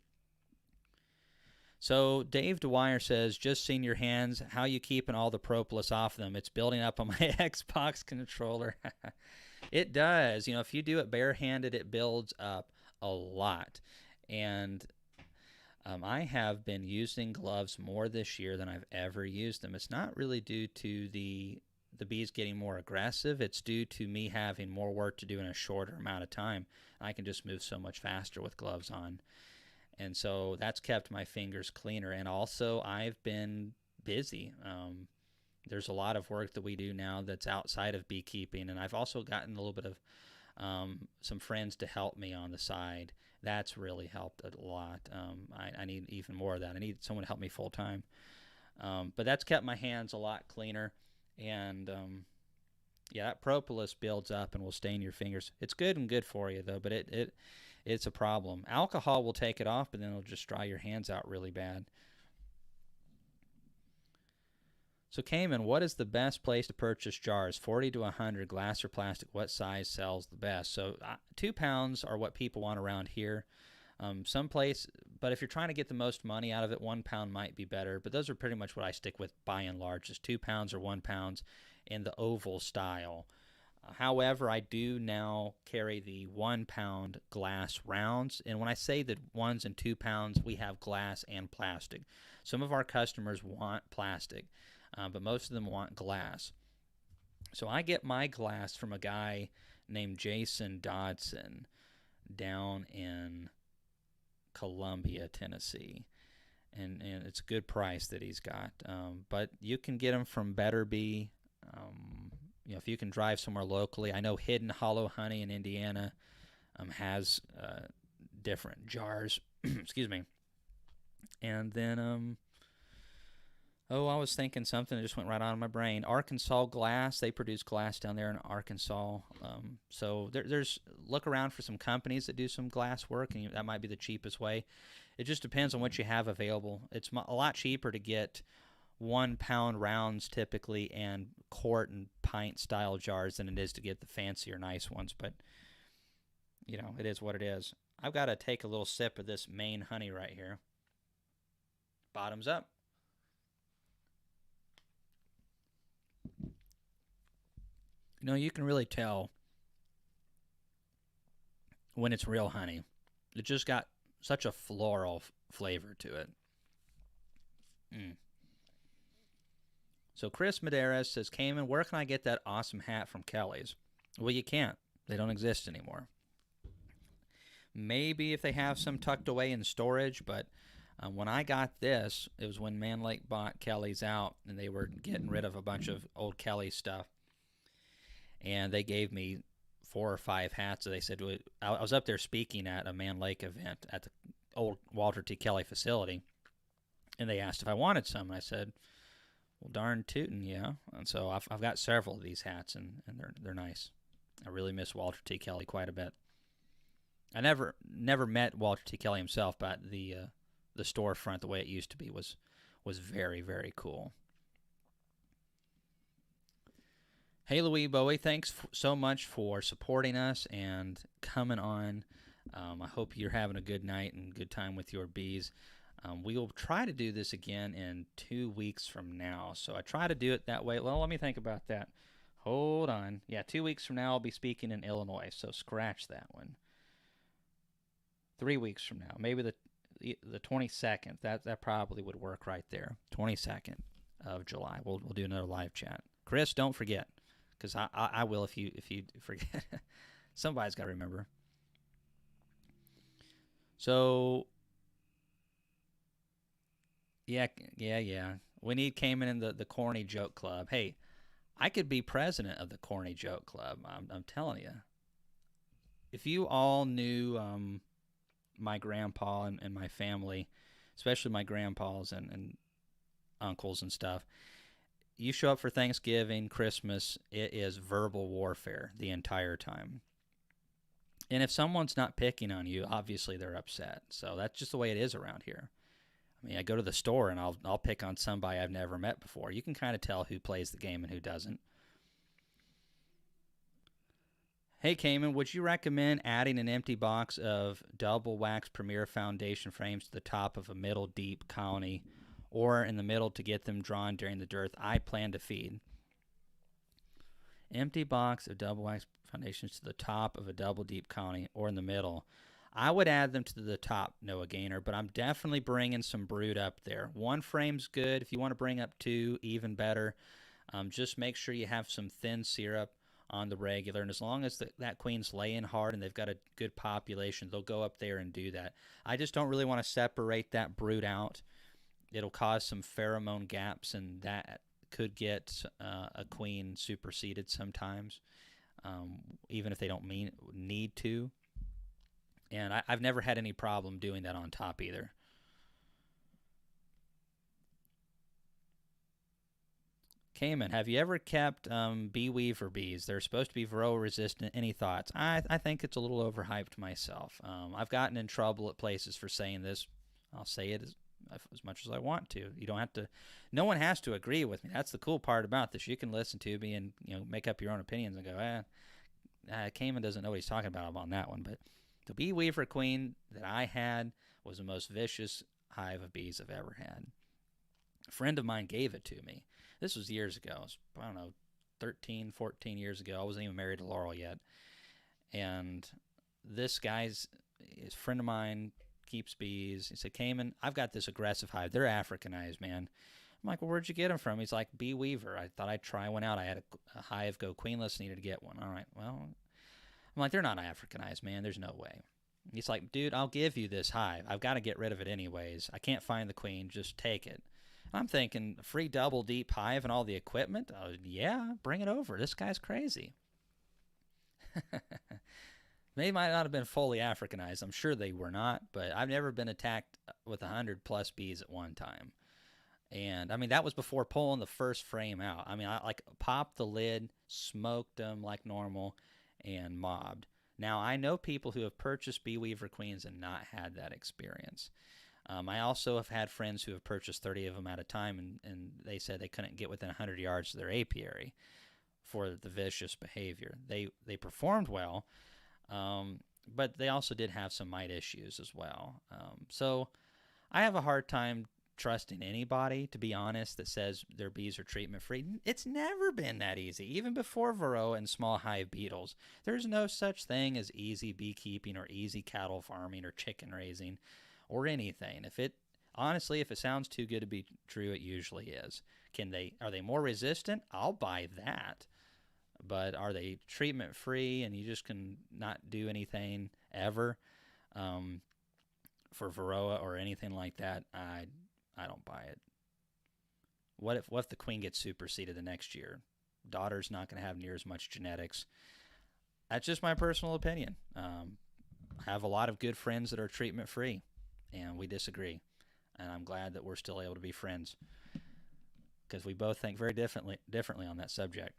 So Dave Dwyer says, just seen your hands. How you keeping all the propolis off them? It's building up on my Xbox controller. It does. If you do it barehanded, it builds up a lot. And I have been using gloves more this year than I've ever used them. It's not really due to the bees getting more aggressive. It's due to me having more work to do in a shorter amount of time. I can just move so much faster with gloves on. And so that's kept my fingers cleaner. And also, I've been busy. There's a lot of work that we do now that's outside of beekeeping. And I've also gotten a little bit of some friends to help me on the side. That's really helped a lot. I need even more of that. I need someone to help me full time. But that's kept my hands a lot cleaner. And that propolis builds up and will stain your fingers. It's good and good for you, though, but it's a problem. Alcohol will take it off, but then it'll just dry your hands out really bad. So, Cayman, what is the best place to purchase jars? 40 to 100, glass or plastic? What size sells the best? So, 2 pounds are what people want around here. But if you're trying to get the most money out of it, 1 pound might be better. But those are pretty much what I stick with by and large, is 2 pounds or 1 pound in the oval style. However, I do now carry the 1 pound glass rounds. And when I say the 1s and 2 pounds, we have glass and plastic. Some of our customers want plastic, but most of them want glass. So I get my glass from a guy named Jason Dodson down in Columbia, Tennessee. And it's a good price that he's got. But you can get them from Better Bee. If you can drive somewhere locally. I know Hidden Hollow Honey in Indiana has different jars. Excuse me. And then, I was thinking something that just went right out of my brain. Arkansas Glass. They produce glass down there in Arkansas. So there's look around for some companies that do some glass work, and that might be the cheapest way. It just depends on what you have available. It's a lot cheaper to get 1 pound rounds typically and quart and pint style jars than it is to get the fancier nice ones, but it is what it is. I've got to take a little sip of this Maine honey right here. Bottoms up. You can really tell when it's real honey. It just got such a floral flavor to it. So Chris Medeiros says, Cayman, where can I get that awesome hat from Kelly's? Well, you can't. They don't exist anymore. Maybe if they have some tucked away in storage, but when I got this, it was when Man Lake bought Kelly's out, and they were getting rid of a bunch of old Kelly stuff. And they gave me 4 or 5 hats. So they said, I was up there speaking at a Man Lake event at the old Walter T. Kelly facility, and they asked if I wanted some. And I said, well, darn tootin', yeah. And so I've got several of these hats, and they're nice. I really miss Walter T. Kelly quite a bit. I never met Walter T. Kelly himself, but the storefront, the way it used to be, was very, very cool. Hey, Louis Bowie, thanks so much for supporting us and coming on. I hope you're having a good night and good time with your bees. We will try to do this again in 2 weeks from now. So I try to do it that way. Well, let me think about that. Hold on. Yeah, 2 weeks from now I'll be speaking in Illinois, so scratch that one. 3 weeks from now, maybe the 22nd. That probably would work right there. 22nd of July. We'll do another live chat. Chris, don't forget, because I will if you forget. Somebody's got to remember. So yeah. We need Cayman in the corny joke club. Hey, I could be president of the corny joke club. I'm telling you. If you all knew my grandpa and my family, especially my grandpas and uncles and stuff, you show up for Thanksgiving, Christmas, it is verbal warfare the entire time. And if someone's not picking on you, obviously they're upset. So that's just the way it is around here. I mean, I go to the store and I'll pick on somebody I've never met before. You can kind of tell who plays the game and who doesn't. Hey, Cayman, would you recommend adding an empty box of double wax Premier Foundation frames to the top of a middle deep colony or in the middle to get them drawn during the dearth I plan to feed? Empty box of double wax foundations to the top of a double deep colony or in the middle. I would add them to the top, Noah Gainer, but I'm definitely bringing some brood up there. One frame's good. If you want to bring up two, even better. Just make sure you have some thin syrup on the regular, and as long as that queen's laying hard and they've got a good population, they'll go up there and do that. I just don't really want to separate that brood out. It'll cause some pheromone gaps, and that could get a queen superseded sometimes, even if they don't need to. And I've never had any problem doing that on top either. Cayman, have you ever kept bee weaver bees? They're supposed to be Varroa resistant. Any thoughts? I think it's a little overhyped myself. I've gotten in trouble at places for saying this. I'll say it as much as I want to. You don't have to. No one has to agree with me. That's the cool part about this. You can listen to me and make up your own opinions and go, Cayman doesn't know what he's talking about on that one. But the bee weaver queen that I had was the most vicious hive of bees I've ever had. A friend of mine gave it to me. This was years ago. It was, I don't know, 13, 14 years ago. I wasn't even married to Laurel yet. And this guy's friend of mine keeps bees. He said, Cayman, I've got this aggressive hive. They're Africanized, man. I'm like, well, where'd you get them from? He's like, bee weaver. I thought I'd try one out. I had a hive go queenless, needed to get one. All right, well, I'm like, they're not Africanized, man. There's no way. He's like, dude, I'll give you this hive. I've got to get rid of it anyways. I can't find the queen. Just take it. I'm thinking, free double deep hive and all the equipment? Yeah, bring it over. This guy's crazy. They might not have been fully Africanized. I'm sure they were not, but I've never been attacked with 100+ bees at one time. And, I mean, that was before pulling the first frame out. I mean, I popped the lid, smoked them like normal, and mobbed. Now, I know people who have purchased bee weaver queens and not had that experience. I also have had friends who have purchased 30 of them at a time, and they said they couldn't get within 100 yards of their apiary for the vicious behavior. They performed well, but they also did have some mite issues as well. So I have a hard time trusting anybody, to be honest, that says their bees are treatment-free. It's never been that easy. Even before Varroa and small hive beetles, there's no such thing as easy beekeeping or easy cattle farming or chicken raising or anything. If it sounds too good to be true, it usually is. Are they more resistant? I'll buy that. But are they treatment free and you just can not do anything ever for Varroa or anything like that? I don't buy it. What if the queen gets superseded the next year? Daughter's not going to have near as much genetics. That's just my personal opinion. I have a lot of good friends that are treatment free, and we disagree. And I'm glad that we're still able to be friends because we both think very differently on that subject.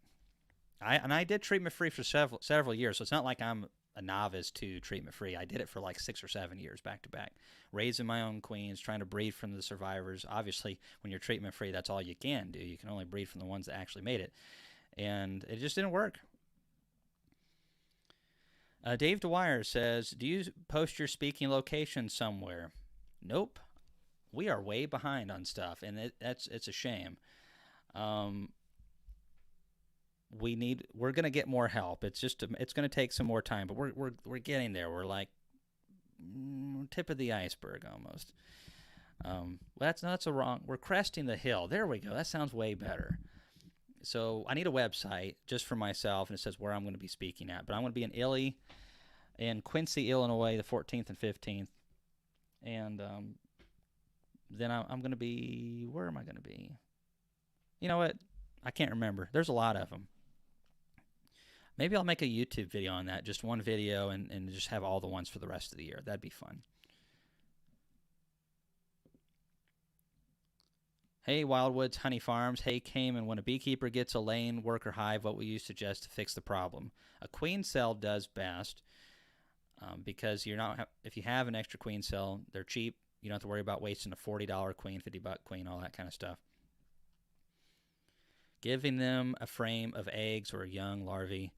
I did treatment free for several years, so it's not like I'm a novice to treatment free. I did it for like 6 or 7 years back to back, raising my own queens, trying to breed from the survivors. Obviously, when you're treatment free, that's all you can do. You can only breed from the ones that actually made it, and it just didn't work. Dave Dwyer says, do you post your speaking location somewhere? Nope. We are way behind on stuff, and it's a shame. we're going to get more help. It's going to take some more time, but we're getting there. We're like tip of the iceberg almost. That's a wrong. We're cresting the hill. There we go. That sounds way better. So I need a website just for myself, and it says where I'm going to be speaking at. But I'm going to be in Quincy, Illinois, the 14th and 15th, and then I'm going to be. Where am I going to be? You know what? I can't remember. There's a lot of them. Maybe I'll make a YouTube video on that, just one video, and just have all the ones for the rest of the year. That'd be fun. Hey, Wildwoods Honey Farms. Hey, Cayman. When a beekeeper gets a laying worker hive, what will you suggest to fix the problem? A queen cell does best because if you have an extra queen cell, they're cheap. You don't have to worry about wasting a $40 queen, $50 queen, all that kind of stuff. Giving them a frame of eggs or young larvae.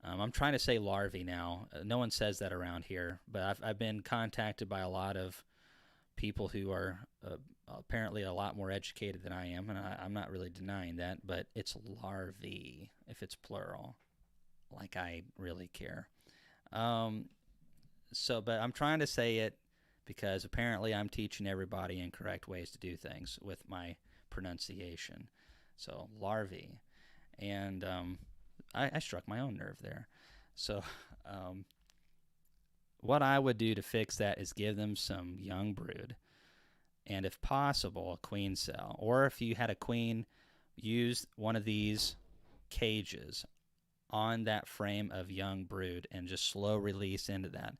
I'm trying to say larvae now. No one says that around here, but I've been contacted by a lot of people who are apparently a lot more educated than I am, and I'm not really denying that, but it's larvae if it's plural. Like I really care. But I'm trying to say it because apparently I'm teaching everybody incorrect ways to do things with my pronunciation. So larvae. And I struck my own nerve there. So what I would do to fix that is give them some young brood. And if possible, a queen cell. Or if you had a queen, use one of these cages on that frame of young brood and just slow release into that.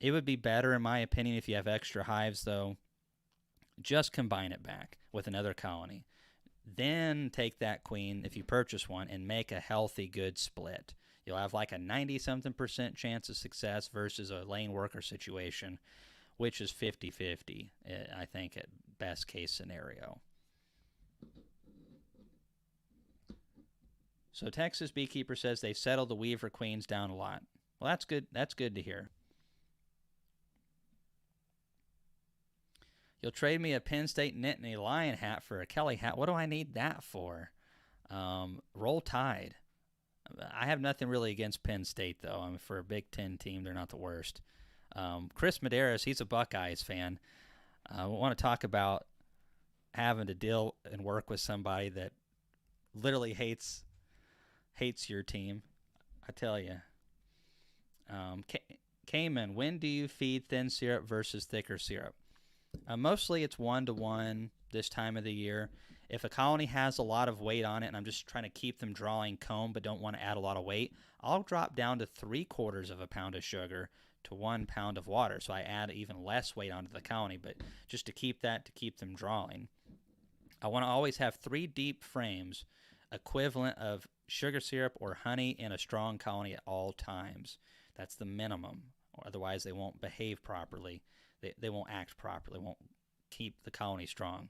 It would be better, in my opinion, if you have extra hives, though, just combine it back with another colony. Then take that queen, if you purchase one, and make a healthy, good split. You'll have like a 90-something% chance of success versus a lane worker situation, which is 50-50, I think, at best case scenario. So Texas Beekeeper says they settled the weaver queens down a lot. Well, that's good. That's good to hear. You'll trade me a Penn State Nittany Lion hat for a Kelly hat. What do I need that for? Roll Tide. I have nothing really against Penn State, though. I mean, for a Big Ten team, they're not the worst. Chris Medeiros, he's a Buckeyes fan. I want to talk about having to deal and work with somebody that literally hates your team. I tell you. Cayman, when do you feed thin syrup versus thicker syrup? Mostly it's 1-to-1 this time of the year. If a colony has a lot of weight on it and I'm just trying to keep them drawing comb but don't want to add a lot of weight, I'll drop down to 3/4 of a pound of sugar to 1 pound of water. So I add even less weight onto the colony, but just to keep them drawing. I want to always have 3 deep frames equivalent of sugar syrup or honey in a strong colony at all times. That's the minimum. Otherwise they won't behave properly. They won't act properly, won't keep the colony strong.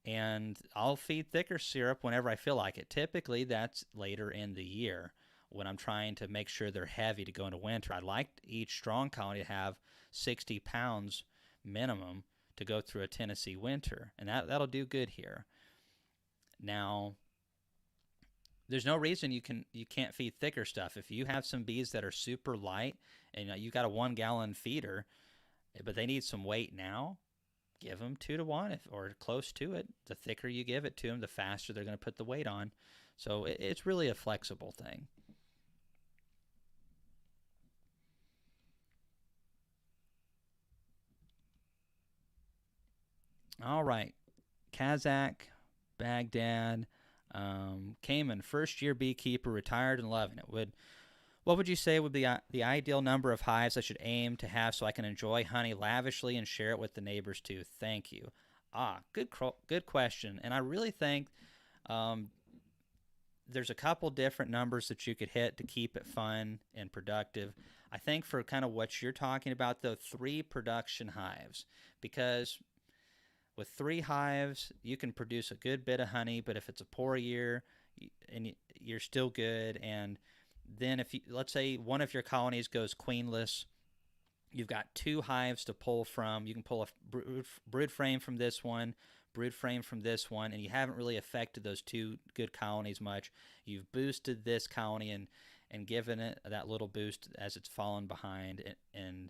And I'll feed thicker syrup whenever I feel like it. Typically, that's later in the year when I'm trying to make sure they're heavy to go into winter. I'd like each strong colony to have 60 pounds minimum to go through a Tennessee winter, and that'll do good here. Now, there's no reason you can't feed thicker stuff. If you have some bees that are super light and you got a 1-gallon feeder, but they need some weight now, give them 2-to-1 or close to it. The thicker you give it to them, the faster they're going to put the weight on. So it's really a flexible thing. All right. Kazakh, Baghdad, Cayman, first-year beekeeper, retired and loving it. What would you say would be the ideal number of hives I should aim to have so I can enjoy honey lavishly and share it with the neighbors too? Thank you. Good question. And I really think there's a couple different numbers that you could hit to keep it fun and productive. I think for kind of what you're talking about, though, 3 production hives, because with 3 hives, you can produce a good bit of honey, but if it's a poor year, and you're still good. And then if let's say one of your colonies goes queenless, You've got 2 hives to pull from. You can pull a brood frame from this one, brood frame from this one, and you haven't really affected those 2 good colonies much. You've boosted this colony and given it that little boost as it's fallen behind, and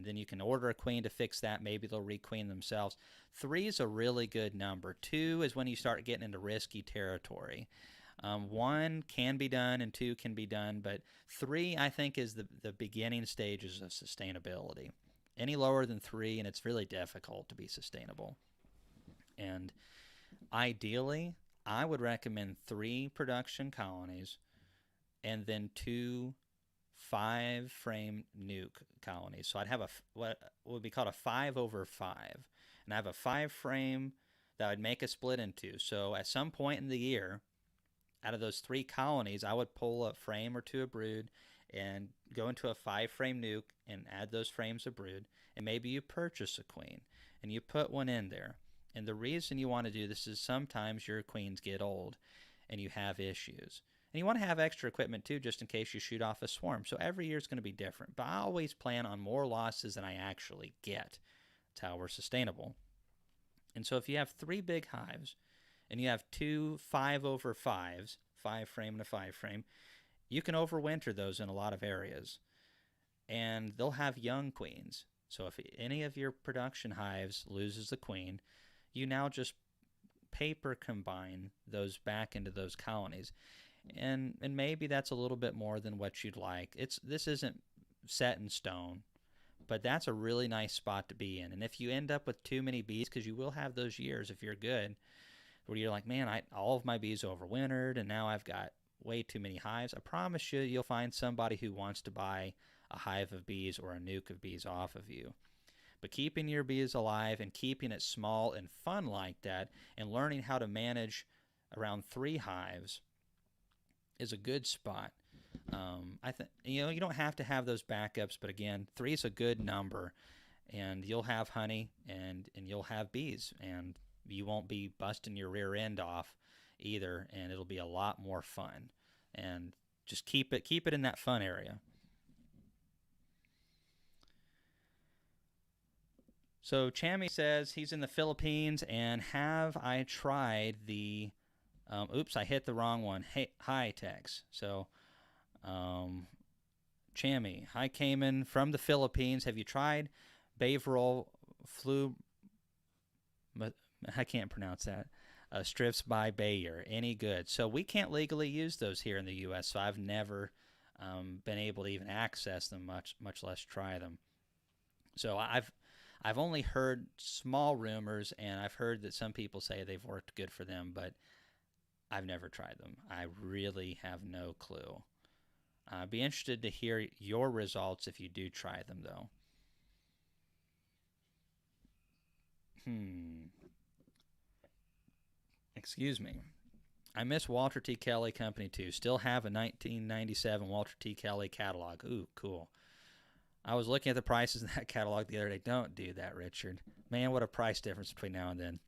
then you can order a queen to fix that. Maybe they'll requeen themselves. 3 is a really good number. 2 is when you start getting into risky territory. 1 can be done and 2 can be done, but 3 I think is the beginning stages of sustainability. Any lower than 3 and it's really difficult to be sustainable. And ideally, I would recommend 3 production colonies and then 2 5-frame nuke colonies. So I'd have what would be called a 5/5, and I have a 5-frame that I'd make a split into. So at some point in the year, out of those 3 colonies, I would pull a frame or 2 of brood and go into a 5-frame nuke and add those frames of brood. And maybe you purchase a queen and you put one in there. And the reason you want to do this is sometimes your queens get old and you have issues. And you want to have extra equipment too, just in case you shoot off a swarm. So every year is going to be different. But I always plan on more losses than I actually get. That's how we're sustainable. And so if you have 3 big hives, and you have 2 5/5s, 5-frame and a 5-frame, you can overwinter those in a lot of areas. And they'll have young queens. So if any of your production hives loses a queen, you now just paper combine those back into those colonies. And maybe that's a little bit more than what you'd like. This isn't set in stone, but that's a really nice spot to be in. And if you end up with too many bees, because you will have those years if you're good, where you're like, man, all of my bees overwintered, and now I've got way too many hives. I promise you'll find somebody who wants to buy a hive of bees or a nuke of bees off of you. But keeping your bees alive and keeping it small and fun like that, and learning how to manage around 3 hives is a good spot. I think you don't have to have those backups, but again, 3 is a good number, and you'll have honey and you'll have bees, and you won't be busting your rear end off either, and it'll be a lot more fun. And just keep it in that fun area. So Chammy says he's in the Philippines, and have I tried the oops, I hit the wrong one. Hey, hi, Tex. So Chammy, hi, Cayman from the Philippines. Have you tried Varroa flu? I can't pronounce that. Strips by Bayer. Any good? So we can't legally use those here in the U.S., so I've never been able to even access them, much less try them. So I've only heard small rumors, and I've heard that some people say they've worked good for them, but I've never tried them. I really have no clue. I'd be interested to hear your results if you do try them, though. Excuse me. I miss Walter T. Kelly Company, too. Still have a 1997 Walter T. Kelly catalog. Ooh, cool. I was looking at the prices in that catalog the other day. Don't do that, Richard. Man, what a price difference between now and then.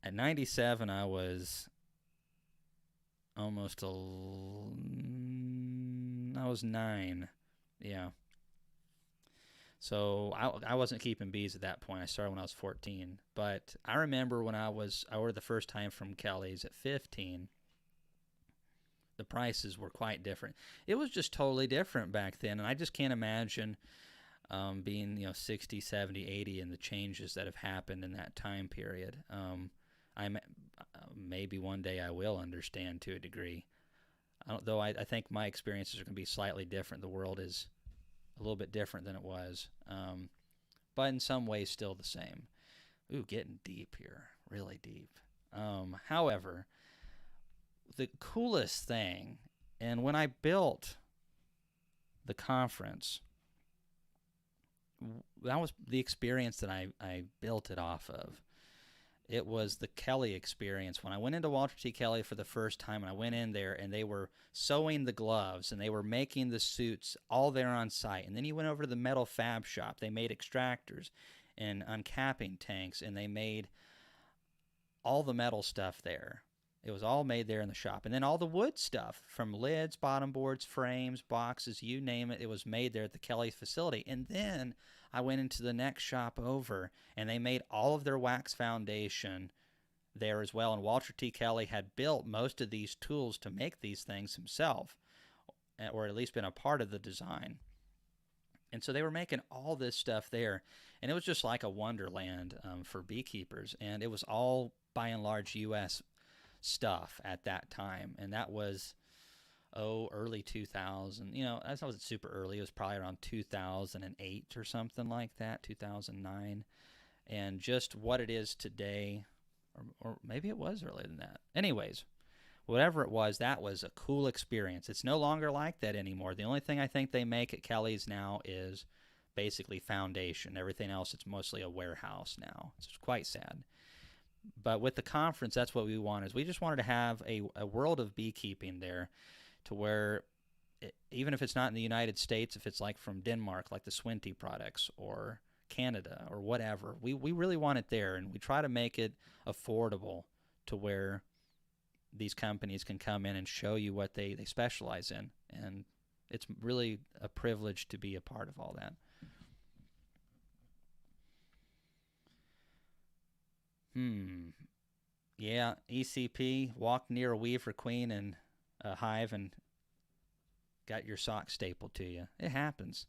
At 97, I was I was 9. Yeah. So I wasn't keeping bees at that point. I started when I was 14. But I remember when I ordered the first time from Kelly's at 15, the prices were quite different. It was just totally different back then, and I just can't imagine being 60, 70, 80 and the changes that have happened in that time period. Maybe one day I will understand to a degree. Though I think my experiences are going to be slightly different. The world is a little bit different than it was, but in some ways still the same. Ooh, getting deep here, really deep. However, the coolest thing, and when I built the conference, that was the experience that I built it off of. It was the Kelly experience. When I went into Walter T. Kelly for the first time, and I went in there, and they were sewing the gloves, and they were making the suits all there on site. And then you went over to the metal fab shop. They made extractors and uncapping tanks, and they made all the metal stuff there. It was all made there in the shop. And then all the wood stuff, from lids, bottom boards, frames, boxes, you name it, it was made there at the Kelly facility. And then I went into the next shop over, and they made all of their wax foundation there as well. And Walter T. Kelly had built most of these tools to make these things himself, or at least been a part of the design. And so they were making all this stuff there. And it was just like a wonderland for beekeepers. And it was all, by and large, U.S. stuff at that time. And that was, early 2000. You know, that wasn't super early. It was probably around 2008 or something like that, 2009. And just what it is today, or maybe it was earlier than that. Anyways, whatever it was, that was a cool experience. It's no longer like that anymore. The only thing I think they make at Kelly's now is basically foundation. Everything else, it's mostly a warehouse now. It's quite sad. But with the conference, that's what we wanted. We just wanted to have a world of beekeeping there, to where even if it's not in the United States, if it's like from Denmark, like the Swinty products, or Canada or whatever, we really want it there. And we try to make it affordable to where these companies can come in and show you what they specialize in. And it's really a privilege to be a part of all that. Yeah, ECP, walked near a weaver queen and a hive and got your sock stapled to you. It happens.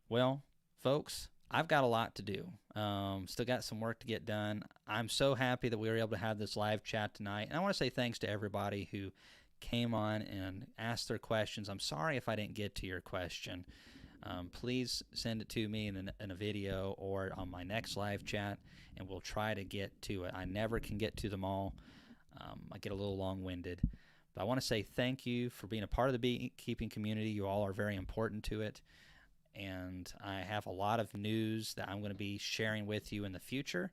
Well, folks, I've got a lot to do. Still got some work to get done. I'm so happy that we were able to have this live chat tonight. And I want to say thanks to everybody who came on and asked their questions. I'm sorry if I didn't get to your question. Please send it to me in a video or on my next live chat, and we'll try to get to it. I never can get to them all. I get a little long-winded. But I want to say thank you for being a part of the beekeeping community. You all are very important to it. And I have a lot of news that I'm going to be sharing with you in the future.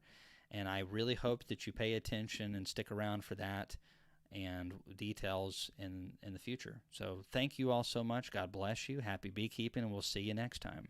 And I really hope that you pay attention and stick around for that and details in the future. So thank you all so much. God bless you. Happy beekeeping, and we'll see you next time.